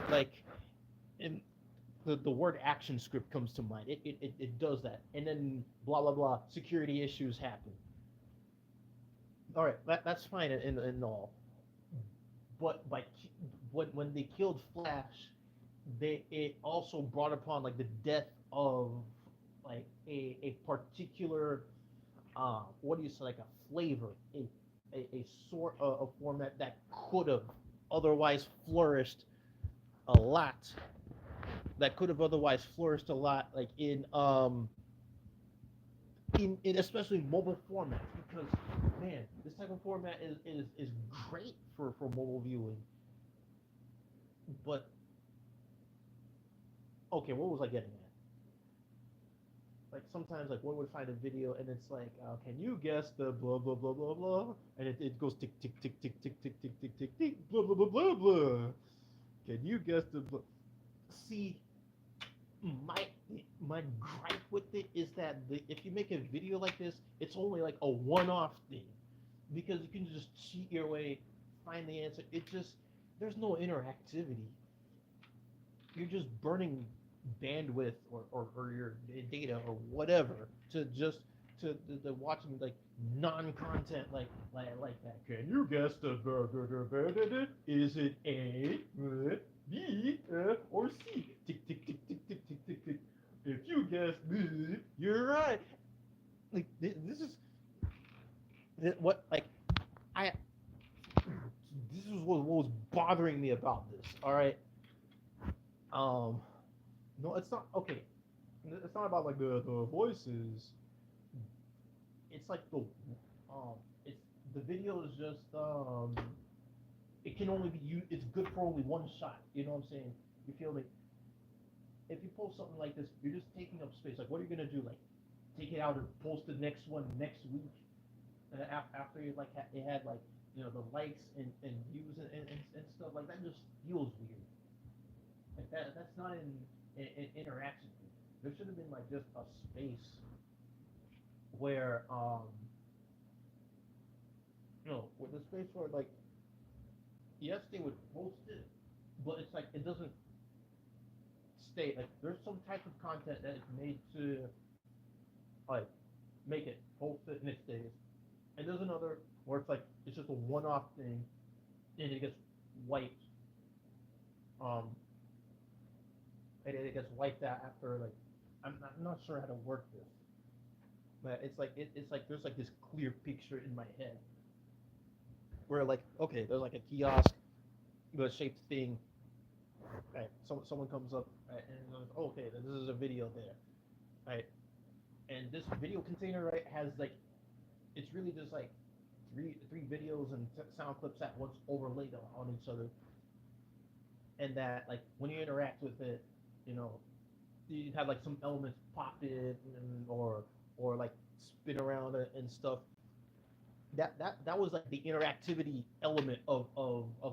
like, in the word action script comes to mind. It does that, and then blah blah blah. Security issues happen. All right, that's fine in all, but when they killed Flash, it also brought upon like the death of like a particular what do you say, like a flavor, a sort of format that could have otherwise flourished a lot, like in in especially mobile formats because man, this type of format is great for mobile viewing. But okay, what was I getting at? Like sometimes like one would find a video and it's like, can you guess the blah blah blah blah blah, and it goes tick tick tick tick tick tick tick tick tick tick blah blah blah blah blah. Can you guess the blah? See, my my gripe with it is that if you make a video like this, it's only like a one-off thing because you can just cheat your way, find the answer. It just there's no interactivity. You're just burning bandwidth or your data or whatever to just to watching like non-content like that. Can you guess the burger? Is it A, B, or C? Tick tick tick tick tick tick tick tick. If you guess B, you're right. Like this is what like I. This is what was bothering me about this. All right. Um, no, it's not okay. It's not about like the voices. It's like it's the video is just it can only be you. It's good for only one shot. You know what I'm saying? You feel like if you post something like this, you're just taking up space. Like, what are you gonna do? Like, take it out and post the next one next week? After you like it had like the likes and views and stuff like that just feels weird. Like that's not in interaction. There should have been like just a space where with the space where like yes they would post it, but it's like it doesn't stay like there's some type of content that is made to like make it post it and it stays. And there's another where it's like it's just a one-off thing and it gets wiped. Um, and it gets wiped out after like I'm not sure how to work this, but it's like there's like this clear picture in my head where like okay there's like a kiosk the shaped thing right someone comes up right, and goes okay this is a video there right and this video container right has like it's really just like three videos and sound clips at once overlaid on each other and that like when you interact with it you know you have like some elements pop in or like spin around and stuff that was like the interactivity element of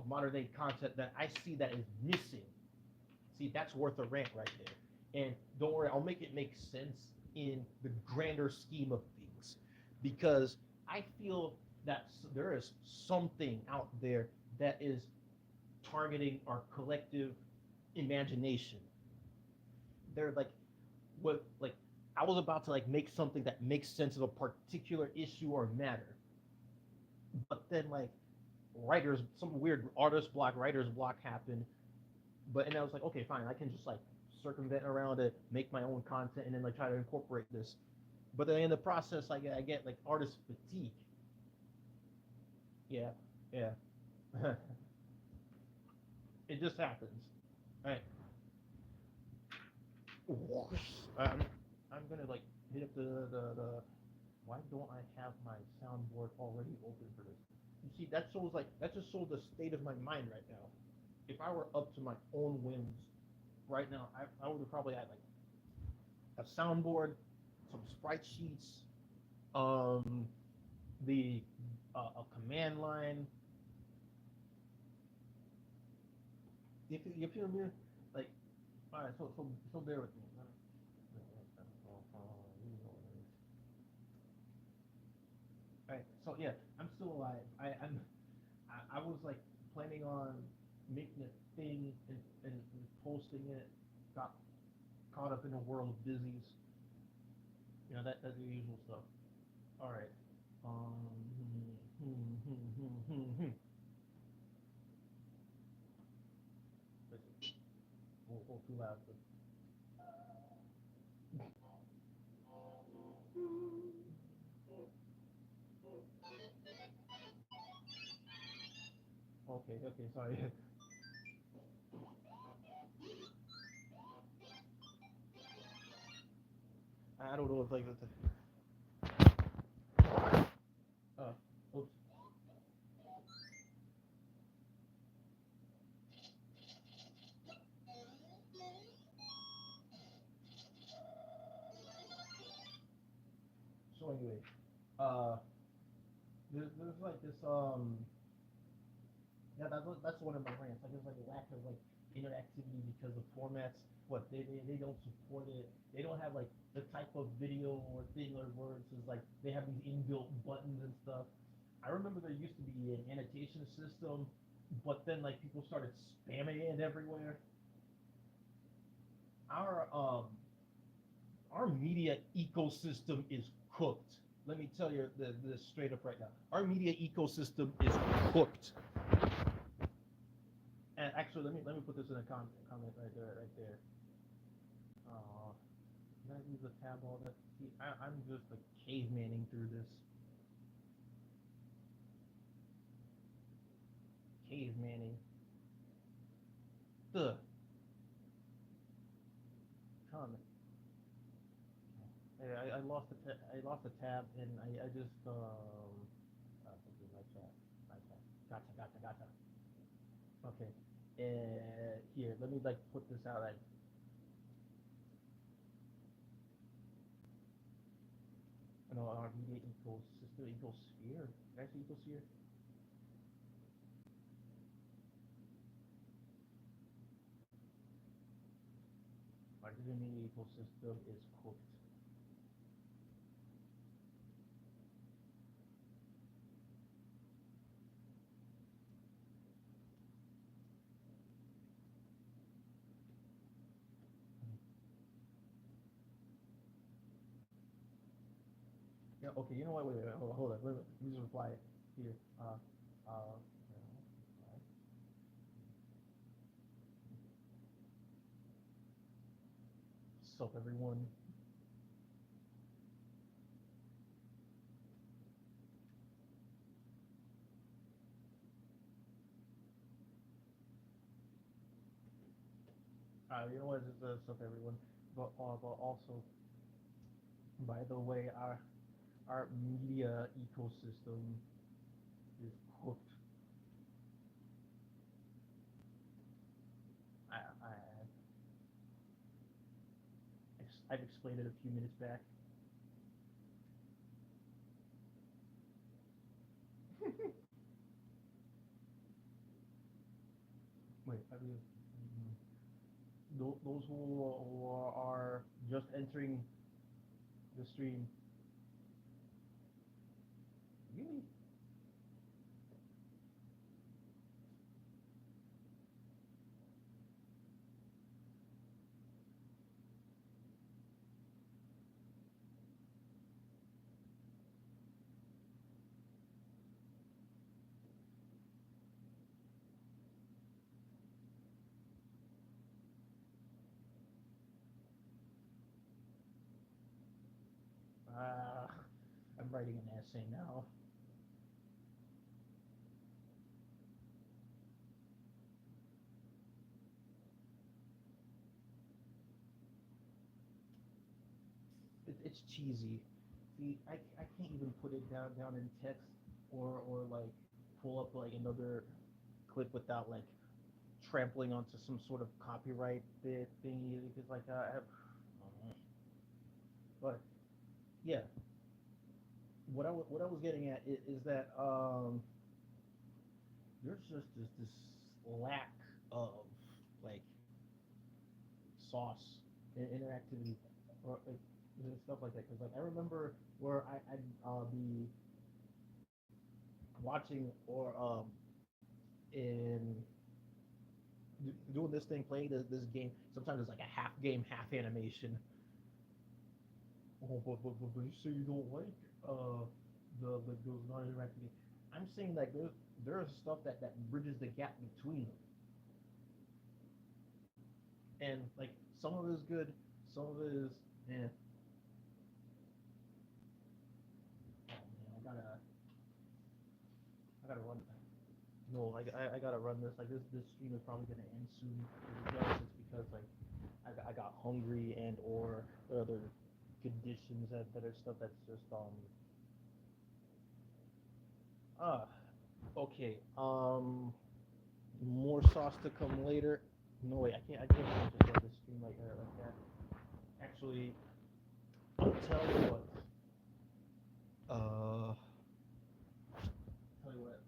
modern day content that I see that is missing. See, that's worth a rant right there. And don't worry, I'll make it make sense in the grander scheme of things because I feel that there is something out there that is targeting our collective imagination. They're like what like I was about to like make something that makes sense of a particular issue or matter but then like writers some weird artist block writer's block happened but and I was like okay fine I can just like circumvent around it make my own content and then like try to incorporate this but then in the process I get like artist fatigue yeah yeah it just happens right I'm gonna like hit up the why don't I have my soundboard already open for this? You see, that shows like that just shows the state of my mind right now. If I were up to my own whims right now, I would have probably had like a soundboard, some sprite sheets, um, the a command line. You feel me? Like, all right, so bear with me. All right, so yeah, I'm still alive. I was like planning on making a thing and posting it. Got caught up in a world of busies. That's the usual stuff. All right. Listen, we'll too loud. Okay, sorry. I don't know if like anyway, uh, there's like this yeah, that's one of my rants. Like there's like a lack of like interactivity because of formats. What they don't support it. They don't have like the type of video or thing or words is like they have these inbuilt buttons and stuff. I remember there used to be an annotation system, but then like people started spamming it everywhere. Our our media ecosystem is cooked. Let me tell you this straight up right now. Our media ecosystem is cooked. And actually, let me put this in a comment right there, right there. Uh, can I use the tab all that? See, I'm just like cavemaning through this. Cavemaning. The comment. I lost I lost the tab and I just my chat, my chat. Gotcha. Okay. Here, let me like put this out. Like, you know, our media ecosystem, ecosphere. Actually, ecosphere. Our media ecosystem is cooked. Yeah. Okay. You know what? Wait. Hold on. Let me just reply it here. Sup, everyone. You know what? Just sup, everyone. But also, by the way, our media ecosystem is cooked. I I've explained it a few minutes back. Wait, I mean, those who are just entering the stream, really? Uh, I'm writing an essay now. It's cheesy. See, I can't even put it down in text or like pull up like another clip without like trampling onto some sort of copyright bit thingy because like but yeah, what I was getting at is that there's just this lack of like sauce and interactivity or like stuff like that because like I remember where I'd be watching or in doing this thing playing this game sometimes it's like a half game half animation. Oh, but you say you don't like the those non-interactive. I'm saying like there's stuff that bridges the gap between them, and like some of it is good, some of it is yeah. Oh man, I gotta run. No, I gotta run this. Like this stream is probably gonna end soon. It's because like I got hungry and or other conditions that are stuff that's just uh okay. More sauce to come later. No way, I can't just let this stream like that. Actually, I'll tell you what. Uh, tell you what.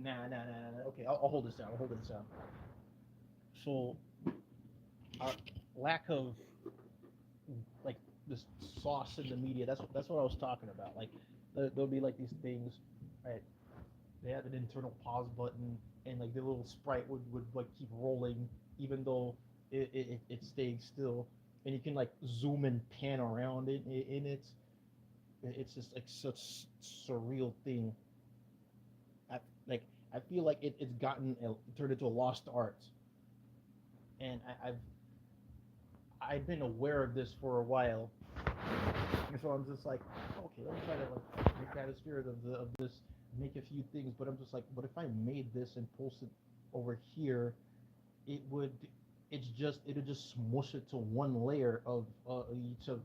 Nah. Okay, I'll hold this down. I'll hold this down. So, our lack of like this sauce in the media. That's what I was talking about. Like, there'll be like these things, right? They had an internal pause button, and like the little sprite would like keep rolling, even though it stayed still, and you can like zoom and pan around it, and it's just like such surreal thing. I like I feel like it's gotten turned into a lost art, and I've been aware of this for a while, and so I'm just like, okay, let me try to like make out a spirit of this, make a few things, but I'm just like, but if I made this and post it over here, it would, it'd just smush it to one layer of each of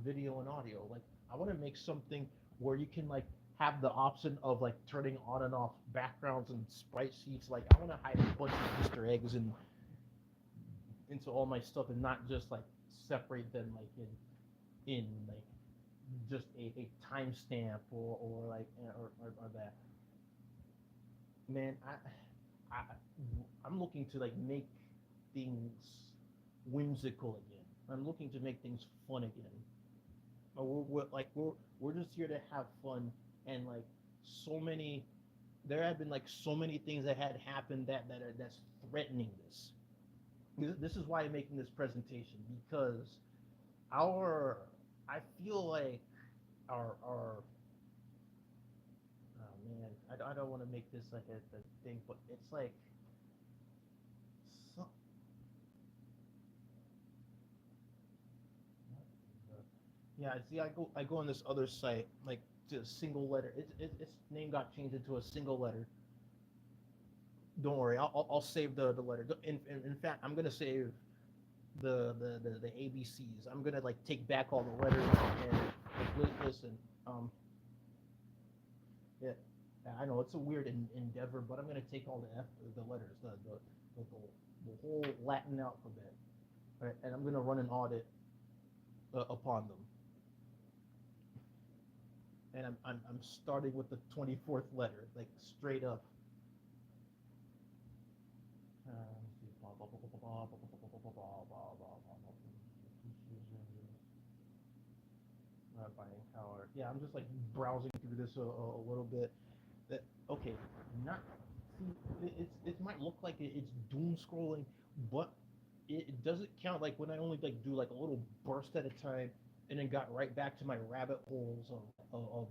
video and audio. Like I want to make something where you can like have the option of like turning on and off backgrounds and sprite sheets. Like I want to hide a bunch of Easter eggs and into all my stuff and not just like separate them like in like just a timestamp or like or that. Man, I I'm looking to like make things whimsical again. I'm looking to make things fun again. We're just here to have fun, and like so many there have been like so many things that had happened that's threatening this. This is why I'm making this presentation, because our I feel like our oh man, I don't want to make this like a thing, but it's like so, yeah. See, I go on this other site like to a single letter. Its name got changed into a single letter. Don't worry, I'll save the letter. In fact, I'm gonna save the ABCs. I'm gonna like take back all the letters and like listen. Um, yeah, I know it's a weird endeavor, but I'm gonna take all the letters, the whole Latin alphabet, right? And I'm gonna run an audit upon them. And I'm starting with the 24th letter, like straight up. Buying power. Yeah, I'm just like browsing through this a little bit. That okay, not see. It might look like it's doom scrolling, but it doesn't count. Like when I only like do like a little burst at a time, and then got right back to my rabbit holes of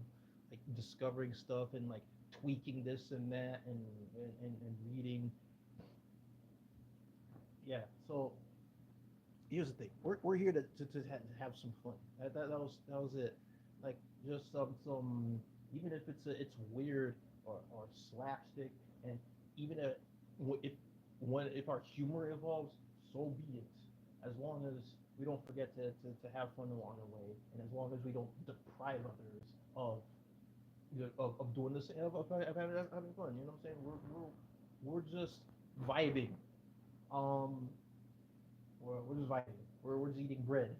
like discovering stuff and like tweaking this and that and reading. Yeah. So here's the thing. We're here to have some fun. That was it. Like just some even if it's weird or slapstick, and even if if our humor evolves, so be it. As long as we don't forget to have fun along the way, and as long as we don't deprive others of of doing this of having fun. You know what I'm saying? We're just vibing. Um, we're just vibing. We're just eating bread,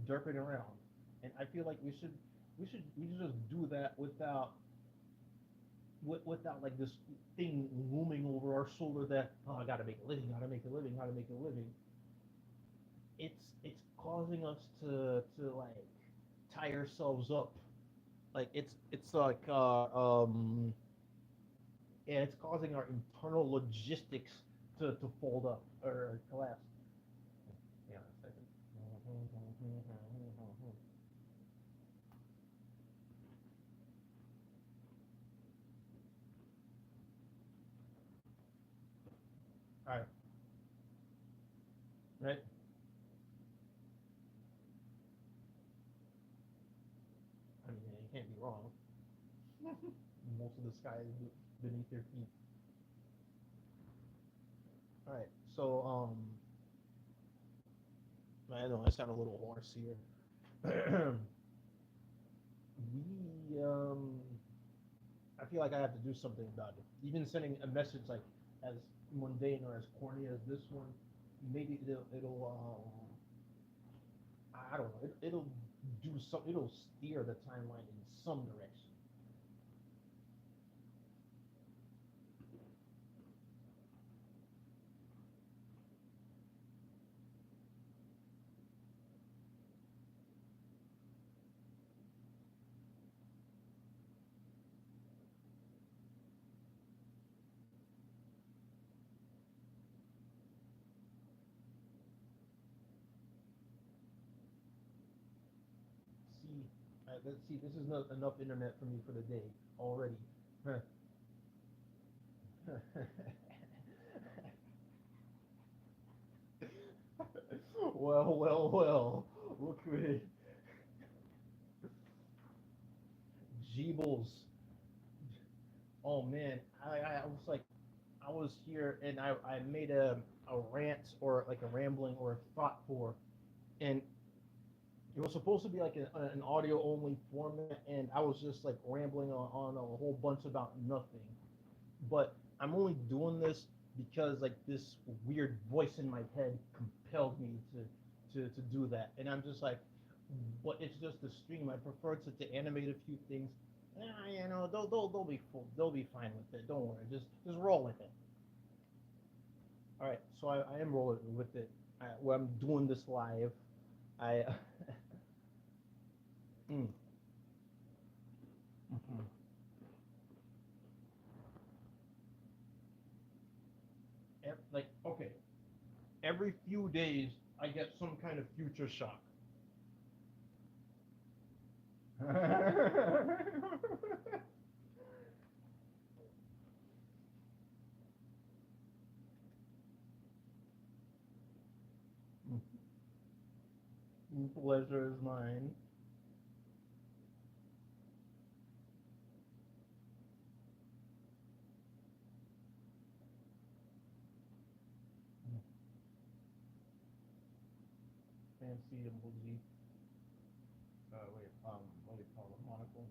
derping around, and I feel like we should just do that without like this thing looming over our shoulder that, oh, I gotta make a living, gotta make a living, gotta make a living. It's causing us to like tie ourselves up. Like it's like yeah, it's causing our internal logistics to fold up or collapse. Yeah, a second. All right, right. I mean, yeah, you can't be wrong. Most of the sky is beneath their feet. All right, so I know I sound a little hoarse here. we I feel like I have to do something about it. Even sending a message like as mundane or as corny as this one, maybe it'll I don't know. It'll do some. It'll steer the timeline in some direction. See, let's see. This is not enough internet for me for the day already. Well, well, well. Look at it. Jeebles. Oh man, I was like, I was here and I made a rant or like a rambling or a thought for, and it was supposed to be like an audio only format, and I was just like rambling on a whole bunch about nothing. But I'm only doing this because like this weird voice in my head compelled me to do that, and I'm just like, but it's just a stream. I prefer to animate a few things. You know, they'll be full, they'll be fine with it. Don't worry, just roll with it. All right, so I am rolling with it. Where I'm doing this live, I mm, mhm. Like okay, every few days I get some kind of future shock. Pleasure is mine. Fancy emoji. Wait, what do you call it? Monocle.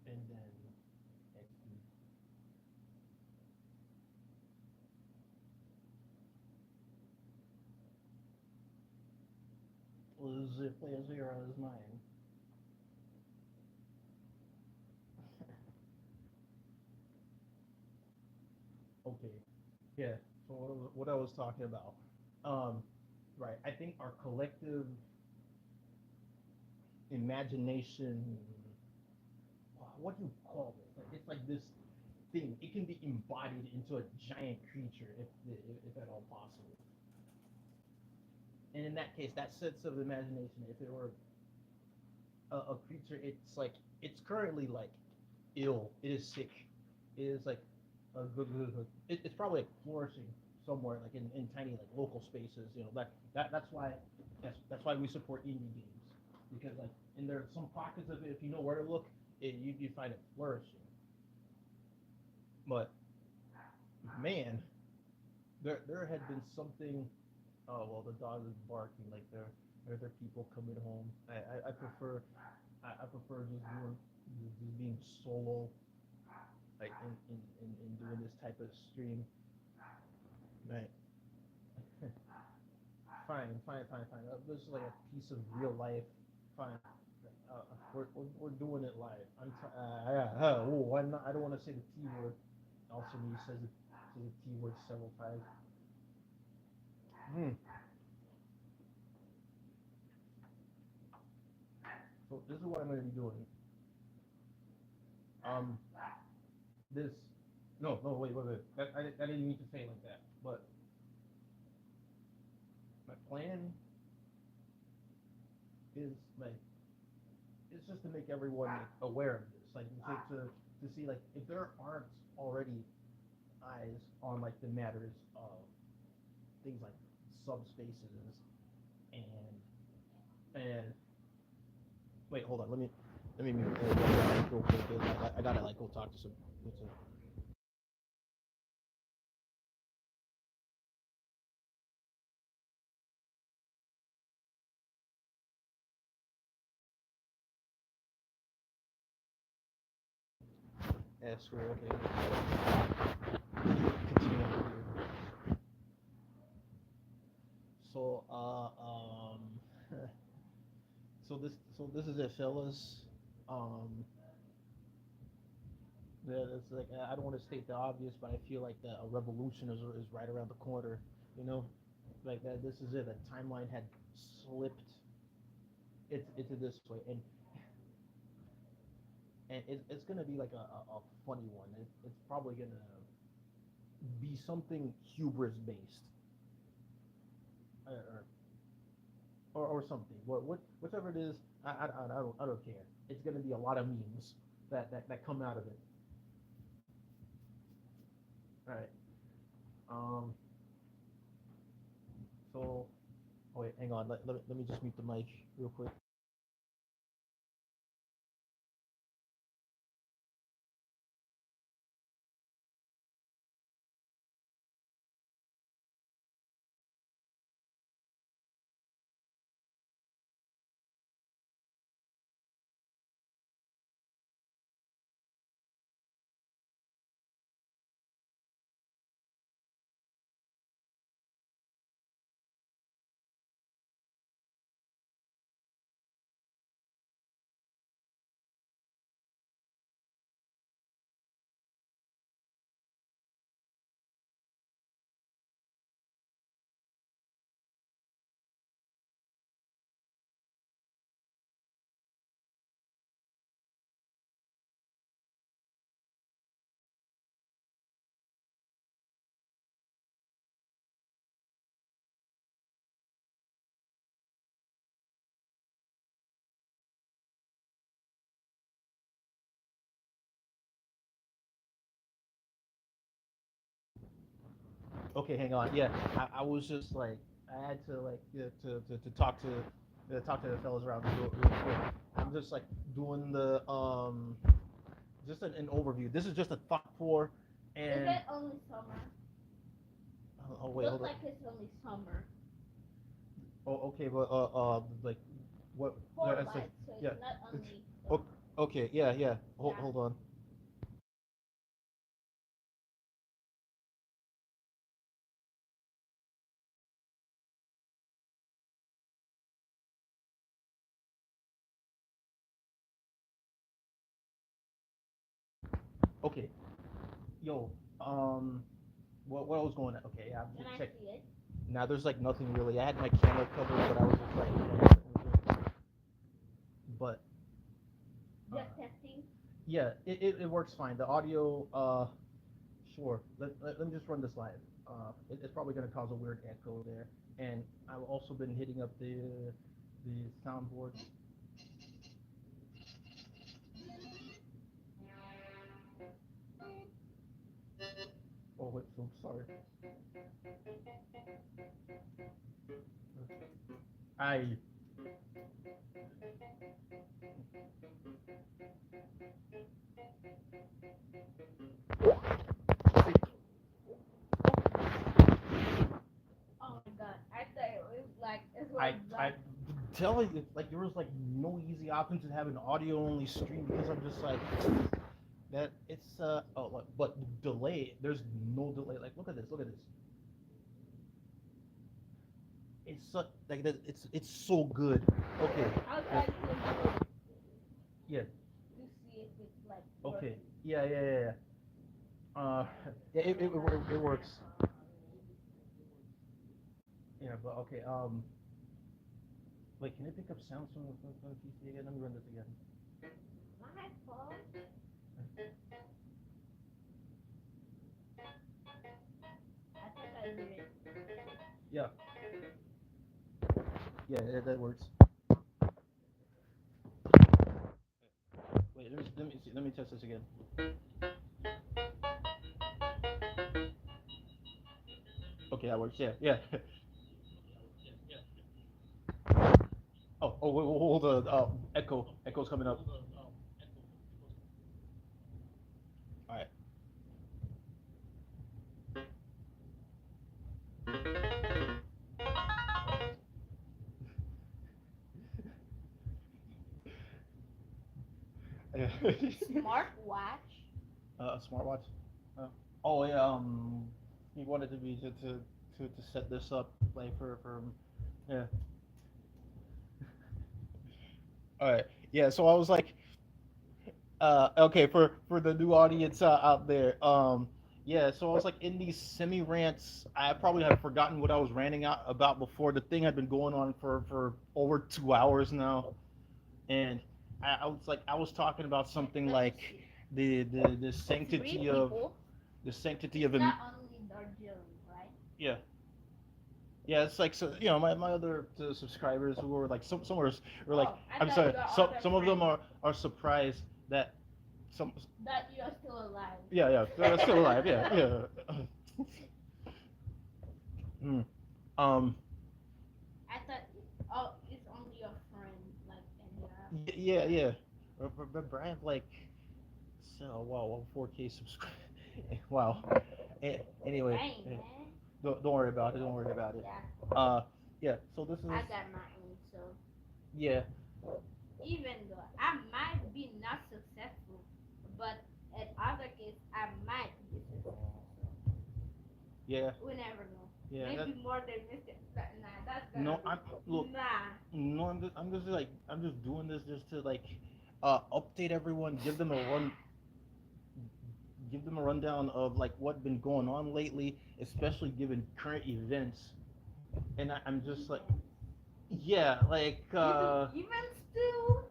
And then XD. Pleasure is mine. Okay. Yeah. So what I was talking about. Um, right. I think our collective imagination. What do you call it? Like, it's like this thing. It can be embodied into a giant creature if at all possible. And in that case, that sense of imagination, if it were a creature, it's like it's currently like ill. It is sick. It is like a good. It's probably like flourishing somewhere, like in tiny like local spaces. You know that's why that's why we support indie games because like and there are some pockets of it. If you know where to look, you find it flourishing. But man, there had been something. Oh well, the dog is barking. Like there are people coming home. I prefer I prefer just being solo, like in doing this type of stream. Right. Fine. This is like a piece of real life. Fine. We're doing it live. I don't want to say the T word. Also, me says the T word several times. Hmm. So this is what I'm going to be doing. Um, this. No, wait. I didn't mean to say it like that. But my plan is like it's just to make everyone like, aware of this, like to see like if there aren't already eyes on like the matters of things like subspaces and wait, hold on, let me mute real quick. I gotta like go talk to some. Escrow, okay. so so this is it, fellas. Um, it's like I don't want to state the obvious, but I feel like that a revolution is right around the corner. You know, like that. This is it. The timeline had slipped into this way, and it's gonna be like a funny one. It's probably gonna be something hubris based, or or something. Whichever it is, I don't care. It's gonna be a lot of memes that come out of it. All right. Um. So, oh wait, hang on. Let me just mute the mic real quick. Okay, hang on. Yeah, I was just like I had to like yeah, to talk to the fellas around real quick. I'm just like doing the just an overview. This is just a thought for Is and it only summer? oh wait, Looks hold on. like it's only summer. Oh okay, but like what? Four That's like months, so yeah. it's not only o- summer. Okay, yeah, yeah. Hold Yeah. hold on. Okay, yo, what I was going at? Okay, yeah, Can I check. see it? Now there's like nothing really. I had my camera covered, but I was just like, but uh, Just testing. yeah, it works fine. The audio, sure. Let me just run this live. It's probably gonna cause a weird echo there, and I've also been hitting up the soundboard. Oh wait, so sorry. I Oh my god! I thought it was like it was I like tell you like there was like no easy option to have an audio only stream because I'm just like that it's oh like, but delay there's no delay like look at this it's so, like that it's so good okay I'll yeah try to do it yeah to see if it's like okay working. yeah yeah it works yeah but okay wait can it pick up sounds from the PC again let me run this again My phone. I think I did it. yeah yeah that works wait let me see let me test this again okay that works yeah oh wait, hold on echo's coming up all right yeah Smartwatch. a smartwatch. Oh yeah, he wanted to be to set this up like for Yeah. All right. Yeah. So I was like, okay, for the new audience out there, yeah. So I was like in these semi rants. I probably had forgotten what I was ranting out about before. The thing had been going on for over 2 hours now, and I was like, I was talking about something Let me like see. the Three sanctity of people. the sanctity It's of not only Darjeeling, right? yeah. Yeah, it's like so. My other subscribers who were like some were like, Oh, I I'm thought sorry. your other Some of them friend are surprised that some. that you're still alive. Yeah, yeah, they're still alive. Yeah, yeah. Mm. Um. I thought, oh, it's only your friend, like, and you're Yeah, alive. yeah. Remember, I have like so wow 4K subscribers. Wow. Anyway, Dang, man. don't worry about it. Don't worry about it. Yeah, Uh. Yeah. So this I is got my own. So yeah. even though I might be not successful, but in other case, I might be successful. So Yeah. we never know. Yeah. Maybe more than Mr. Nah, that's gonna No, be I'm look. nah. No, I'm just like I'm just doing this just to like update everyone, give them a rundown of like what's been going on lately, especially given current events. And I'm just like, Events. yeah, like You do events too,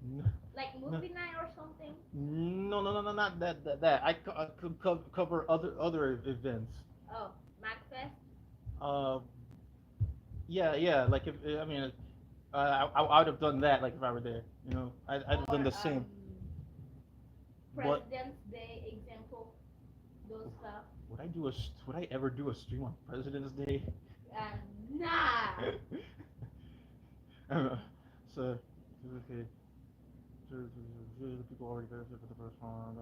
n- like n- movie night or something. no, not that. I could cover other events. Oh, MacFest. Uh, yeah, like if I mean, I would have done that like if I were there. I'd have done Or the same. But President's Day example, those stuff. would I ever do a stream on President's Day? Nah. So okay. People already benefit for the first one.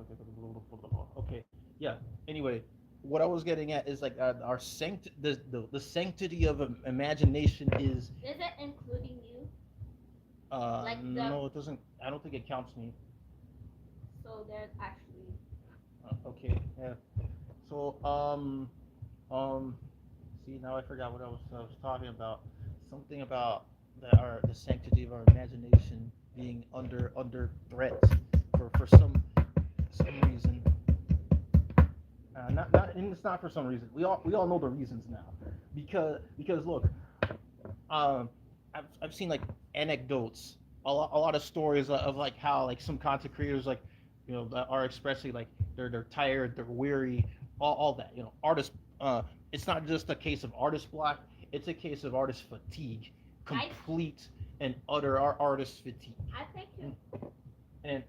Okay, yeah. Anyway, what I was getting at is like our the sanctity of imagination is Is it including you? Like the no, it doesn't. I don't think it counts me. so there's actually Okay, yeah. So um, see now I forgot what I was talking about. Something about the sanctity of our imagination being under threat for some reason. Not and it's not for some reason. We all know the reasons now, because look, I've seen like anecdotes, a lot of stories of like how like some content creators like that are expressing like they're tired, they're weary, all that. Artists. It's not just a case of artist block. It's a case of artist fatigue, I complete and utter artist fatigue. I think you And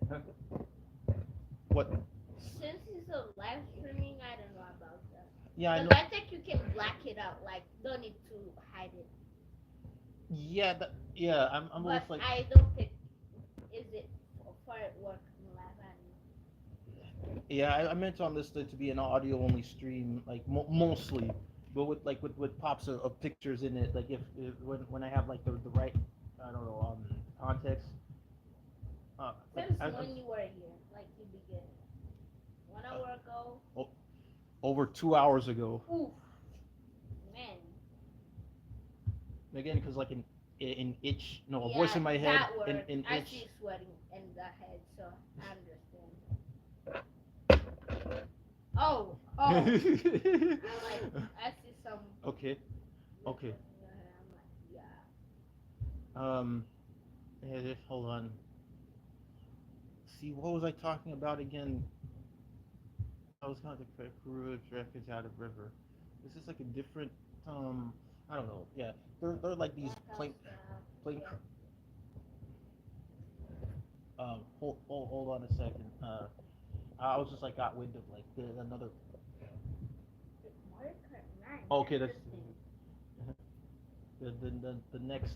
what? since it's a live streaming, I don't know about that. Yeah, I Because know. I think you can black it out, like don't need to hide it. Yeah, yeah. I'm But almost like I don't think is it for it work in live yeah. I meant on this to be an audio only stream, like mostly, but with like with pops of pictures in it. Like if when I have like the right I don't know context. Like since when you were here, like you begin 1 hour ago. o- over 2 hours ago. Oof, man. Again, because like in itch, no, a voice Yeah, in my head, that word. in I itch. see sweating in the head, so I understand. Oh, I'm like, I see some Okay, liquid okay. in your hair. I'm like, yeah. Um, hold on. See, what was I talking about again? I was going to cruise records out of river. This is like a different. I don't know. Yeah, they're like these Blackout stuff. plain. Yeah. Hold on a second. I was just like got wind of like another. Mario Kart 9. Okay, that's Interesting. the next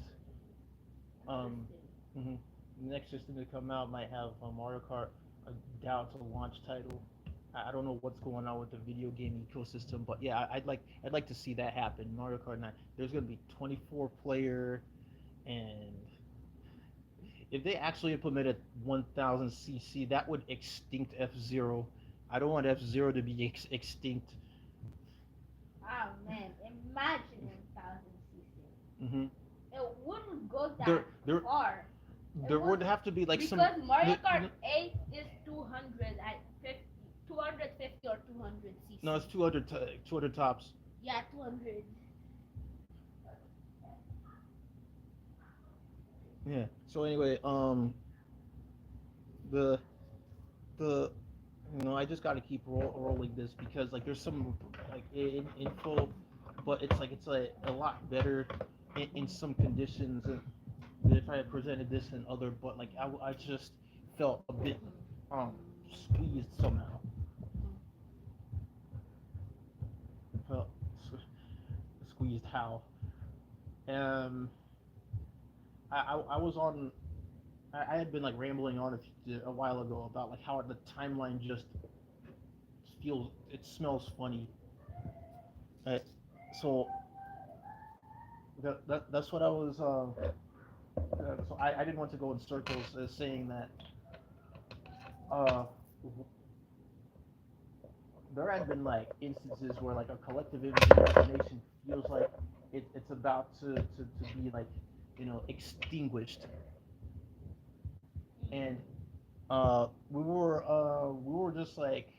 um Interesting. mhm, the next system to come out might have Mario Kart. I doubt it's a launch title. I don't know what's going on with the video game ecosystem, but yeah, I'd like to see that happen. Mario Kart 9. There's gonna be 24 player, and if they actually implemented 1000 CC, that would extinct F Zero. I don't want F Zero to be extinct. Oh man, imagine 1000 cc. Hmm. It wouldn't go that There far. It there would wouldn't have to be like some. because Mario No, Kart no, 8 is 200 at 50, 250 or 200 no, it's cc. 200 tops. Yeah, 200. Yeah. So anyway, the the I just got to keep rolling this because like there's some like info, but it's a lot better in some conditions than if I had presented this in other. But like I just felt a bit um squeezed somehow. Felt squeezed how um I was on. I had been like rambling on a while ago about like how the timeline just it smells funny. Right? So that's what I was. So I didn't want to go in circles saying that uh, there had been like instances where like a collective imagination feels like it's about to be like extinguished, and we were just like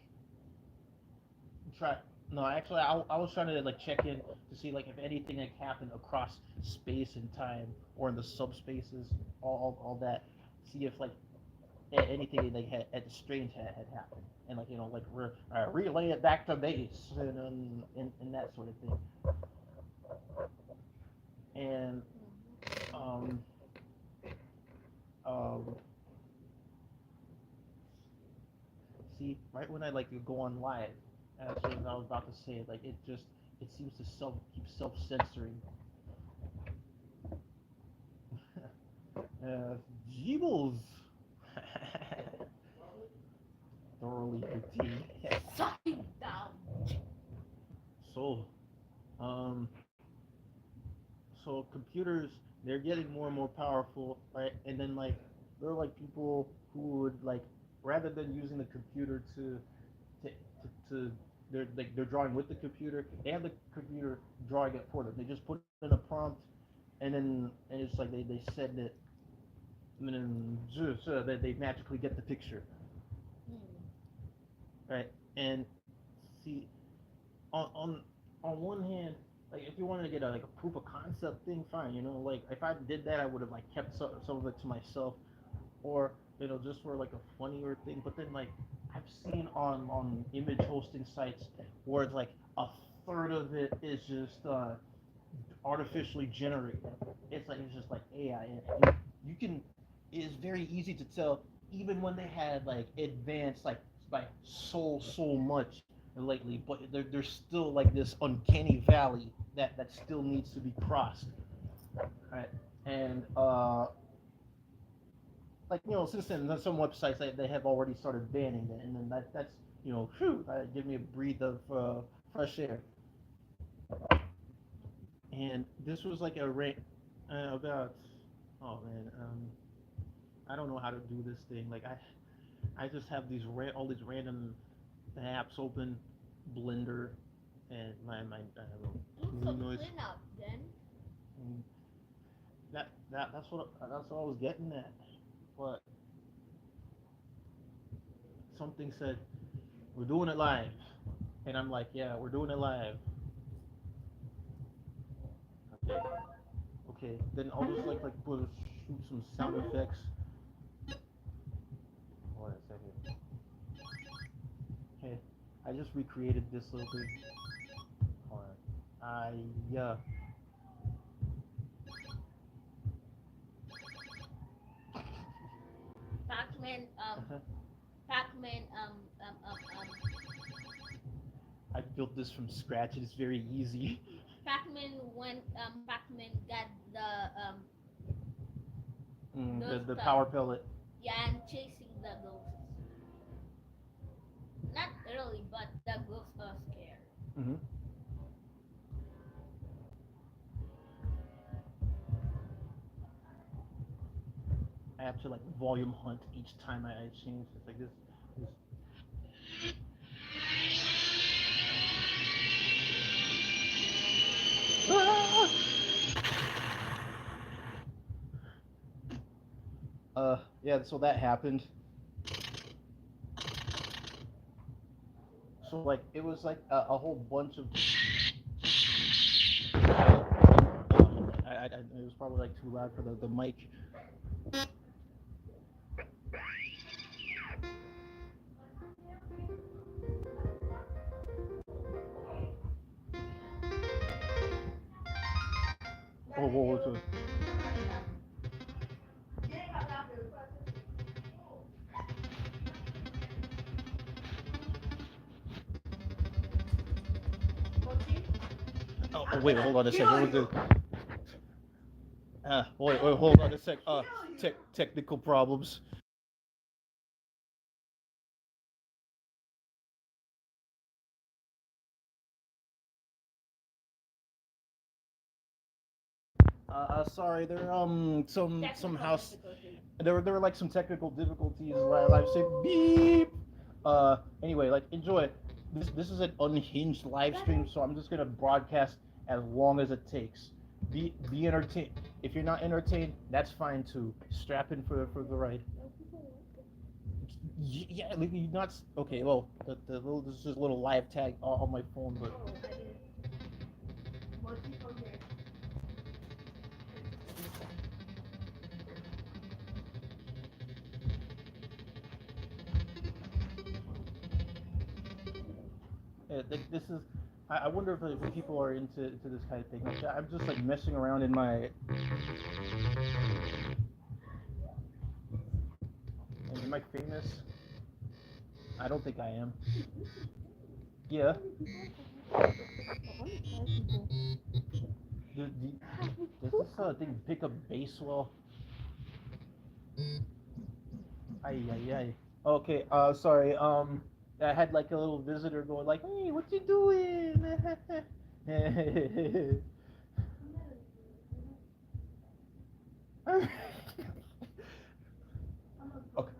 try. No, actually, I was trying to like check in to see like if anything like happened across space and time or in the subspaces, all that. See if like anything like had strange had happened, and like like relay it back to base and that sort of thing. And um um see right when I like go on live, as soon as I was about to say it, like it seems to keep self censoring. Jeebles. Thoroughly fatigued. Sucking down. So, um, so computers they're getting more and more powerful, right? And then like there are like people who would like rather than using the computer to they're drawing with the computer. They have the computer drawing it for them. They just put in a prompt, and it's like they said that, and then they magically get the picture, right? And see, on on on one hand, like if you wanted to get a like a proof of concept thing, fine. Like if I did that, I would have like kept some of it to myself, or just for like a funnier thing. But then like I've seen on image hosting sites where it's like a third of it is just artificially generated. It's just like AI, and you can. It's very easy to tell even when they had like advanced like so much lately, but there's still like this uncanny valley that still needs to be crossed, right? And like since then, there's some websites they have already started banning that, and then that's whew, give me a breath of fresh air. And this was like a rant about, oh man, I don't know how to do this thing. Like I just have all these random apps open, Blender, and my Do movie some noise. cleanup then. And that's what I was getting at. But something said we're doing it live, and I'm like, yeah, we're doing it live. Okay, okay. Then I'll just shoot some sound effects. Hold on a second. Hey, I just recreated this little thing. Hold on. Yeah. Pac-Man, Pac-Man, I built this from scratch. It's very easy. Pac-Man when Pac-Man got The those power pellet. yeah, and chasing the ghosts. Not really, but the ghosts are scared. Hmm. I have to like volume hunt each time I change. It's like this. Ah! Yeah, so that happened. So like it was like a whole bunch of. It was probably like too loud for the mic. Oh, whoa, whoa, whoa. Oh, wait, hold on a second. What was it? Wait, hold on a sec. Technical problems. Sorry, there some Technical house difficulty. there were like some technical difficulties. Live say beep. Anyway, like enjoy it. This is an unhinged live stream, so I'm just gonna broadcast as long as it takes. Be entertained. If you're not entertained, that's fine too. Strap in for the ride. Yeah, like, you not okay. Well, the little this is just a little live tag on my phone, but Oh, I didn't. this is. I wonder if people are into this kind of thing. Like, I'm just like messing around in my. Am I famous? I don't think I am. Yeah. Does this thing pick up bass well? Ay ay ay. Okay. Sorry. I had like a little visitor going like, "Hey, what you doing?" Okay.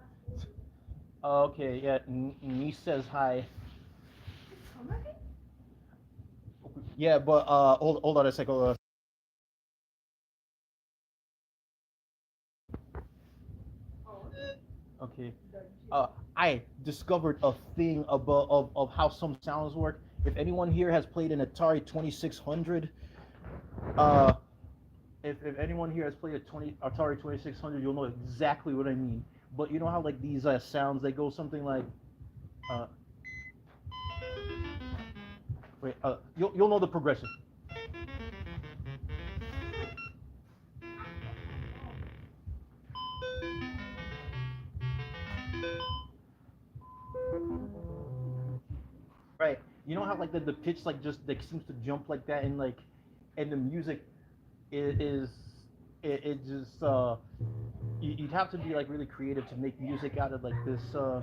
Okay. Yeah. Niece says hi. Yeah, but hold on a second. Okay. I discovered a thing of how some sounds work. If anyone here has played an Atari 2600, uh, if anyone here has played a Atari 2600, you'll know exactly what I mean. But you know how like these sounds they go something like uh, wait you'll know the progression. Right. You know how like the pitch like just like seems to jump like that and the music is it just you'd have to be like really creative to make music out of like this uh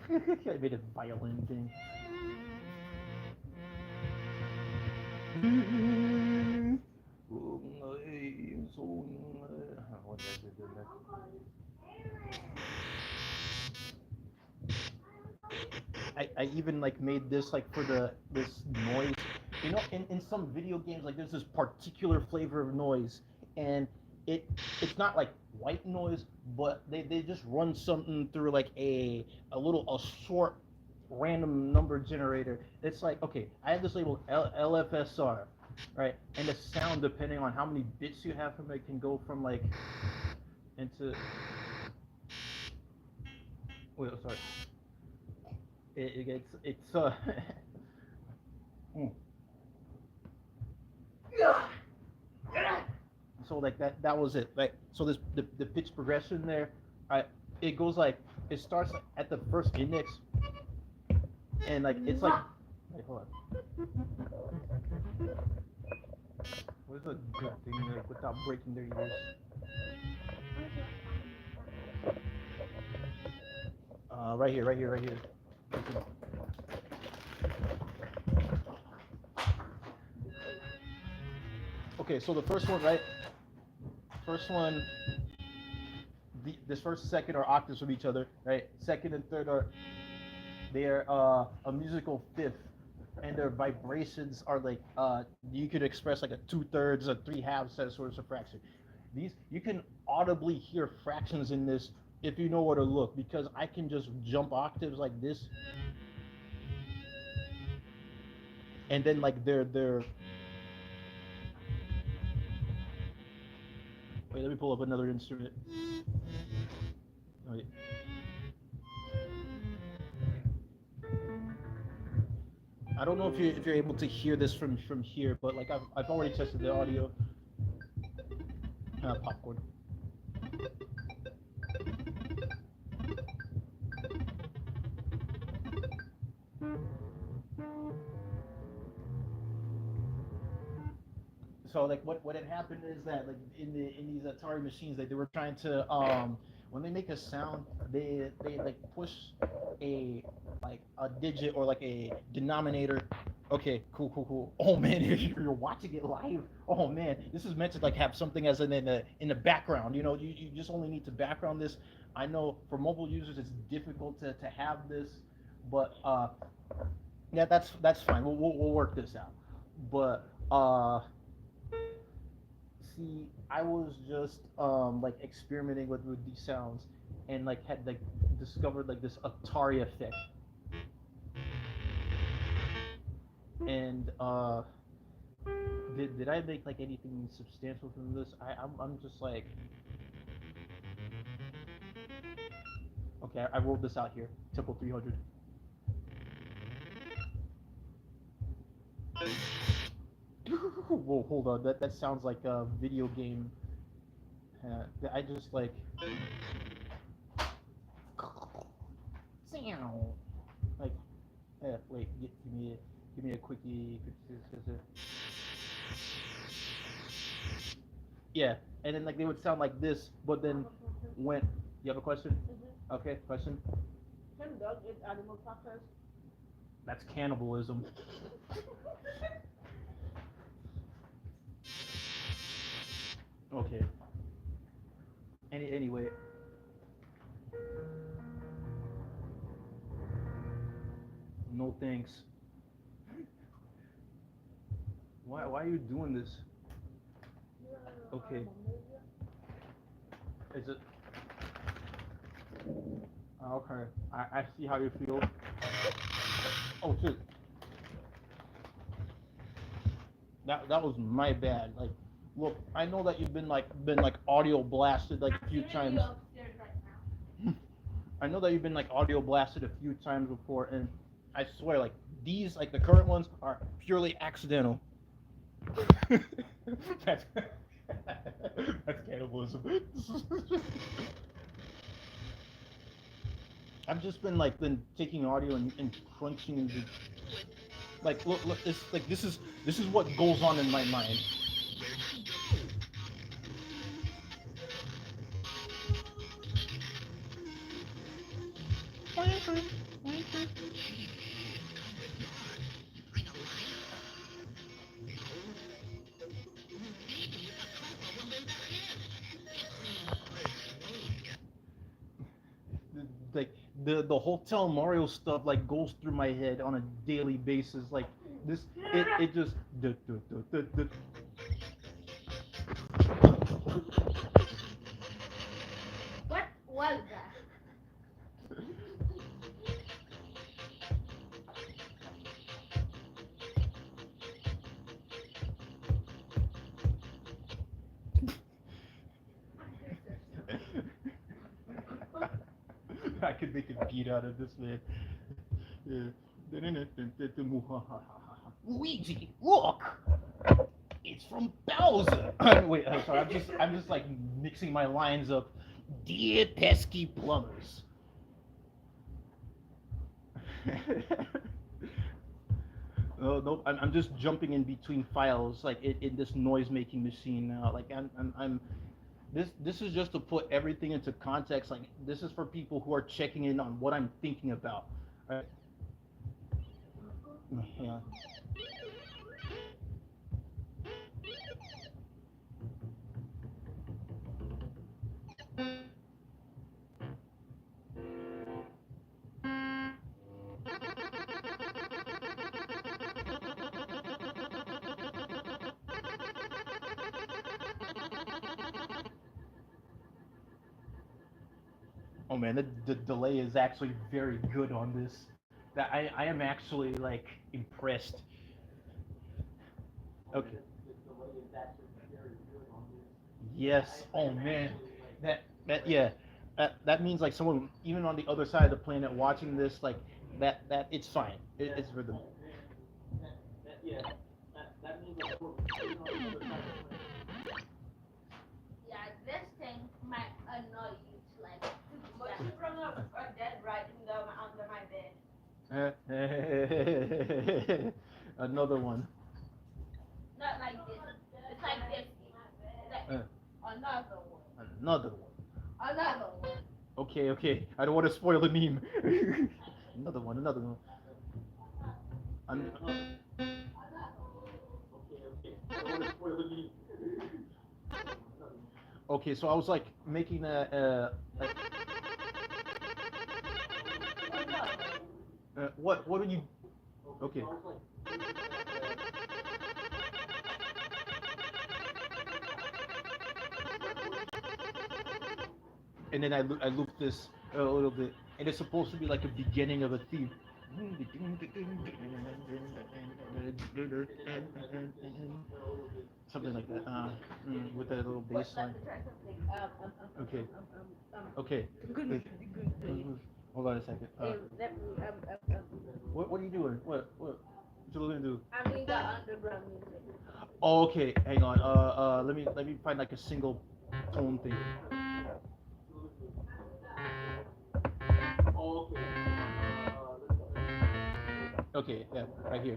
I made a violin thing. What did I do there? I even like made this like for the this noise. You know, in some video games like there's this particular flavor of noise, and it it's not like white noise, but they just run something through like a short random number generator. It's like okay, I have this label LFSR, right? And the sound depending on how many bits you have from it can go from like into wait sorry it's mm. So like that was it. Like so this the pitch progression there, I it goes like it starts at the first index and like it's like wait hold on. What's a good thing like without breaking their ears? Right here, right here, right here. Okay, so the first one, right? First one, this first and second are octaves from each other, right? Second and third are they're a musical fifth, and their vibrations are like you could express like a two-thirds, a three-halves sort of fraction. These you can audibly hear fractions in this if you know where to look, because I can just jump octaves like this, and then like they're wait, let me pull up another instrument. Wait. I don't know if you're able to hear this from here, but like I've already tested the audio. Popcorn. So like what had happened is that like in these Atari machines, like they were trying to when they make a sound, they like push a like a digit or like a denominator. Okay, cool. Oh man, you're watching it live. Oh man, this is meant to like have something as in the background. You know, you just only need to background this. I know for mobile users it's difficult to have this, but yeah, that's fine. We'll work this out. But see, I was just like experimenting with these sounds, and like had like discovered like this Atari effect, and did I make like anything substantial from this? I'm just like, okay, I rolled this out here, Temple 300. Whoa, hold on, that sounds like a video game. I just like like wait, give me a quickie. Yeah, and then like they would sound like this, but then when you have a question? Okay, question. Can dog eat animal crackers? That's cannibalism. Okay. Anyway, no thanks. Why are you doing this? Okay. Is it? Okay. I see how you feel. Oh shit. That was my bad. Like, look, I know that you've been like audio blasted like a few times. Upstairs right now. I know that you've been like audio blasted a few times before, and I swear, like these, like the current ones, are purely accidental. that's, that's cannibalism. I've just been taking audio and crunching and like look this like this is what goes on in my mind. Like the Hotel Mario stuff like goes through my head on a daily basis. Like this, it just. What was that? I could make a beat out of this, man. Yeah. Luigi, look! It's from Bowser. Wait, I'm sorry. I'm just like mixing my lines up. Dear pesky plumbers. Oh no, I'm just jumping in between files like in this noise making machine now. Like I'm this is just to put everything into context. Like this is for people who are checking in on what I'm thinking about. Right? Yeah. Oh man, the delay is actually very good on this. That I am actually like impressed. Okay. Yes. Oh man. That yeah. That means like someone even on the other side of the planet watching this like that it's fine. It's for them. Yeah, this thing might annoy you to like to do But that. you brought a dead rat in the under my bed. Another one. Not like this. It's like this. It's like Uh, another one. Another one. Another one. Okay, okay. I don't want to spoil the meme. Another one, another one. An- okay, so I was like making a like, what would you? Okay. And then I loop this a little bit, and it's supposed to be like a beginning of a theme. Something like that. With that little What? bass Let line. me try something. Okay. Okay. Good, Wait. good, good. Hold on a second. Let me, What are you doing? What you gonna do? I'm in the underground music. Oh, okay. Hang on. Let me find like a single tone thing. Okay, yeah, right here.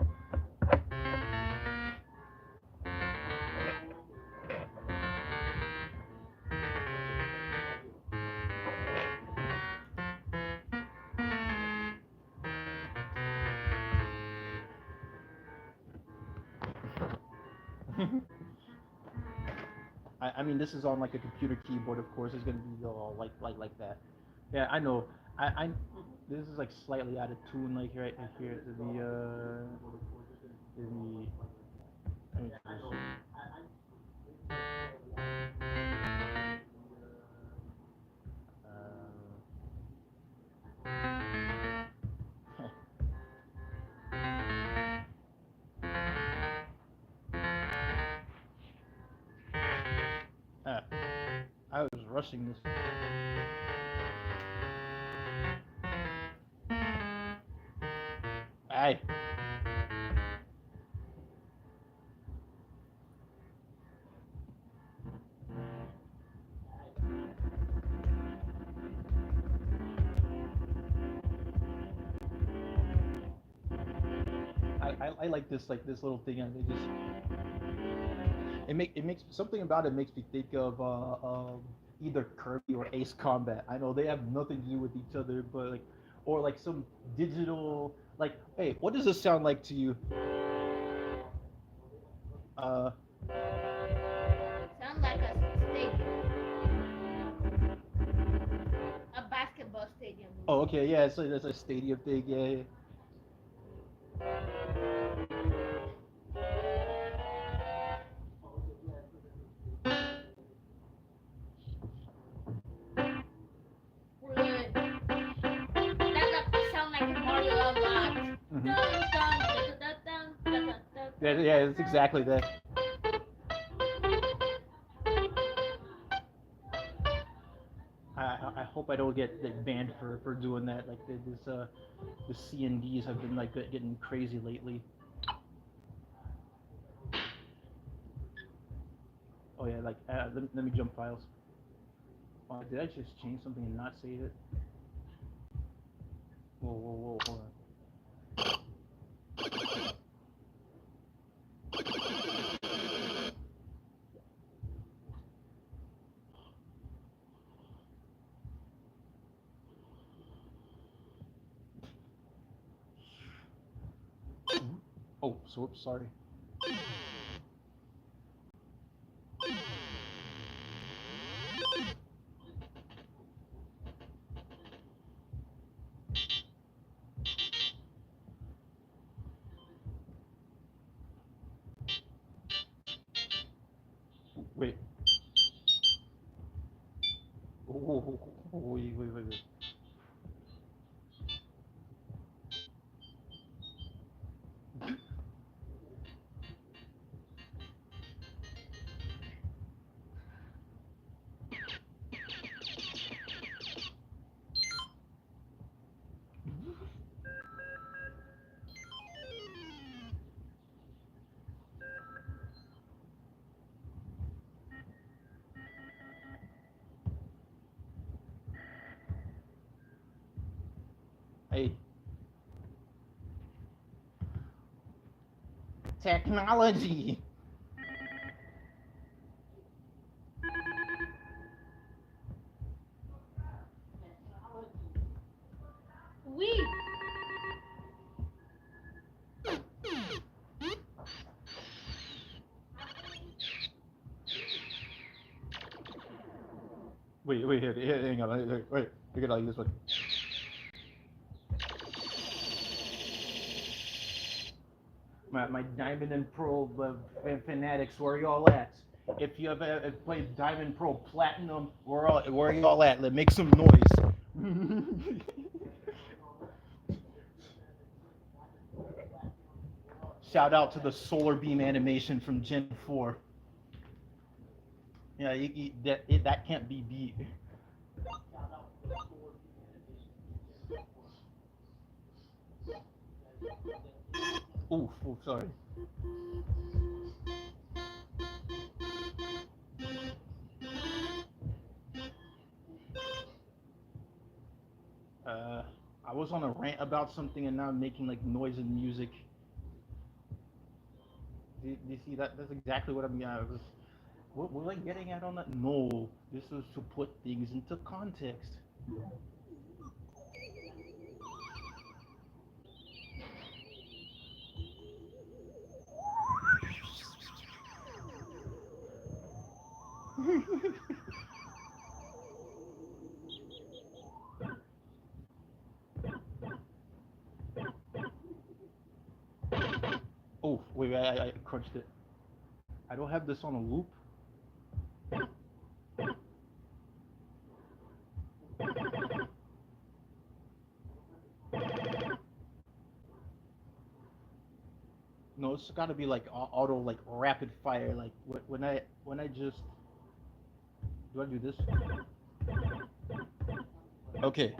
I mean, this is on like a computer keyboard, of course. It's gonna be all like that. Yeah, I know. I this is like slightly out of tune, like right here to the let me uh, ah, I was rushing this. I I like this little thing, and it just it makes something about it makes me think of either Kirby or Ace Combat. I know they have nothing to do with each other, but like or like some digital like hey, what does this sound like to you? Uh Sound like a stadium, a basketball stadium oh music. okay, yeah, so that's a stadium thing, yeah, yeah. Really, that sound like Mario a lot. Hmm. Dun dun dun dun dun dun dun dun Yeah, dun yeah, dun it's dun. exactly that. I hope I don't get like, banned for doing that. Like the CNDs have been like getting crazy lately. Oh yeah, like let me jump files. Did I just change something and not save it? Whoa, hold on. Oh, so sorry. Wait. Oh, wait. Hey, technology. We. Wait, here, hang on. Wait, look at like this one. My Diamond and Pearl fanatics, where y'all at? If you have played Diamond Pearl Platinum, where y'all at? Let make some noise. Shout out to the solar beam animation from Gen 4. Yeah, that can't be beat. Oof, sorry. I was on a rant about something and now I'm making like noise and music. Do you see that? That's exactly what I'm. What was I getting at on that? No, this was to put things into context. Oh, wait, I crunched it. I don't have this on a loop. No, it's got to be like auto, like rapid fire. Like when I just do I do this? Okay.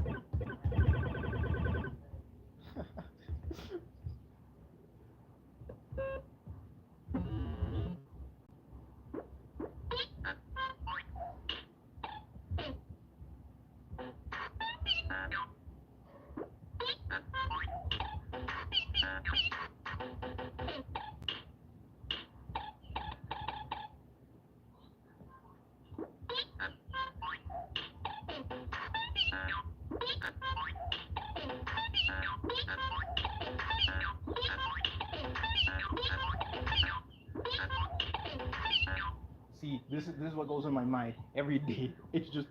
See, this is what goes in my mind every day. It's just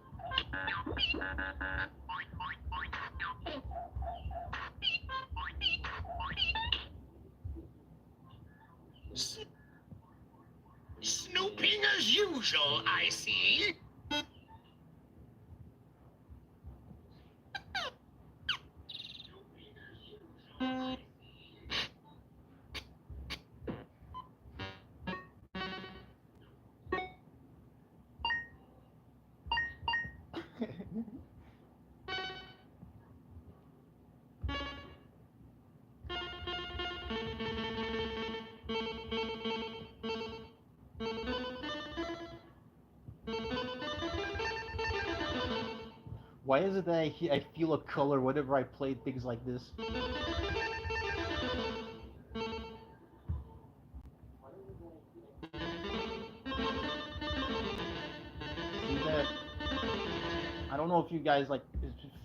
Snooping as usual, I see. why is it that I feel a color whenever I play things like this? See that? I don't know if you guys like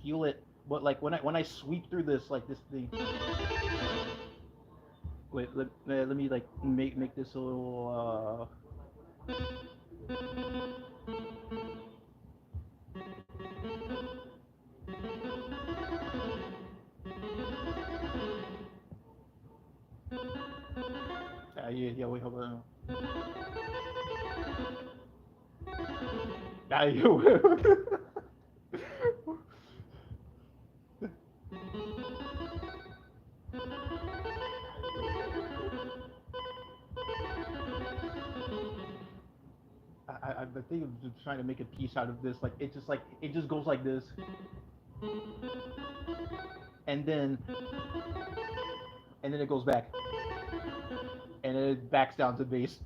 feel it, but like when I sweep through this like this thing. Wait, let me like make this a little. Yeah, wait, hold on. Ah, yeah, the thing of just trying to make a piece out of this, like it just goes like this, and then it goes back, and then it backs down to bass.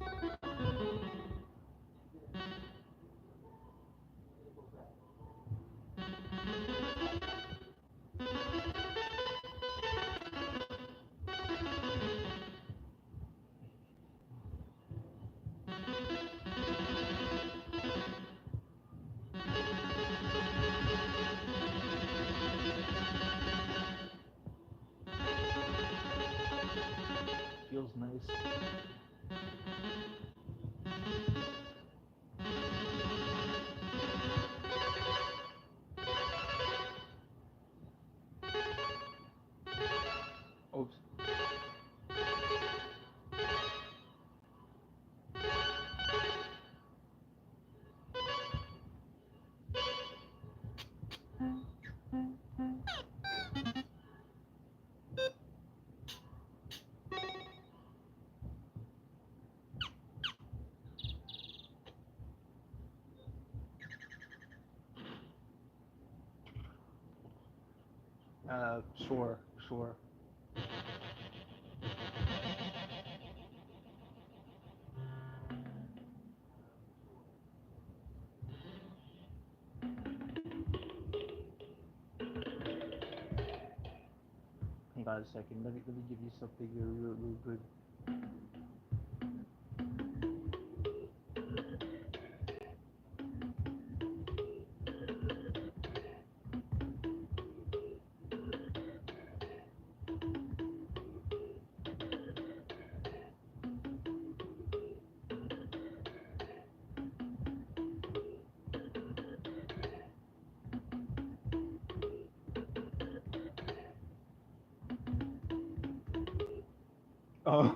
Feels nice. Oops. Sure, sure. Hang on a second. Let me give you something real good. Oh.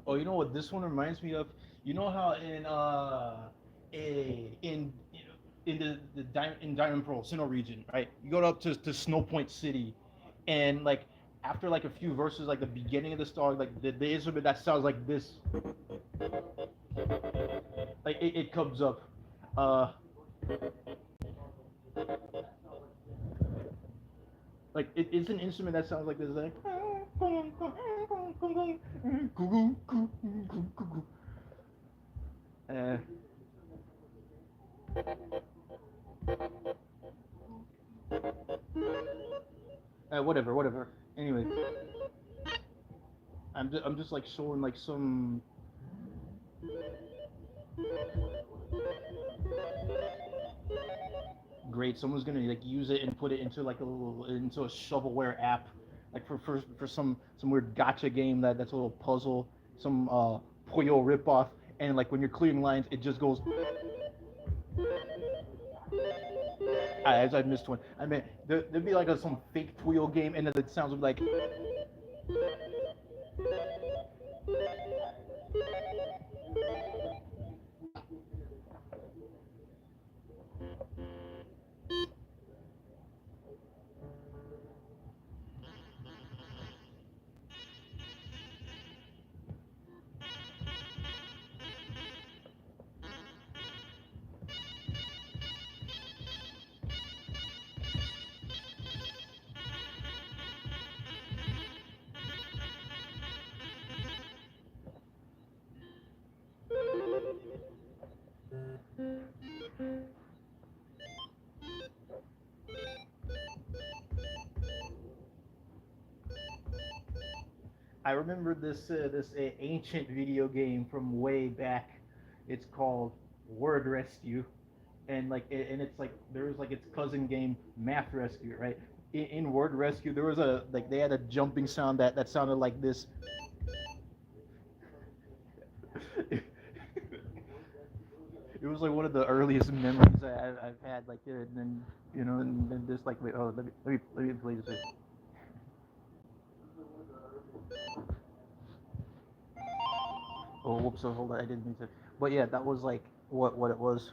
Oh, you know what this one reminds me of? You know how in in Diamond Pearl, Sinnoh region, right? You go up to Snow Point City, and like after like a few verses, like the beginning of the song, like the instrument that sounds like this, like it comes up. Uh, like it's an instrument that sounds like this, like. Uh, whatever, whatever. Anyway, I'm just like showing like some. Great, someone's gonna like use it and put it into like a little into a shovelware app, like for some weird gotcha game that's a little puzzle, some Puyo ripoff, and like when you're clearing lines, it just goes. I missed one. I mean, there'd be like some fake Puyo game, and then it sounds like. I remember this ancient video game from way back. It's called Word Rescue. and and it's like there was like its cousin game Math Rescue, right? In Word Rescue, there was a like they had a jumping sound that sounded like this. It was like one of the earliest memories I've had, like, and then and then just like, wait, oh, let me play this. Oh, whoops! So hold on, I didn't mean to. But yeah, that was like what it was.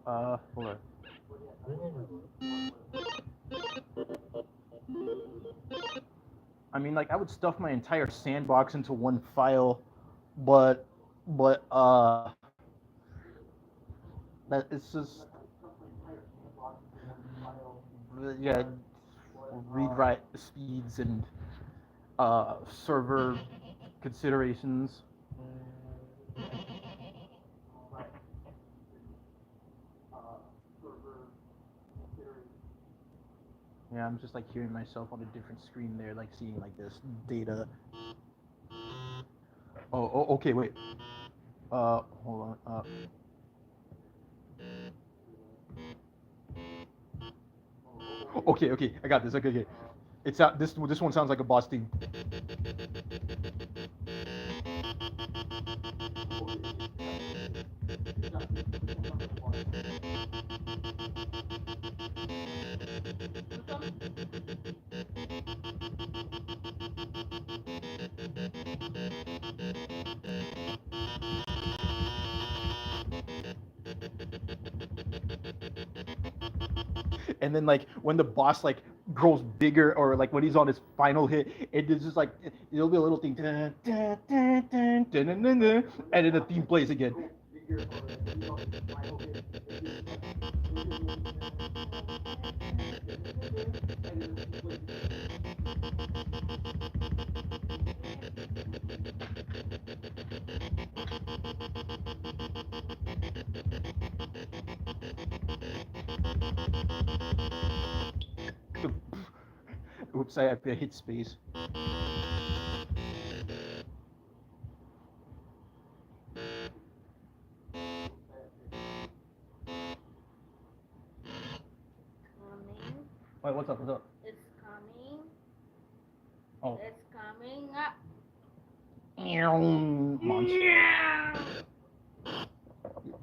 Hold on. I mean, like, I would stuff my entire sandbox into one file, but but that it's just yeah, read write speeds and server considerations. Yeah, I'm just like hearing myself on a different screen there, like seeing like this data. Oh, okay, wait. Hold on. Okay, I got this. Okay. It's out. This one sounds like a boss theme. And then like when the boss like grows bigger, or like when he's on his final hit, it is just like it'll be a little thing, dun, dun, dun, dun, dun, dun, dun, dun, and then the theme plays again. Oops, I hit space. Coming. Wait, what's up? What's up? It's coming. Oh, It's coming up. monster.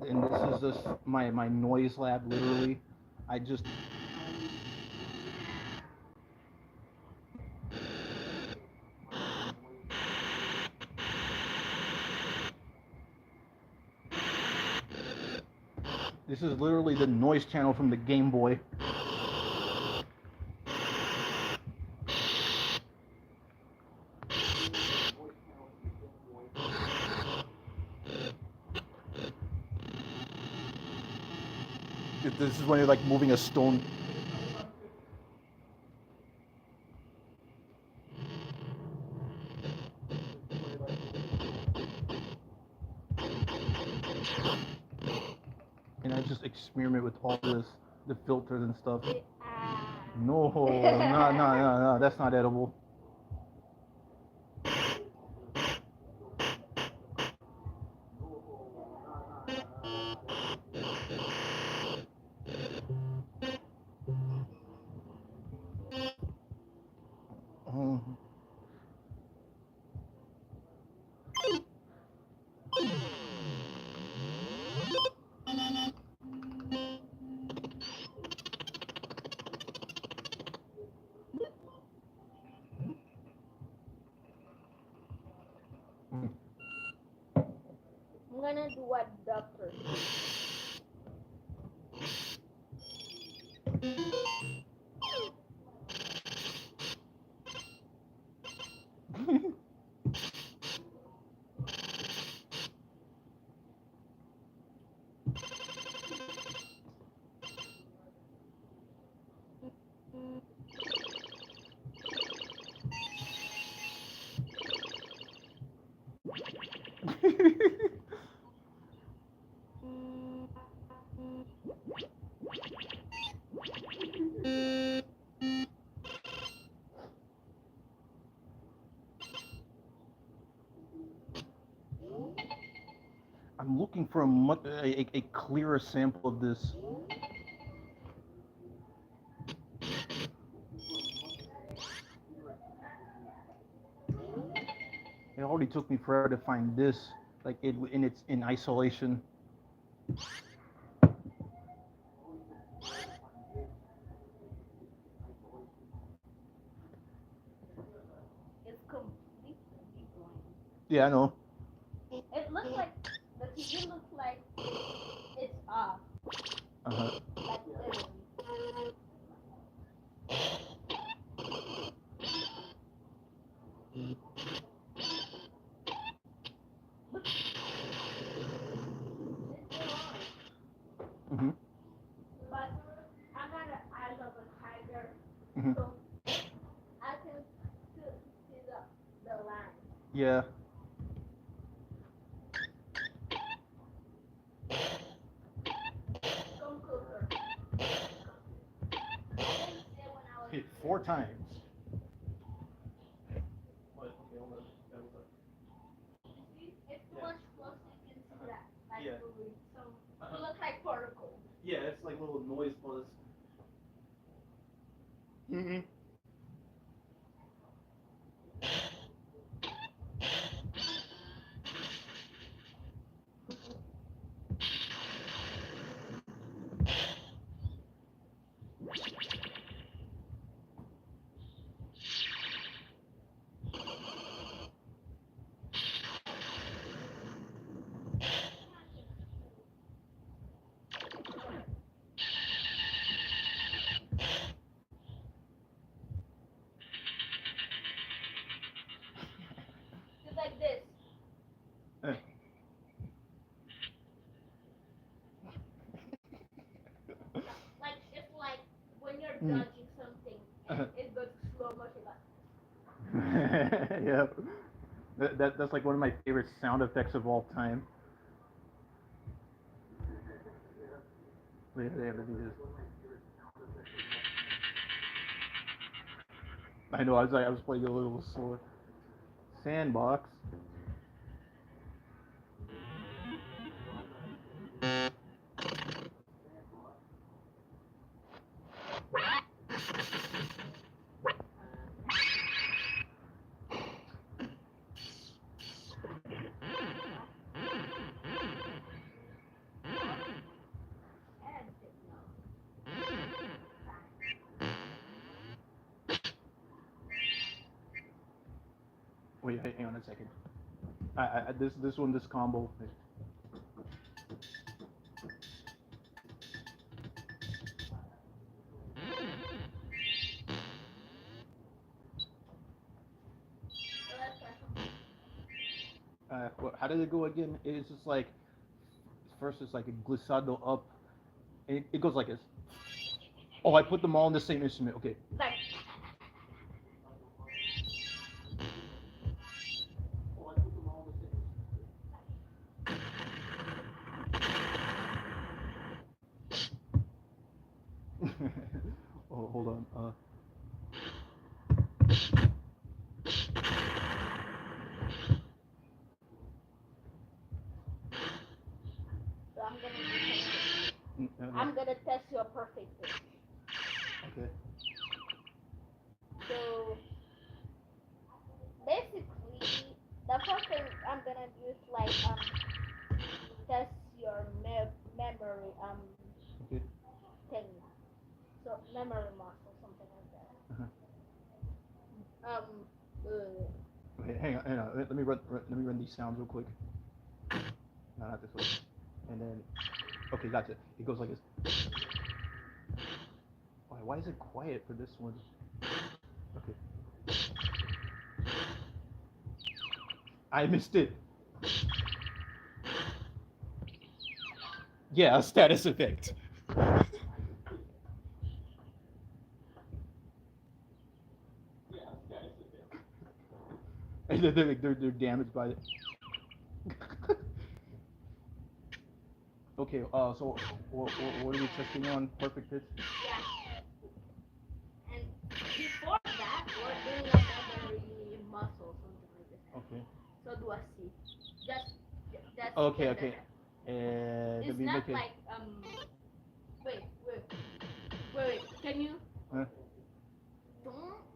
And this is just my noise lab, literally. I just This is literally the noise channel from the Game Boy. This is when you're like moving a stone. And I just experiment with all this, the filters and stuff. No, no, that's not edible. Um, I'm gonna do what doctor. a clearer sample of this. It already took me forever to find this, like it in isolation. It's completely blank. Yeah, I know. It looks like the TV looks like it's off, Uh-huh. like literally. Mm-hmm. But I'm not an eyes of a tiger, Mm-hmm. so I can see the line. Yeah. Come closer. I didn't see it when I was. Hit 4 times. See, if you watch close, you can see that. Like Yeah. moving. So it looks like particle. Yeah, it's like little noise buzz. Mm-hmm. Just like this. Like it's like when you're dodging something and it goes slow motion like. Yeah. That's like one of my favorite sound effects of all time. Wait, let me just. I know. I was playing a little slower. Sandbox. Wait, hang on a second. This combo. How did it go again? It's just like first it's like a glissando up, and it goes like this. Oh, I put them all in the same instrument. Okay. Like Oh, hold on. so I'm gonna test your perfect pitch. Okay. So basically, the first thing I'm gonna do is like test your memory Okay. thing. So memory muscle, something like that. Okay, hang on. Let me run these sounds real quick. No, not this way. And then, okay, gotcha. It goes like this. Why is it quiet for this one? Okay. I missed it. Yeah, a status effect. They're damaged by it. Okay, so what are we testing on? Perfect pitch? Yeah. And before that, we're doing a memory muscle, something like this. Okay. So do a C. Just Okay. And let It's me not make it. like wait, wait, wait. Can you Huh?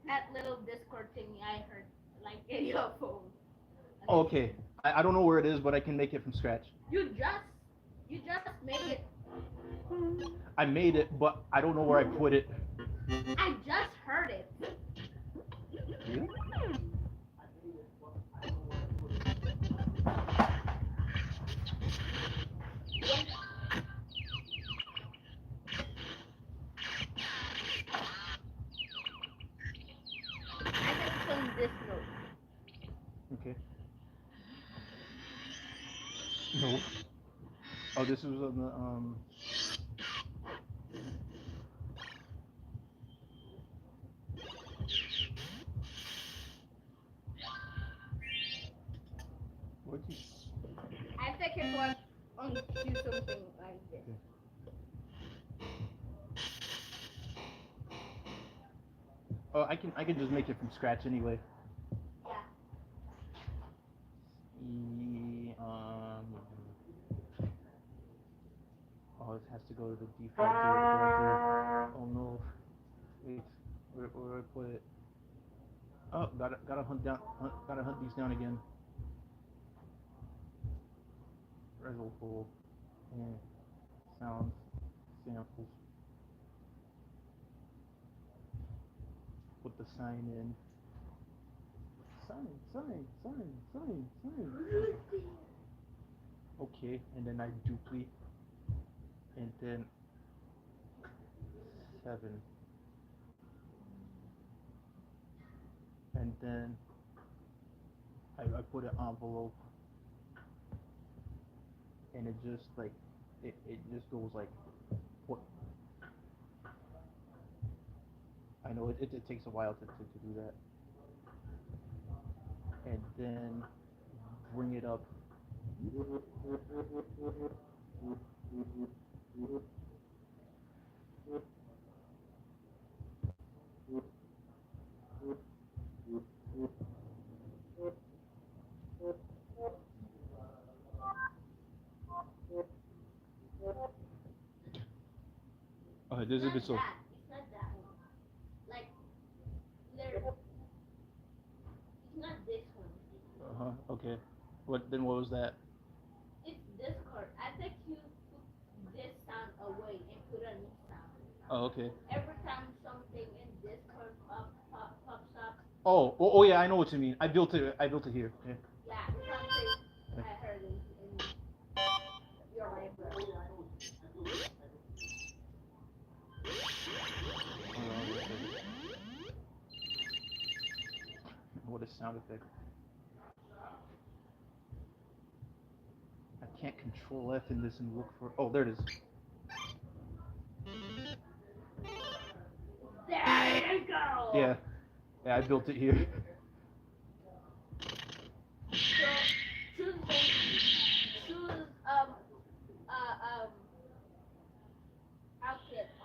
that little Discord thing I heard like in your phone? Oh, Okay. okay. I don't know where it is, but I can make it from scratch. You just make it. I made it, but I don't know where I put it. I just heard it. Really? When I just playing this note. Okay. No. Oh, this was on the What you? I think it was on to something like this. Okay. Oh, I can just make it from scratch anyway. Yeah. Oh, it has to go to the default directory. Oh no. Wait. Where do I put it? Oh, gotta gotta hunt these down again. Result pool. And sounds. Samples. Put the sign in. Sign. Okay, and then I duplicate, and then 7, and then I put an envelope, and it just like it just goes like what I know it takes a while to do that, and then bring it up. This is a bit so. It's not that one. Like there. It's not this one. Okay. What was that? It's Discord. I think you took this sound away and put a new sound. Oh, okay. Every time something in Discord pops up, Oh yeah, I know what you mean. I built it here. Yeah. yeah, something I heard in your library. Hold on, wait a second. What a sound effect. I can't control F in this and look for. Oh, there it is. There you go. Yeah. Yeah, I built it here. So choose how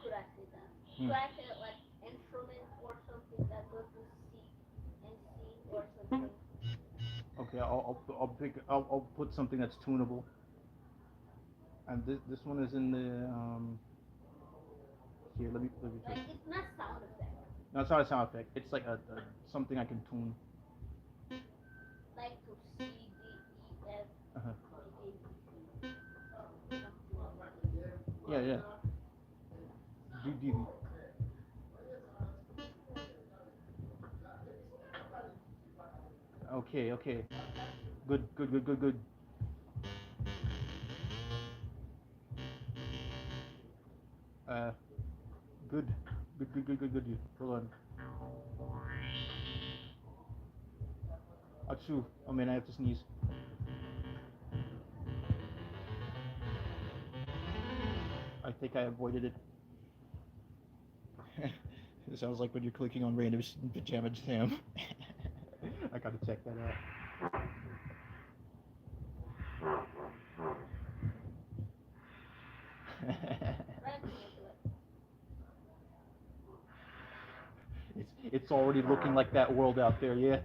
could I say that? Could I say like instrument or something that goes to C and C or something? Okay, I'll put something that's tunable. And this one is in the here. Let me Like check. it's not sound effect. No, it's not a sound effect. It's like a something I can tune. Like to C D E F Uh-huh. A B C something like that. Yeah. D. Okay. Good. Uh, good. Hold on. Achoo. Oh man, I have to sneeze. I think I avoided it. It sounds like when you're clicking on random pajama jam. I gotta check that out. It's already looking like that world out there, yeah.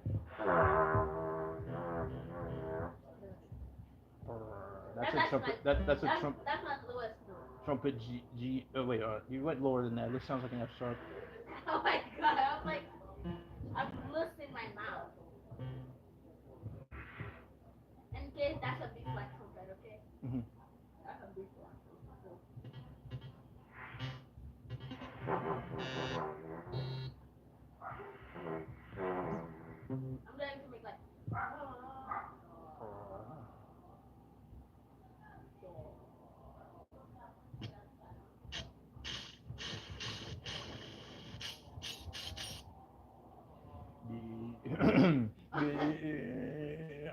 That That's a That's trumpet. like- That's a trump. That's not Lewis though. Trumpet G. Oh wait, you went lower than that. This sounds like an F sharp. Oh my god, I'm like, I'm losing my mouth. In case that's a B flat trumpet, okay? Mhm. That's a B flat. I'm going to make like.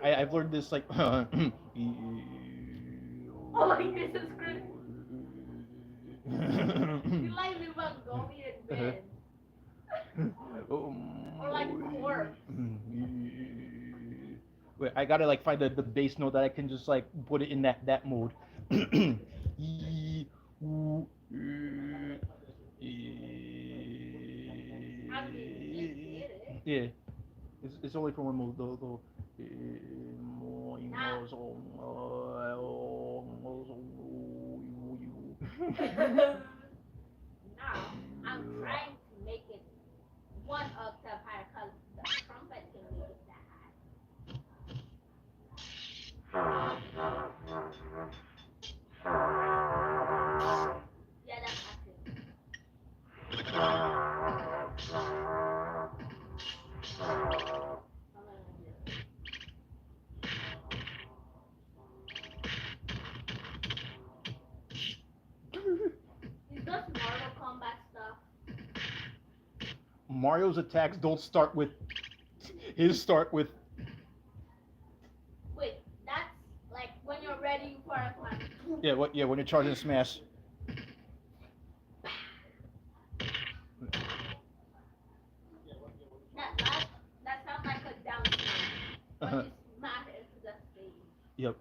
I've learned this like. Oh my goodness, Chris. You like me about Gomi and Ben. Or like corpse. Wait, I gotta like find the bass note that I can just like put it in that mode. Yeah, it's only for one mode though. Now, I'm trying to make it one octave higher because the trumpet can make it that high. Yeah, that's accurate. Is this Mortal Kombat stuff? Mario's attacks don't start with his start with Wait, that's like when you're ready for a smash. yeah when you're charging Smash. That sounds like a down smash when you smash into the stage. Yep.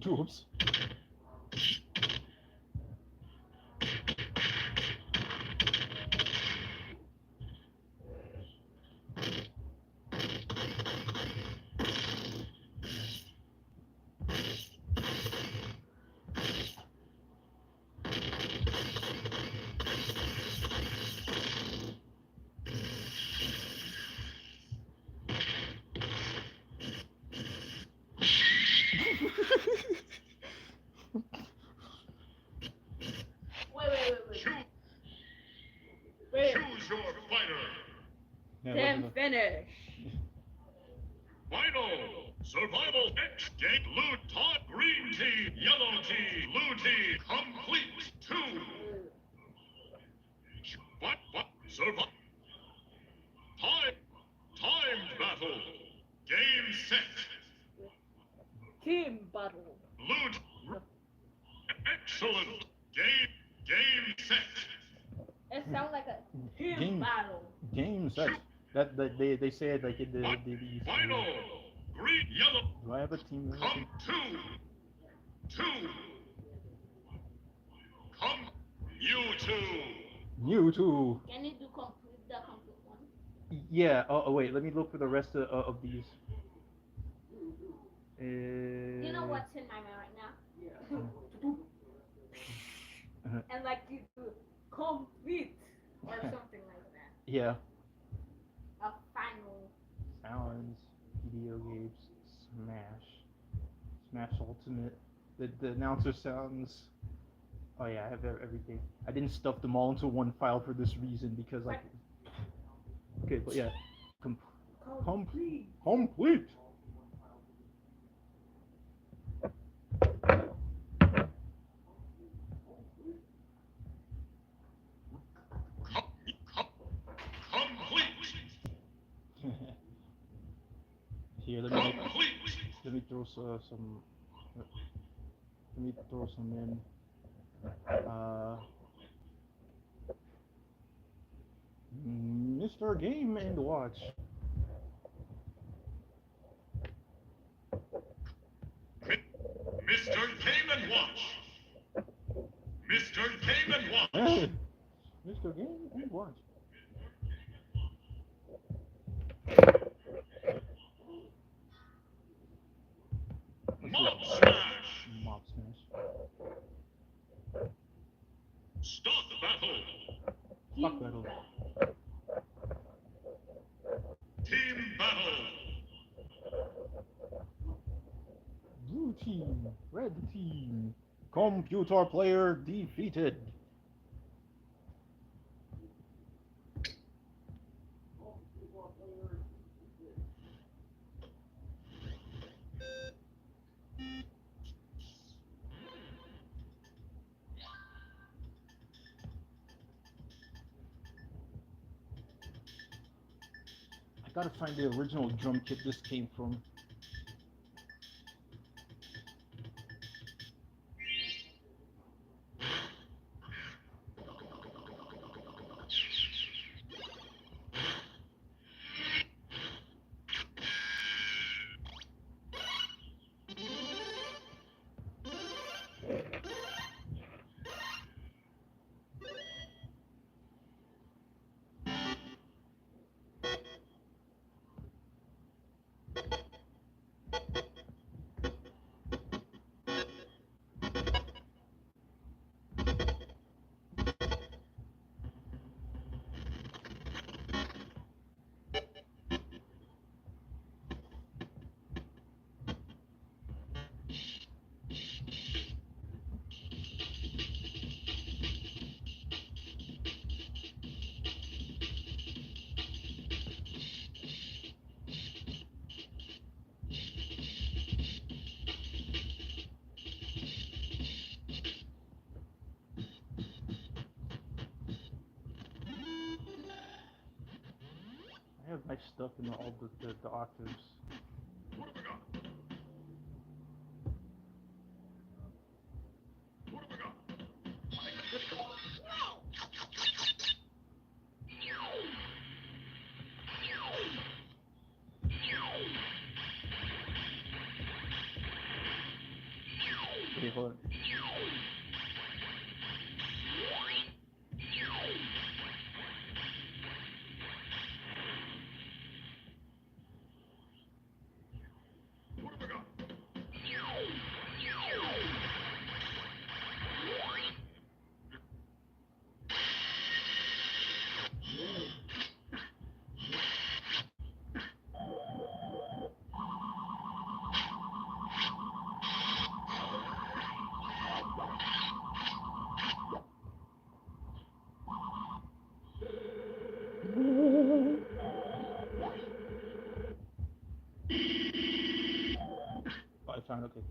Oops. Wait. Choose, Wait. choose your fighter. Yeah, Then what finish. Final survival X game. Blue top, green team, yellow team, blue team. Complete 2. What? Survival. Timed battle. Game set. Team battle. Blue. Excellent. Game set. It sounds like a team Game. battle. game sex. That they say it like in the Final green, yellow. Do I have a team? Come two. Come you two. You too. Can you do the complete one? Yeah. Oh wait. Let me look for the rest of these. You know what's in my mind right now? And like you do complete or something like that. Yeah. A final. Sounds. Video games. Smash Ultimate. The announcer sounds. Oh yeah, I have everything. I didn't stuff them all into one file for this reason because like. Okay, but yeah. Complete. Complete. Here, let me throw some. Let me throw some in. Mr. Game and Watch. Mr. Game and Watch. Mr. Game and Watch. Mr. Game and Watch. Mob Smash. Mob Smash. Stock Battle. Fuck battle. Team Battle. Blue team, red team. Computer player defeated. I gotta find the original drum kit this came from. I have nice stuff in all the octaves. What have we got? What have we got? Okay, hold on. What have we got? Oh, I found okay.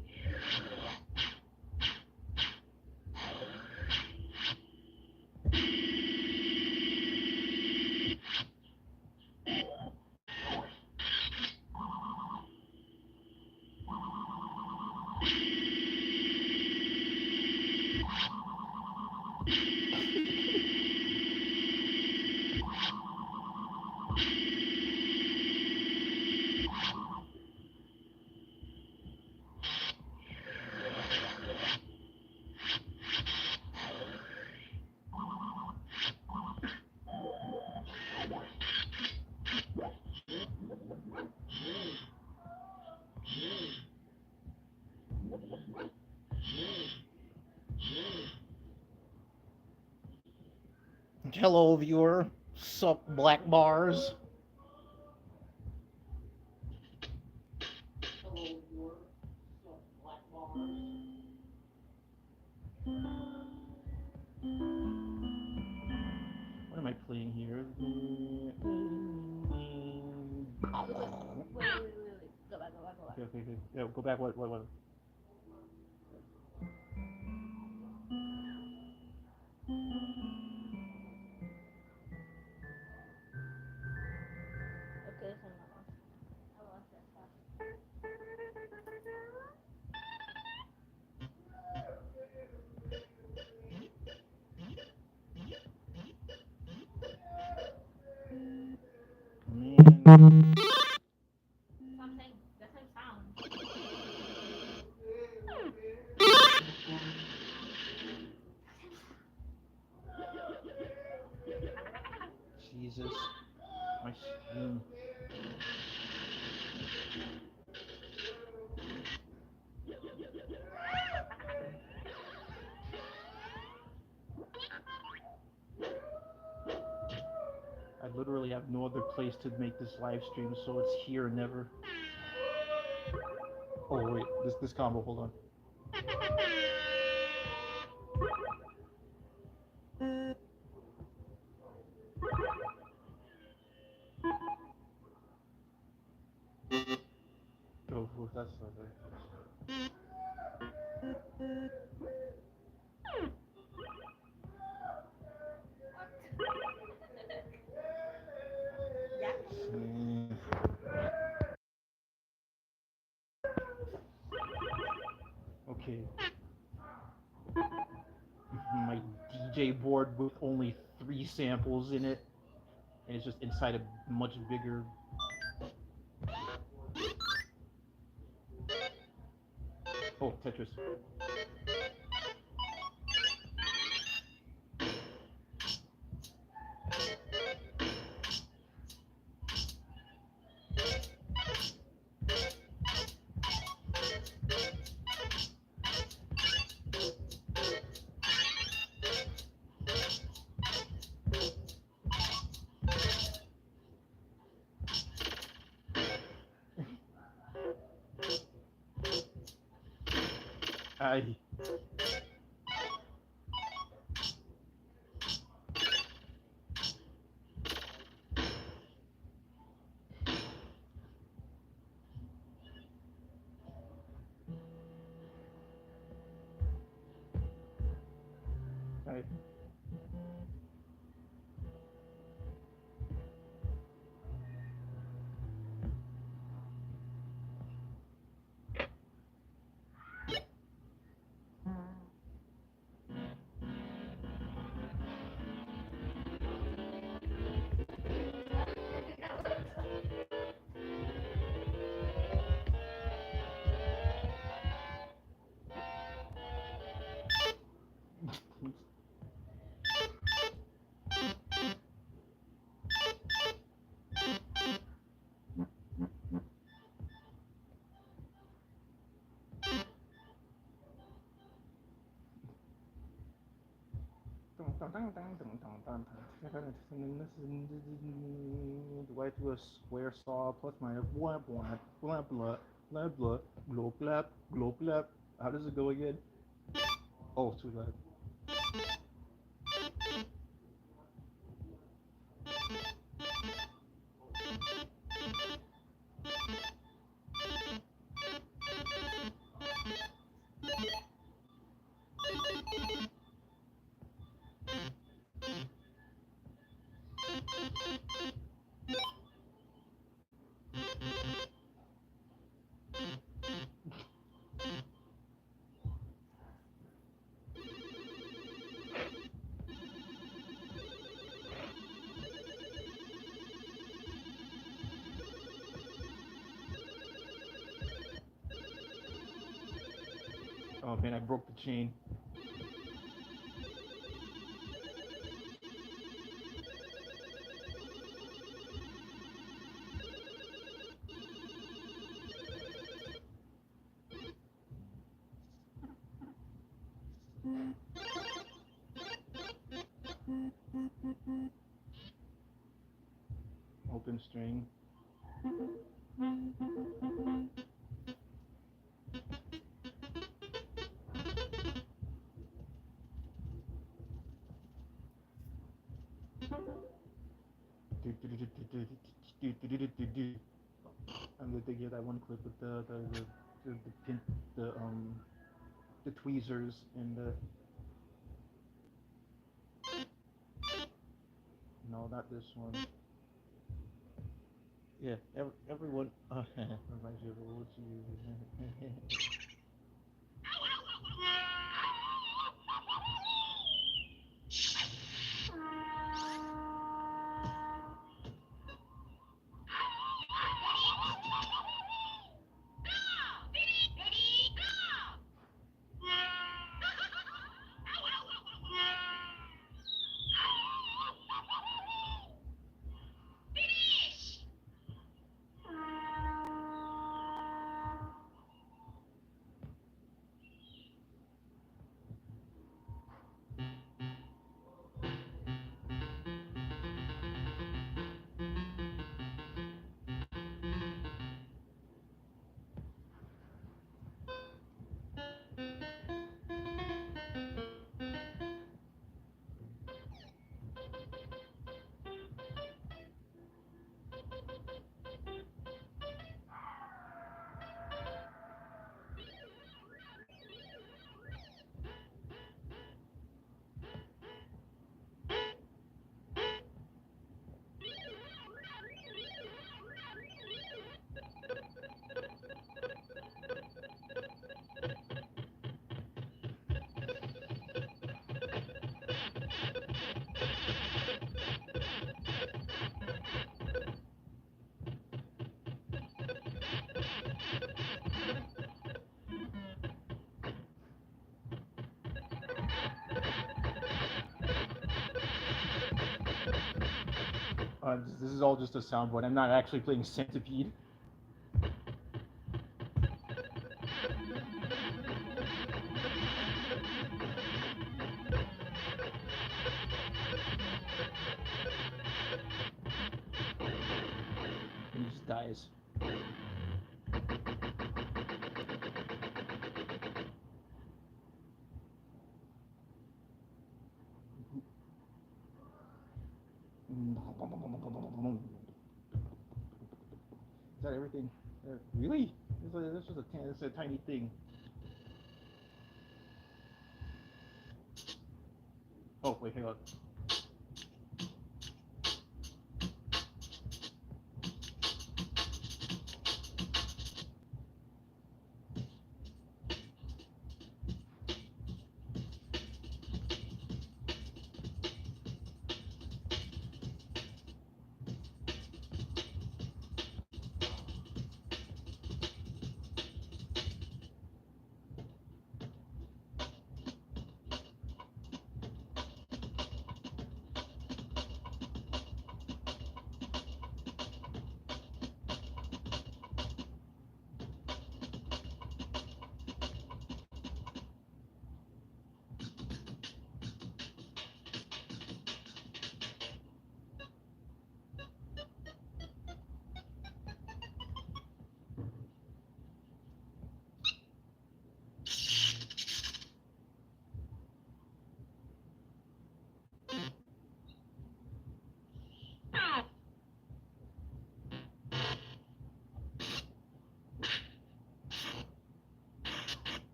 Hello, viewer. Sup, black bars. What am I playing here? Wait. Go back. Okay. Yeah, go back. What? Okay, so I lost that part. Man. Something, the same sound. My screen. I literally have no other place to make this live stream, so it's here and never. Oh wait, this combo. Hold on. Oh, that's not right. Yeah. Mm. Okay. My DJ board with only 3 samples in it, and it's just inside a much bigger. Oh, Tetris. I. I. Do I do a square saw plus minus blah blah blah blah blah blah blah blah blah blah? How does it go again? Oh, too bad. Oh man, I broke the chain. Open string. I'm going to get that one clip with the pin, the tweezers and the. No, not this one. Yeah, everyone. Reminds you of old you. this is all just a soundboard. I'm not actually playing Centipede. And he just dies. Is that everything? Really? This is a tiny thing. Oh wait, hang on.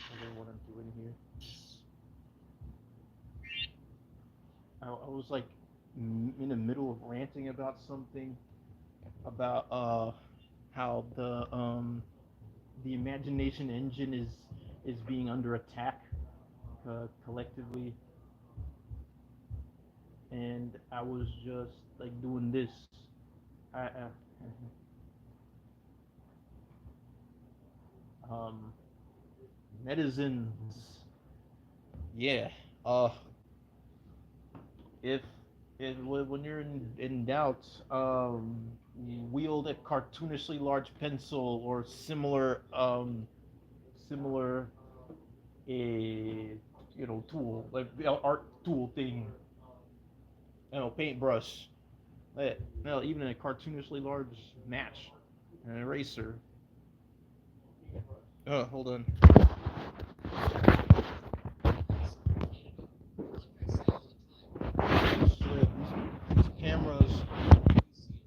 I don't know what I'm doing here. I was like in the middle of ranting about something about how the imagination engine is being under attack collectively, and I was just like doing this. I um netizens. Yeah. If when you're in doubt, wield a cartoonishly large pencil or similar a tool like art tool thing, paintbrush, no, even a cartoonishly large match, an eraser. Oh, hold on. These cameras.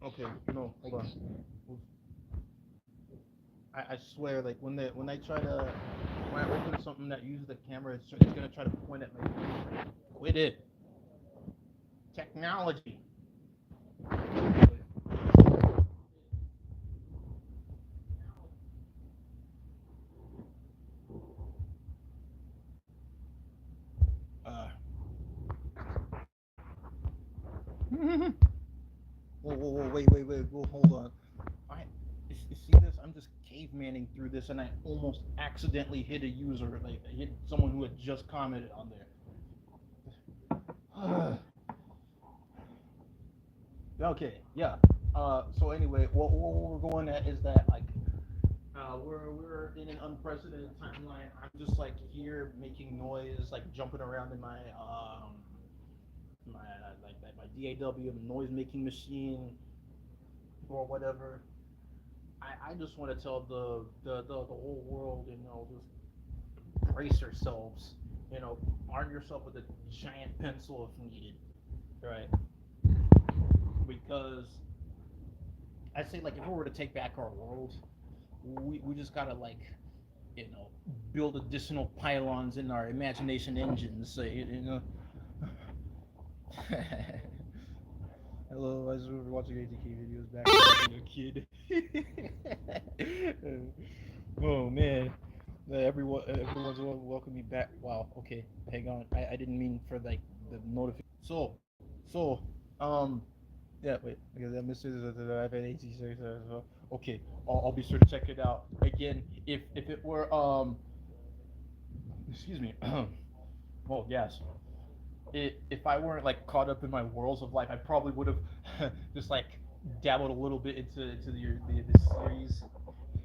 Okay, no, hold on. I swear, like when I try to when I open something that uses the camera, it's gonna try to point at my face. Quit it. Technology. Uh. Whoa, whoa, whoa, wait, whoa, hold on. I, you see this? I'm just cavemaning through this, and I almost accidentally hit a user, like I hit someone who had just commented on there. Okay, yeah. So anyway, what we're going at is that like we're in an unprecedented timeline. I'm just like here making noise, like jumping around in my DAW noise making machine or whatever. I just want to tell the whole world, just brace yourselves, arm yourself with a giant pencil if needed, right? Because I say like if we were to take back our world, we just gotta like you know, build additional pylons in our imagination engines. So, you know. Hello, I was watching ATK videos back when I was a kid. Oh man, everyone's welcome me back. Wow. Okay, hang on. I didn't mean for like the notification. So, um, yeah. Wait, because I missed it. I've had ATK. Okay, I'll be sure to check it out again. If it were excuse me. Well, yes. If I weren't like caught up in my worlds of life, I probably would have just like dabbled a little bit into the series.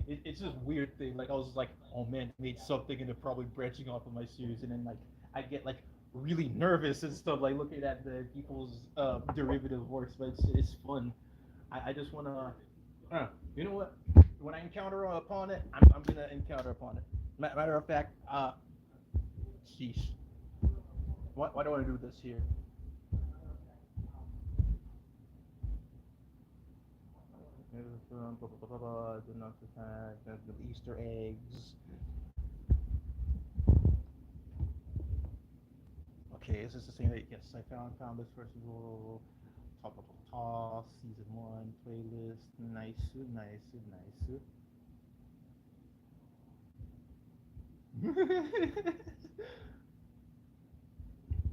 It's just weird thing. Like I was just like, oh man, I made something, and they're probably branching off of my series, and then like I get like really nervous and stuff, like looking at the people's derivative works, but it's fun. I just wanna, you know what? When I encounter upon it, I'm gonna encounter upon it. Matter of fact, sheesh. Why do I do this here? The Easter eggs. Okay, is this the same? Yes, I found this first of all. Season one playlist. Nice.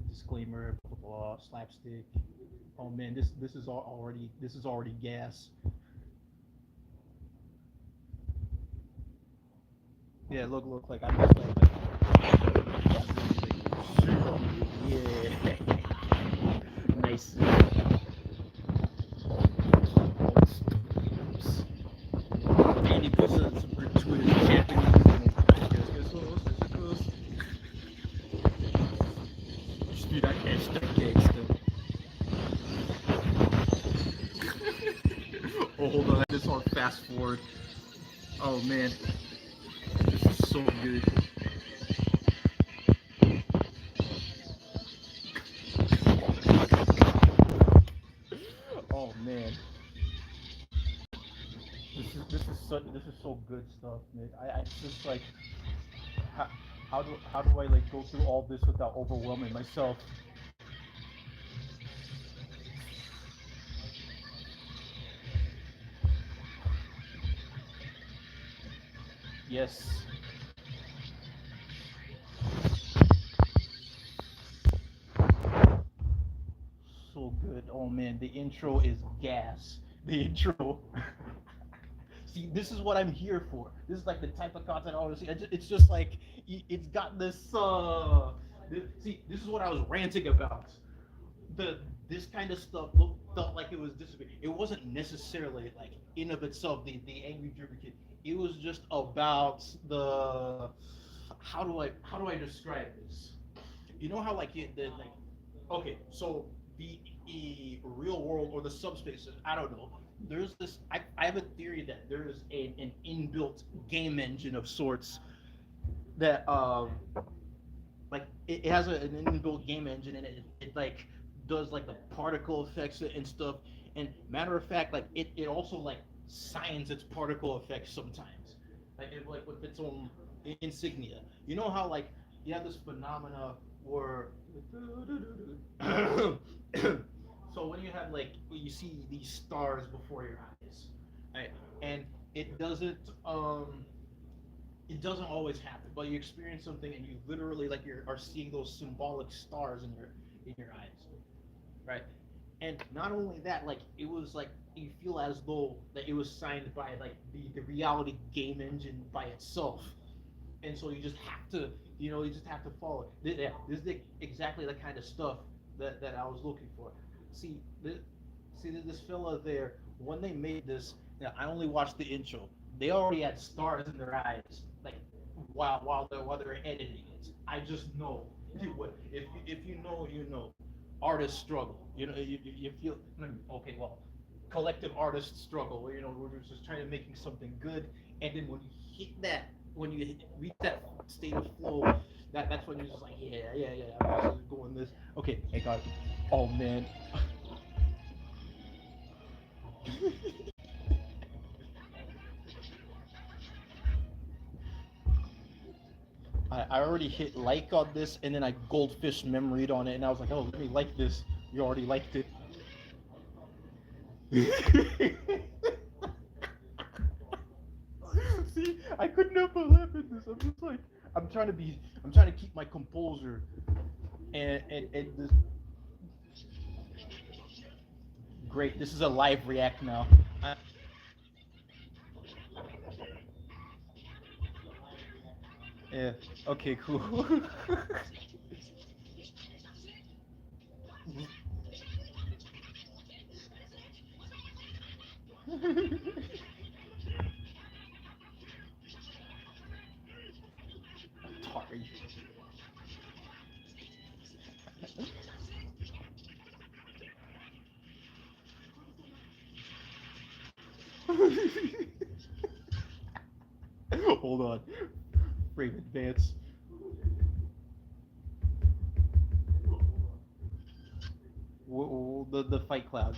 Disclaimer. Slapstick. Oh man, this is already gas. Yeah, look like I'm just yeah. Nice. Andy puts some gratuitous Japanese. Dude, I can't start gangsta. Oh, hold on, this on fast forward. Oh man, this is so good. Oh man, this is so good stuff, man. I just like how, how do I like go through all this without overwhelming myself? Yes, so good. Oh man, the intro is gas. The intro. See, this is what I'm here for. This is like the type of content I want to see. It's just like it's got this. See, this is what I was ranting about. The This kind of stuff felt like it was disappearing. It wasn't necessarily like in of itself the angry German kid. It was just about the how do I describe this? You know how like the like okay, so the real world or the subspace, I don't know. There's this. I have a theory that there's an inbuilt game engine of sorts that like it has an inbuilt game engine and it like does like the particle effects and stuff. And matter of fact, like it also like signs its particle effects sometimes, like with its own insignia. You know how like you have this phenomena where so when you have like you see these stars before your eyes, right? And it doesn't um it doesn't always happen, but you experience something and you literally like you are seeing those symbolic stars in your eyes, right? And not only that, like it was like you feel as though that it was signed by like the reality game engine by itself, and so you just have to you just have to follow it. Yeah, this is exactly the kind of stuff that I was looking for. See this, this fella there when they made this. I only watched the intro. They already had stars in their eyes, like while they're editing it. I just know if you know you know. Artists struggle. You feel okay. Well, collective artists struggle. We're just trying to making something good, and then when you hit that, when you reach that state of flow, that's when you're just like, yeah. I'm just going this. Okay, I got it. Oh man. I already hit like on this, and then I goldfish memoried on it, and I was like, oh, let me like this. You already liked it. See, I couldn't help but laugh at this. I'm just like, I'm trying to keep my composure, and this, great. This is a live react now. Yeah. Okay. Cool. Atari. Hold on. Frame advance. The fight cloud.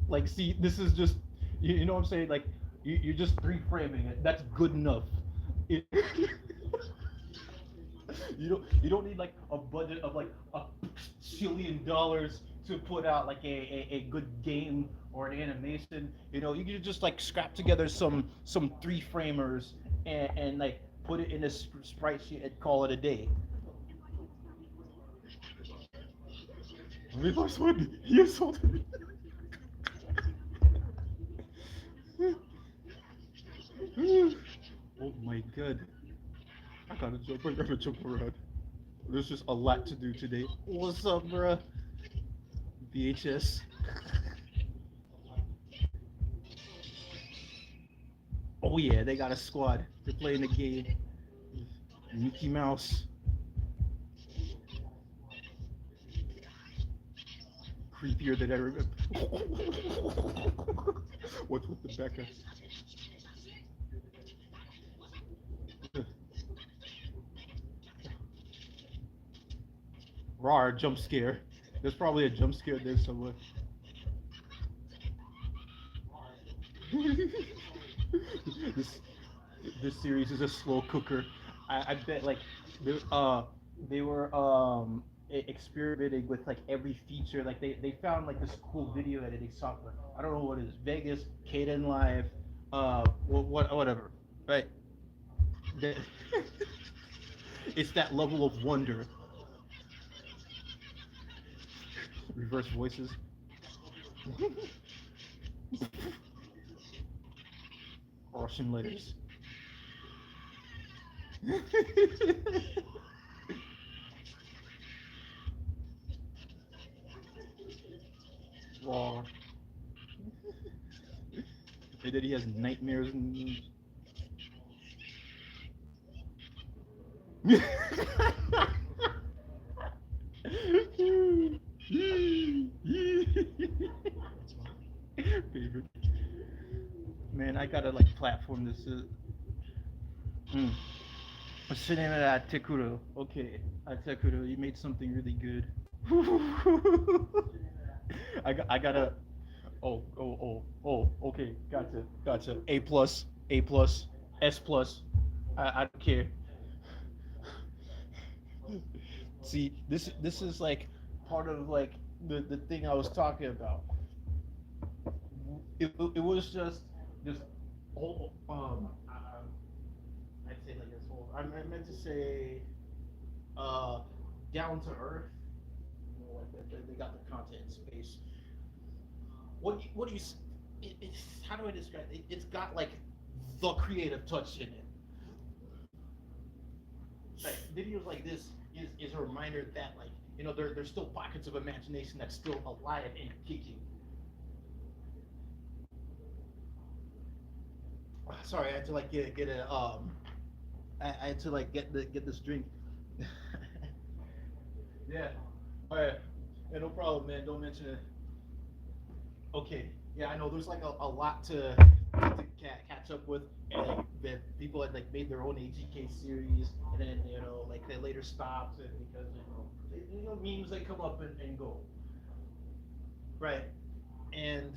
Like, see, this is just, you know what I'm saying? Like, you're just three framing it. That's good enough. It, you don't need like a budget of like $1 zillion to put out like a good game or an animation. You know, you can just like scrap together some three framers and like put it in a sprite sheet and call it a day. Reverse one. He assaulted me. Oh my god. I gotta jump. I gotta jump around. There's just a lot to do today. What's up, bruh? VHS. Oh yeah, they got a squad. They're playing the game. Mickey Mouse. Creepier than I remember. What's with the Becca? Rar, jump scare. There's probably a jump scare there somewhere. this this series is a slow cooker. I bet like they were experimenting with like every feature. Like they found like this cool video editing software. I don't know what it is. Vegas, Caden Live, whatever. Right. The- it's that level of wonder. Reverse voices. Russian letters. Raw. And then he has nightmares and. Favorite. Man, I gotta like platform this. Mm. What's the name of that? Tekuro. Okay, Tekuro, you made something really good. I gotta. Oh. Okay, gotcha. A plus, A plus, S plus. I don't care. See, this is like part of like the thing I was talking about. It was just oh I'd say like this whole I meant to say uh down to earth. You know, like they got the content in space. What do you it's how do I describe it? It's got like the creative touch in it. Like videos like this is a reminder that like you know there's still pockets of imagination that's still alive and kicking. Sorry, I had to like get a I had to like get this drink. Yeah. All right. Yeah, no problem, man. Don't mention it. Okay. Yeah, I know. There's like a lot to catch up with, and like, that people had like made their own AGK series, and then you know like they later stopped and because you know memes that come up and go. Right. And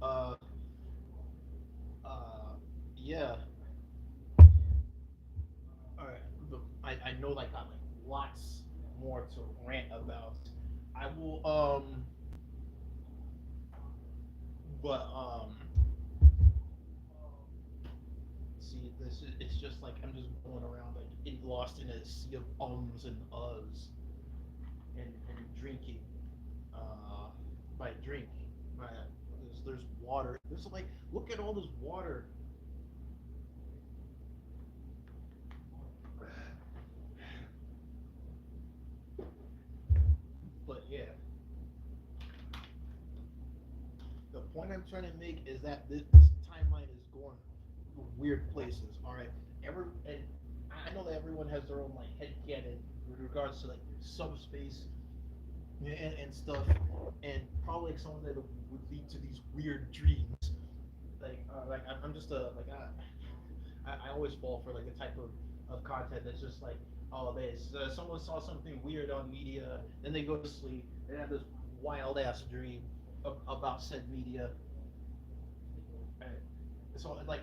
uh yeah. All right. know like got like lots more to rant about. I will but see this is it's just like I'm just going around like lost in a sea of ums and uhs and drinking. Uh, by drink, by there's water. There's like look at all this water. But yeah, the point I'm trying to make is that this timeline is going weird places. All right, and I know that everyone has their own like headcanon with regards to like subspace and stuff, and probably like some of that would lead to these weird dreams. Like I'm just a like I always fall for like a type of content that's just like, oh, this someone saw something weird on media, then they go to sleep, they have this wild ass dream about said media. Right? So like,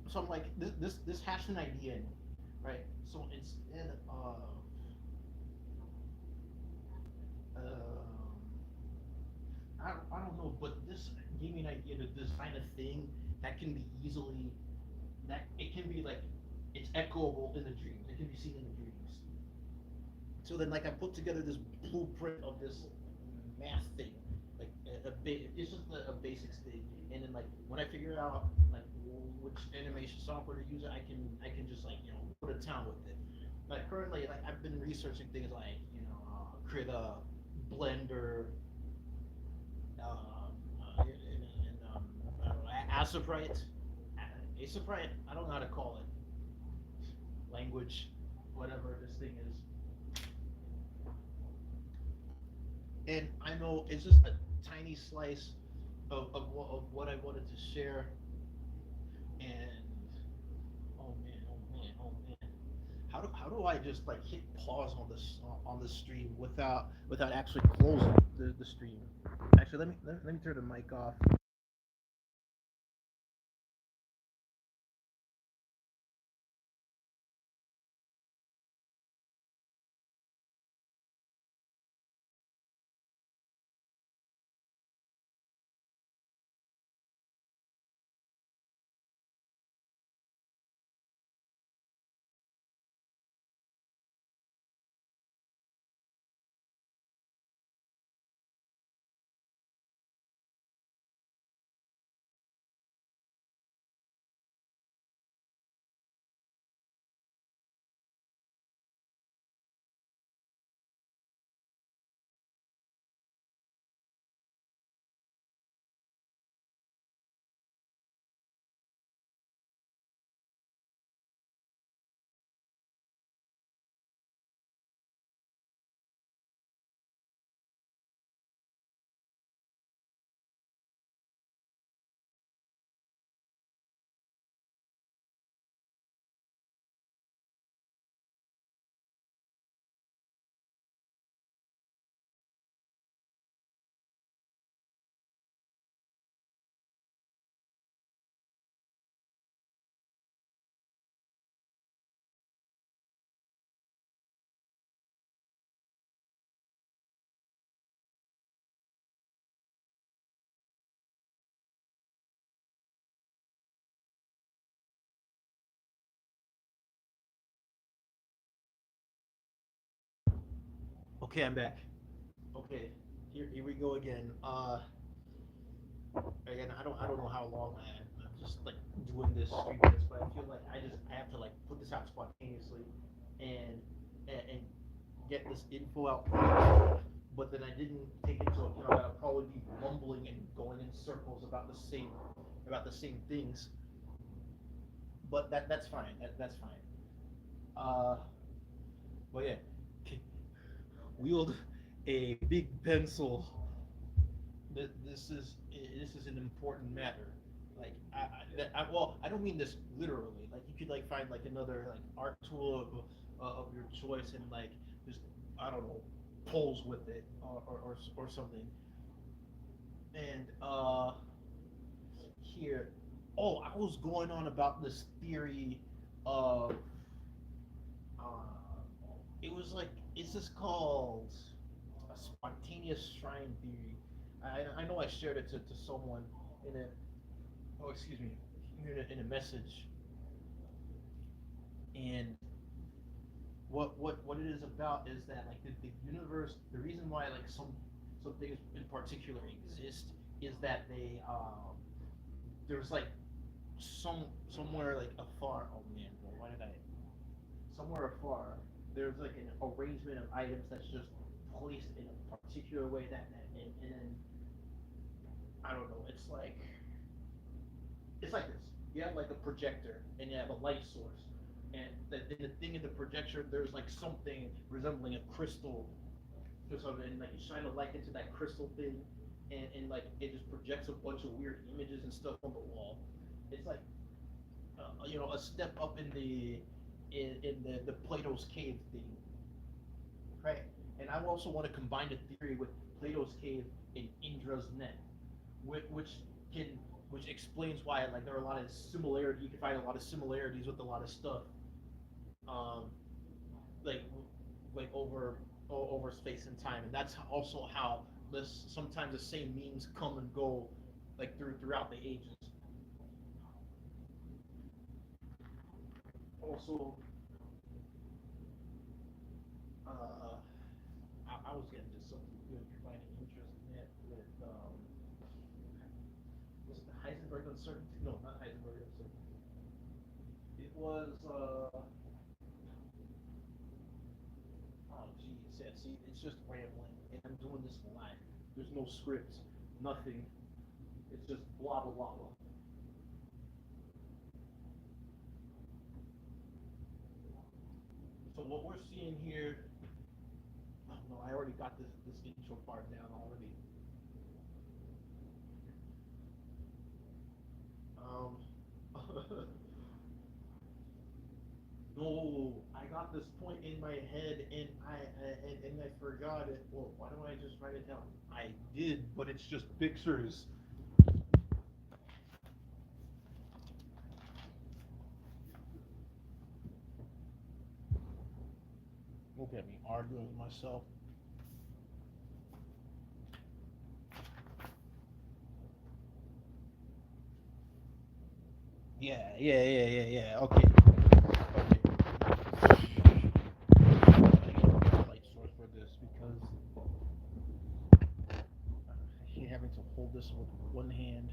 so I'm like this has an idea in me, right? So instead of I don't know, but this gave me an idea to design a thing that can be easily that it can be like it's echoable in the dreams. It can be seen in the dreams. So then, like, I put together this blueprint of this math thing, like it's just a basics thing. And then, like, when I figure out like which animation software to use, I can just like go to town with it. Like currently, like I've been researching things like create a Blender, and I don't know, Asaprite, Asaprite. I don't know how to call it. Language, whatever this thing is. And I know it's just a tiny slice of what I wanted to share. And oh man, how do I just like hit pause on the stream without actually closing the stream? Actually, let me turn the mic off. Okay, I'm back. Okay, here we go again. Again, I don't know how long I'm just like doing this stream this, but I feel like I have to like put this out spontaneously and and get this info out. But then I didn't take into account that I'll probably be mumbling and going in circles about the same things. But that's fine. That's fine. Uh, but yeah, wield a big pencil. This is an important matter. Like well, I don't mean this literally. Like you could like find like another like art tool of your choice and like just I don't know pose with it or something. And here, oh, I was going on about this theory of uh, there's like it's just called a spontaneous shrine theory. I know I shared it to someone in a oh excuse me in a message, and what it is about is that like the universe, the reason why like some things in particular exist is that they there's like somewhere like afar, oh man bro, why did I somewhere afar there's like an arrangement of items that's just placed in a particular way and then I don't know, it's like this. You have like a projector and you have a light source. And the thing in the projector, there's like something resembling a crystal or something, and like you shine a light into that crystal thing, and like it just projects a bunch of weird images and stuff on the wall. It's like a step up in the Plato's cave thing, right? And I also want to combine the theory with Plato's cave and Indra's net, which can which explains why like there are a lot of similarities. You can find a lot of similarities with a lot of stuff, um, like over space and time, and that's also how this sometimes the same memes come and go, like throughout the ages. Also, I was getting to something good, finding interest in it with was it the Heisenberg uncertainty? No, not Heisenberg uncertainty. It was oh geez, yeah, see, it's just rambling, and I'm doing this live. There's no script, nothing. It's just blah blah blah blah. So what we're seeing here, oh no, I already got this intro part down already. Um, no, I got this point in my head and I forgot it. Well, why don't I just write it down? I did, but it's just pictures. Look at me arguing with myself. Yeah. Okay. Light source for this because I hate having to hold this with one hand,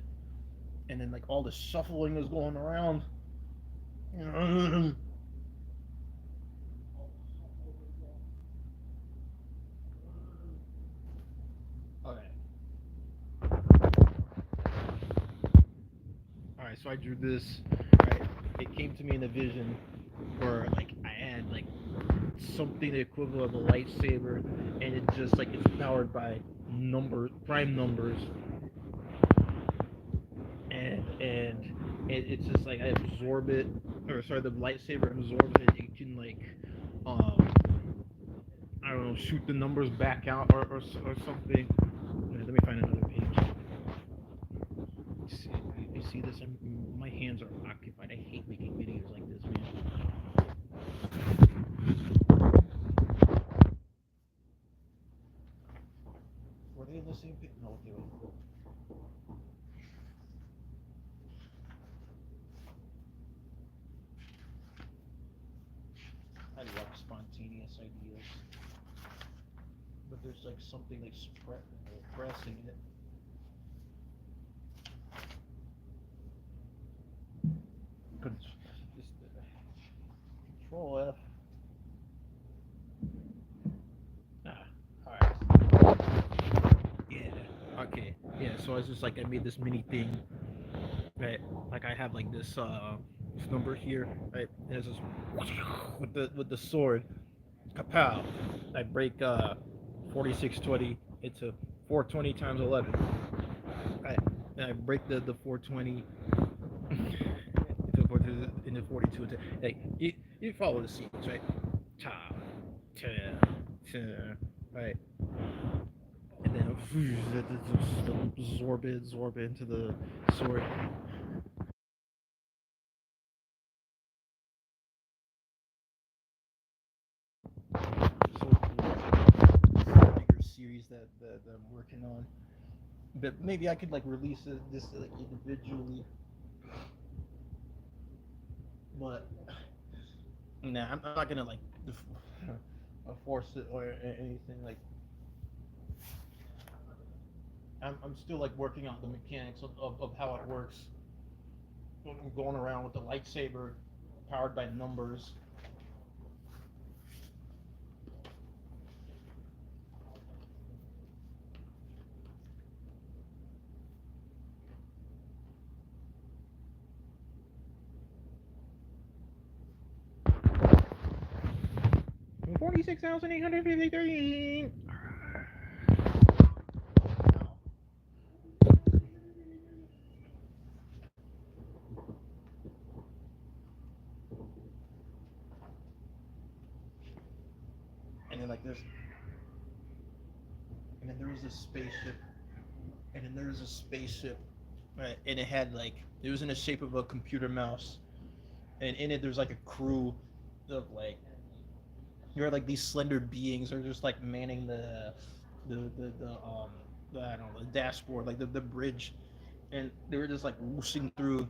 and then like all the shuffling is going around. Okay. All right. So I drew this. Right. It came to me in a vision where like I had like something the equivalent of a lightsaber, and it just like it's powered by prime numbers, and it's just like I absorb it, or sorry, the lightsaber absorbs it. It can like, um, I don't know, shoot the numbers back out or something. Let me find another page. You see this? My hands are occupied. I hate making videos like this, man. Were they in the same page? No, they were. I love spontaneous ideas, but there's like something like suppressing it. Just Control F. Alright. Yeah. Okay. Yeah. So it's just like I made this mini thing, right? Like I have like this number here, right? And it's just with the sword, kapow! I break 4620 into 420 times 11. Right? And I break the 420 into 42. Like you follow the sequence, right? Ta, ta, ta, right? And then absorb it into the sword. series that I'm working on. But maybe I could like release this like individually. But nah, I'm not gonna like force it or anything. Like I'm still like working out the mechanics of how it works. I'm going around with the lightsaber powered by numbers. 46,853. And then like this, and then there was a spaceship, and then there was a spaceship, right? And it had like it was in the shape of a computer mouse, and in it there's like a crew of like there are like these slender beings are just like manning the I don't know the dashboard like the bridge, and they were just like whooshing through.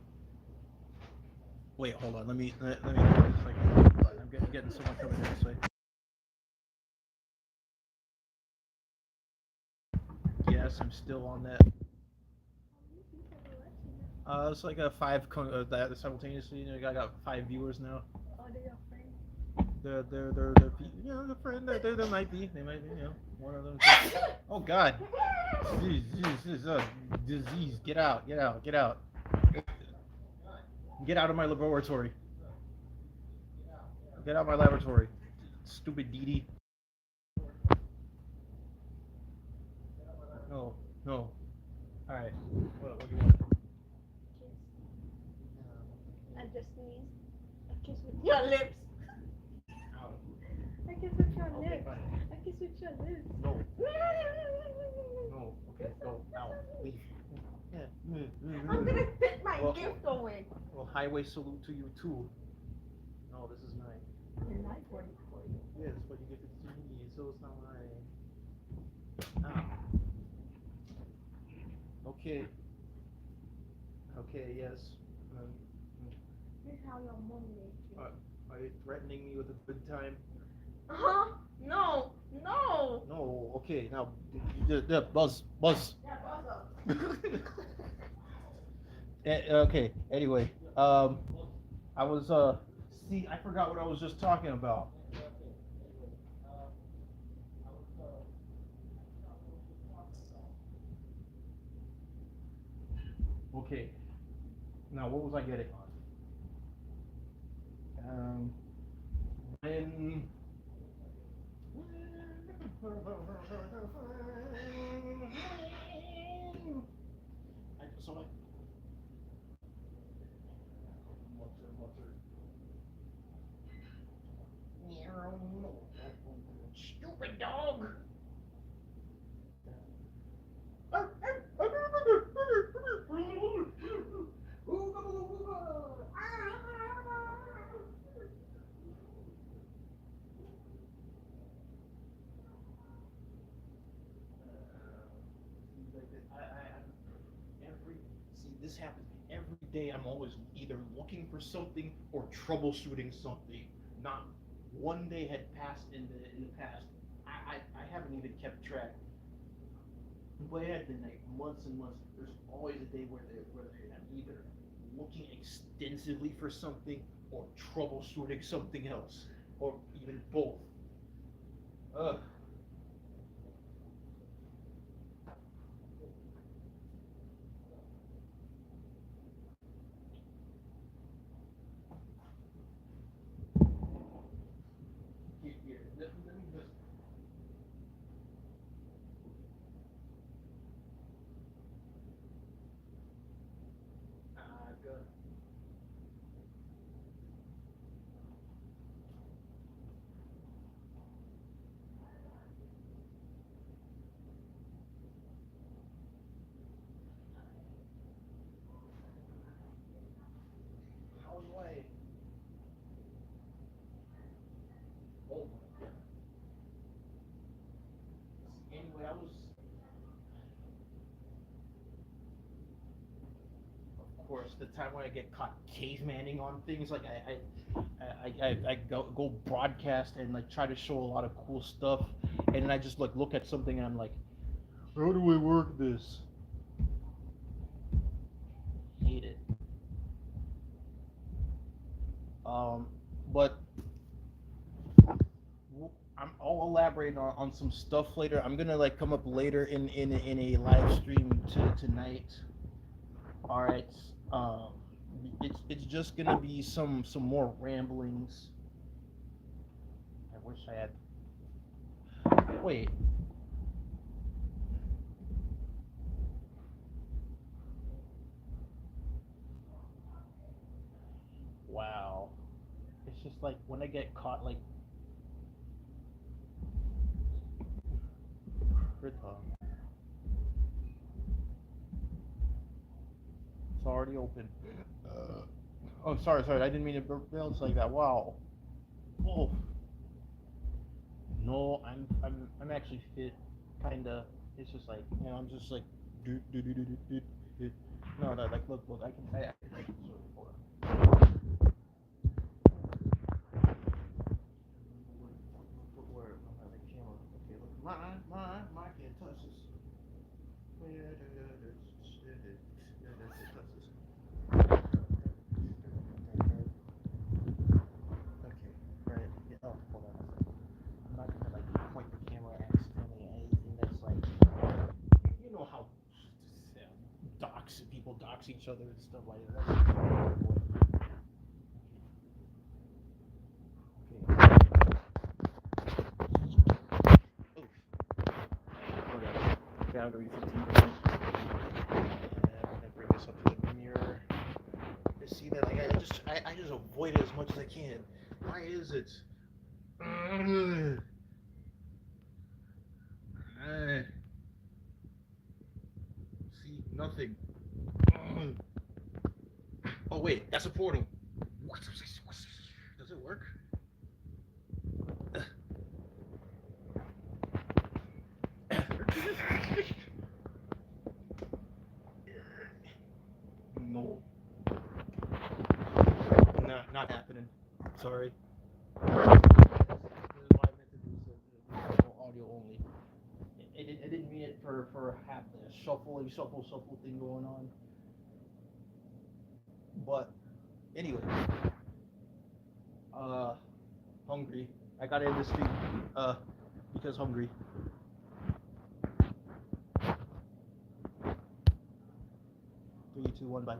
Wait, hold on. Let me. Like, I'm getting someone coming in this way. Yes, I'm still on that. It's like a that simultaneously. You know, I got 5 viewers now. Oh, they're your friends. They're you know the friend they might be you know one of them. Oh God, jeez, this is a disease. Get out, get out, get out, get out of my laboratory. Get out of my laboratory. Stupid Dee Dee. No, no. All right. What do you want? I just sneezed. I kiss with your lips. Ow. I kiss with your Okay, lips. fine. I kiss with your lips. No. No. Okay, go. Ow. Leave. Yeah. I'm gonna spit my Well- gift away. Well, highway salute to you too. No, this is mine. You're not for you. Yes, but you get to see me, so it's not mine. Ow. Okay. Okay. Yes. This is how your mom made you. Are you threatening me with a good time? Huh? No. No. No. Okay. Now, buzz. Yeah, Okay. Anyway, I was see, I forgot what I was just talking about. Okay. Now, what was I getting? When. Stupid dog. This happens every day. I'm always either looking for something or troubleshooting something. Not one day had passed in the past. I haven't even kept track. But it had been like months and months. There's always a day where I'm either looking extensively for something or troubleshooting something else, or even both. Ugh. Here, let me just. Good. How do I? Oh my God. Anyway, I that was, of course, the time when I get caught cavemaning on things. Like I go broadcast and like try to show a lot of cool stuff, and then I just like look at something and I'm like, how do I work this? Hate it. But I'll elaborate on some stuff later. I'm gonna like come up later in a live stream tonight. All right. Um, it's just gonna be some more ramblings. I wish I had. Wait. Wow. It's just like when I get caught like. Krita. It's already open. Oh, sorry. I didn't mean to bounce like that. Wow. Oh. No, I'm actually fit. Kinda. It's just like I'm just like do. No, like look, I can hold on. Where the camera? Okay, look, my can't touch this. Okay, right. Yeah, oh, hold on a second. I'm not gonna like point the camera accidentally at anything that's like, you know how people dox each other and stuff like that. Oof. Whatever. Boundary 15%. And I'm gonna bring this up to the mirror. To see that like I just avoid it as much as I can. Why is it? See nothing. Oh wait, that's a portal. Does it work? No. Not happening. Sorry. This is what I meant to do. So audio only. I didn't mean it for half the shuffle thing going on. But anyway, hungry. I got in this stream because hungry. 3, 2, 1, bye.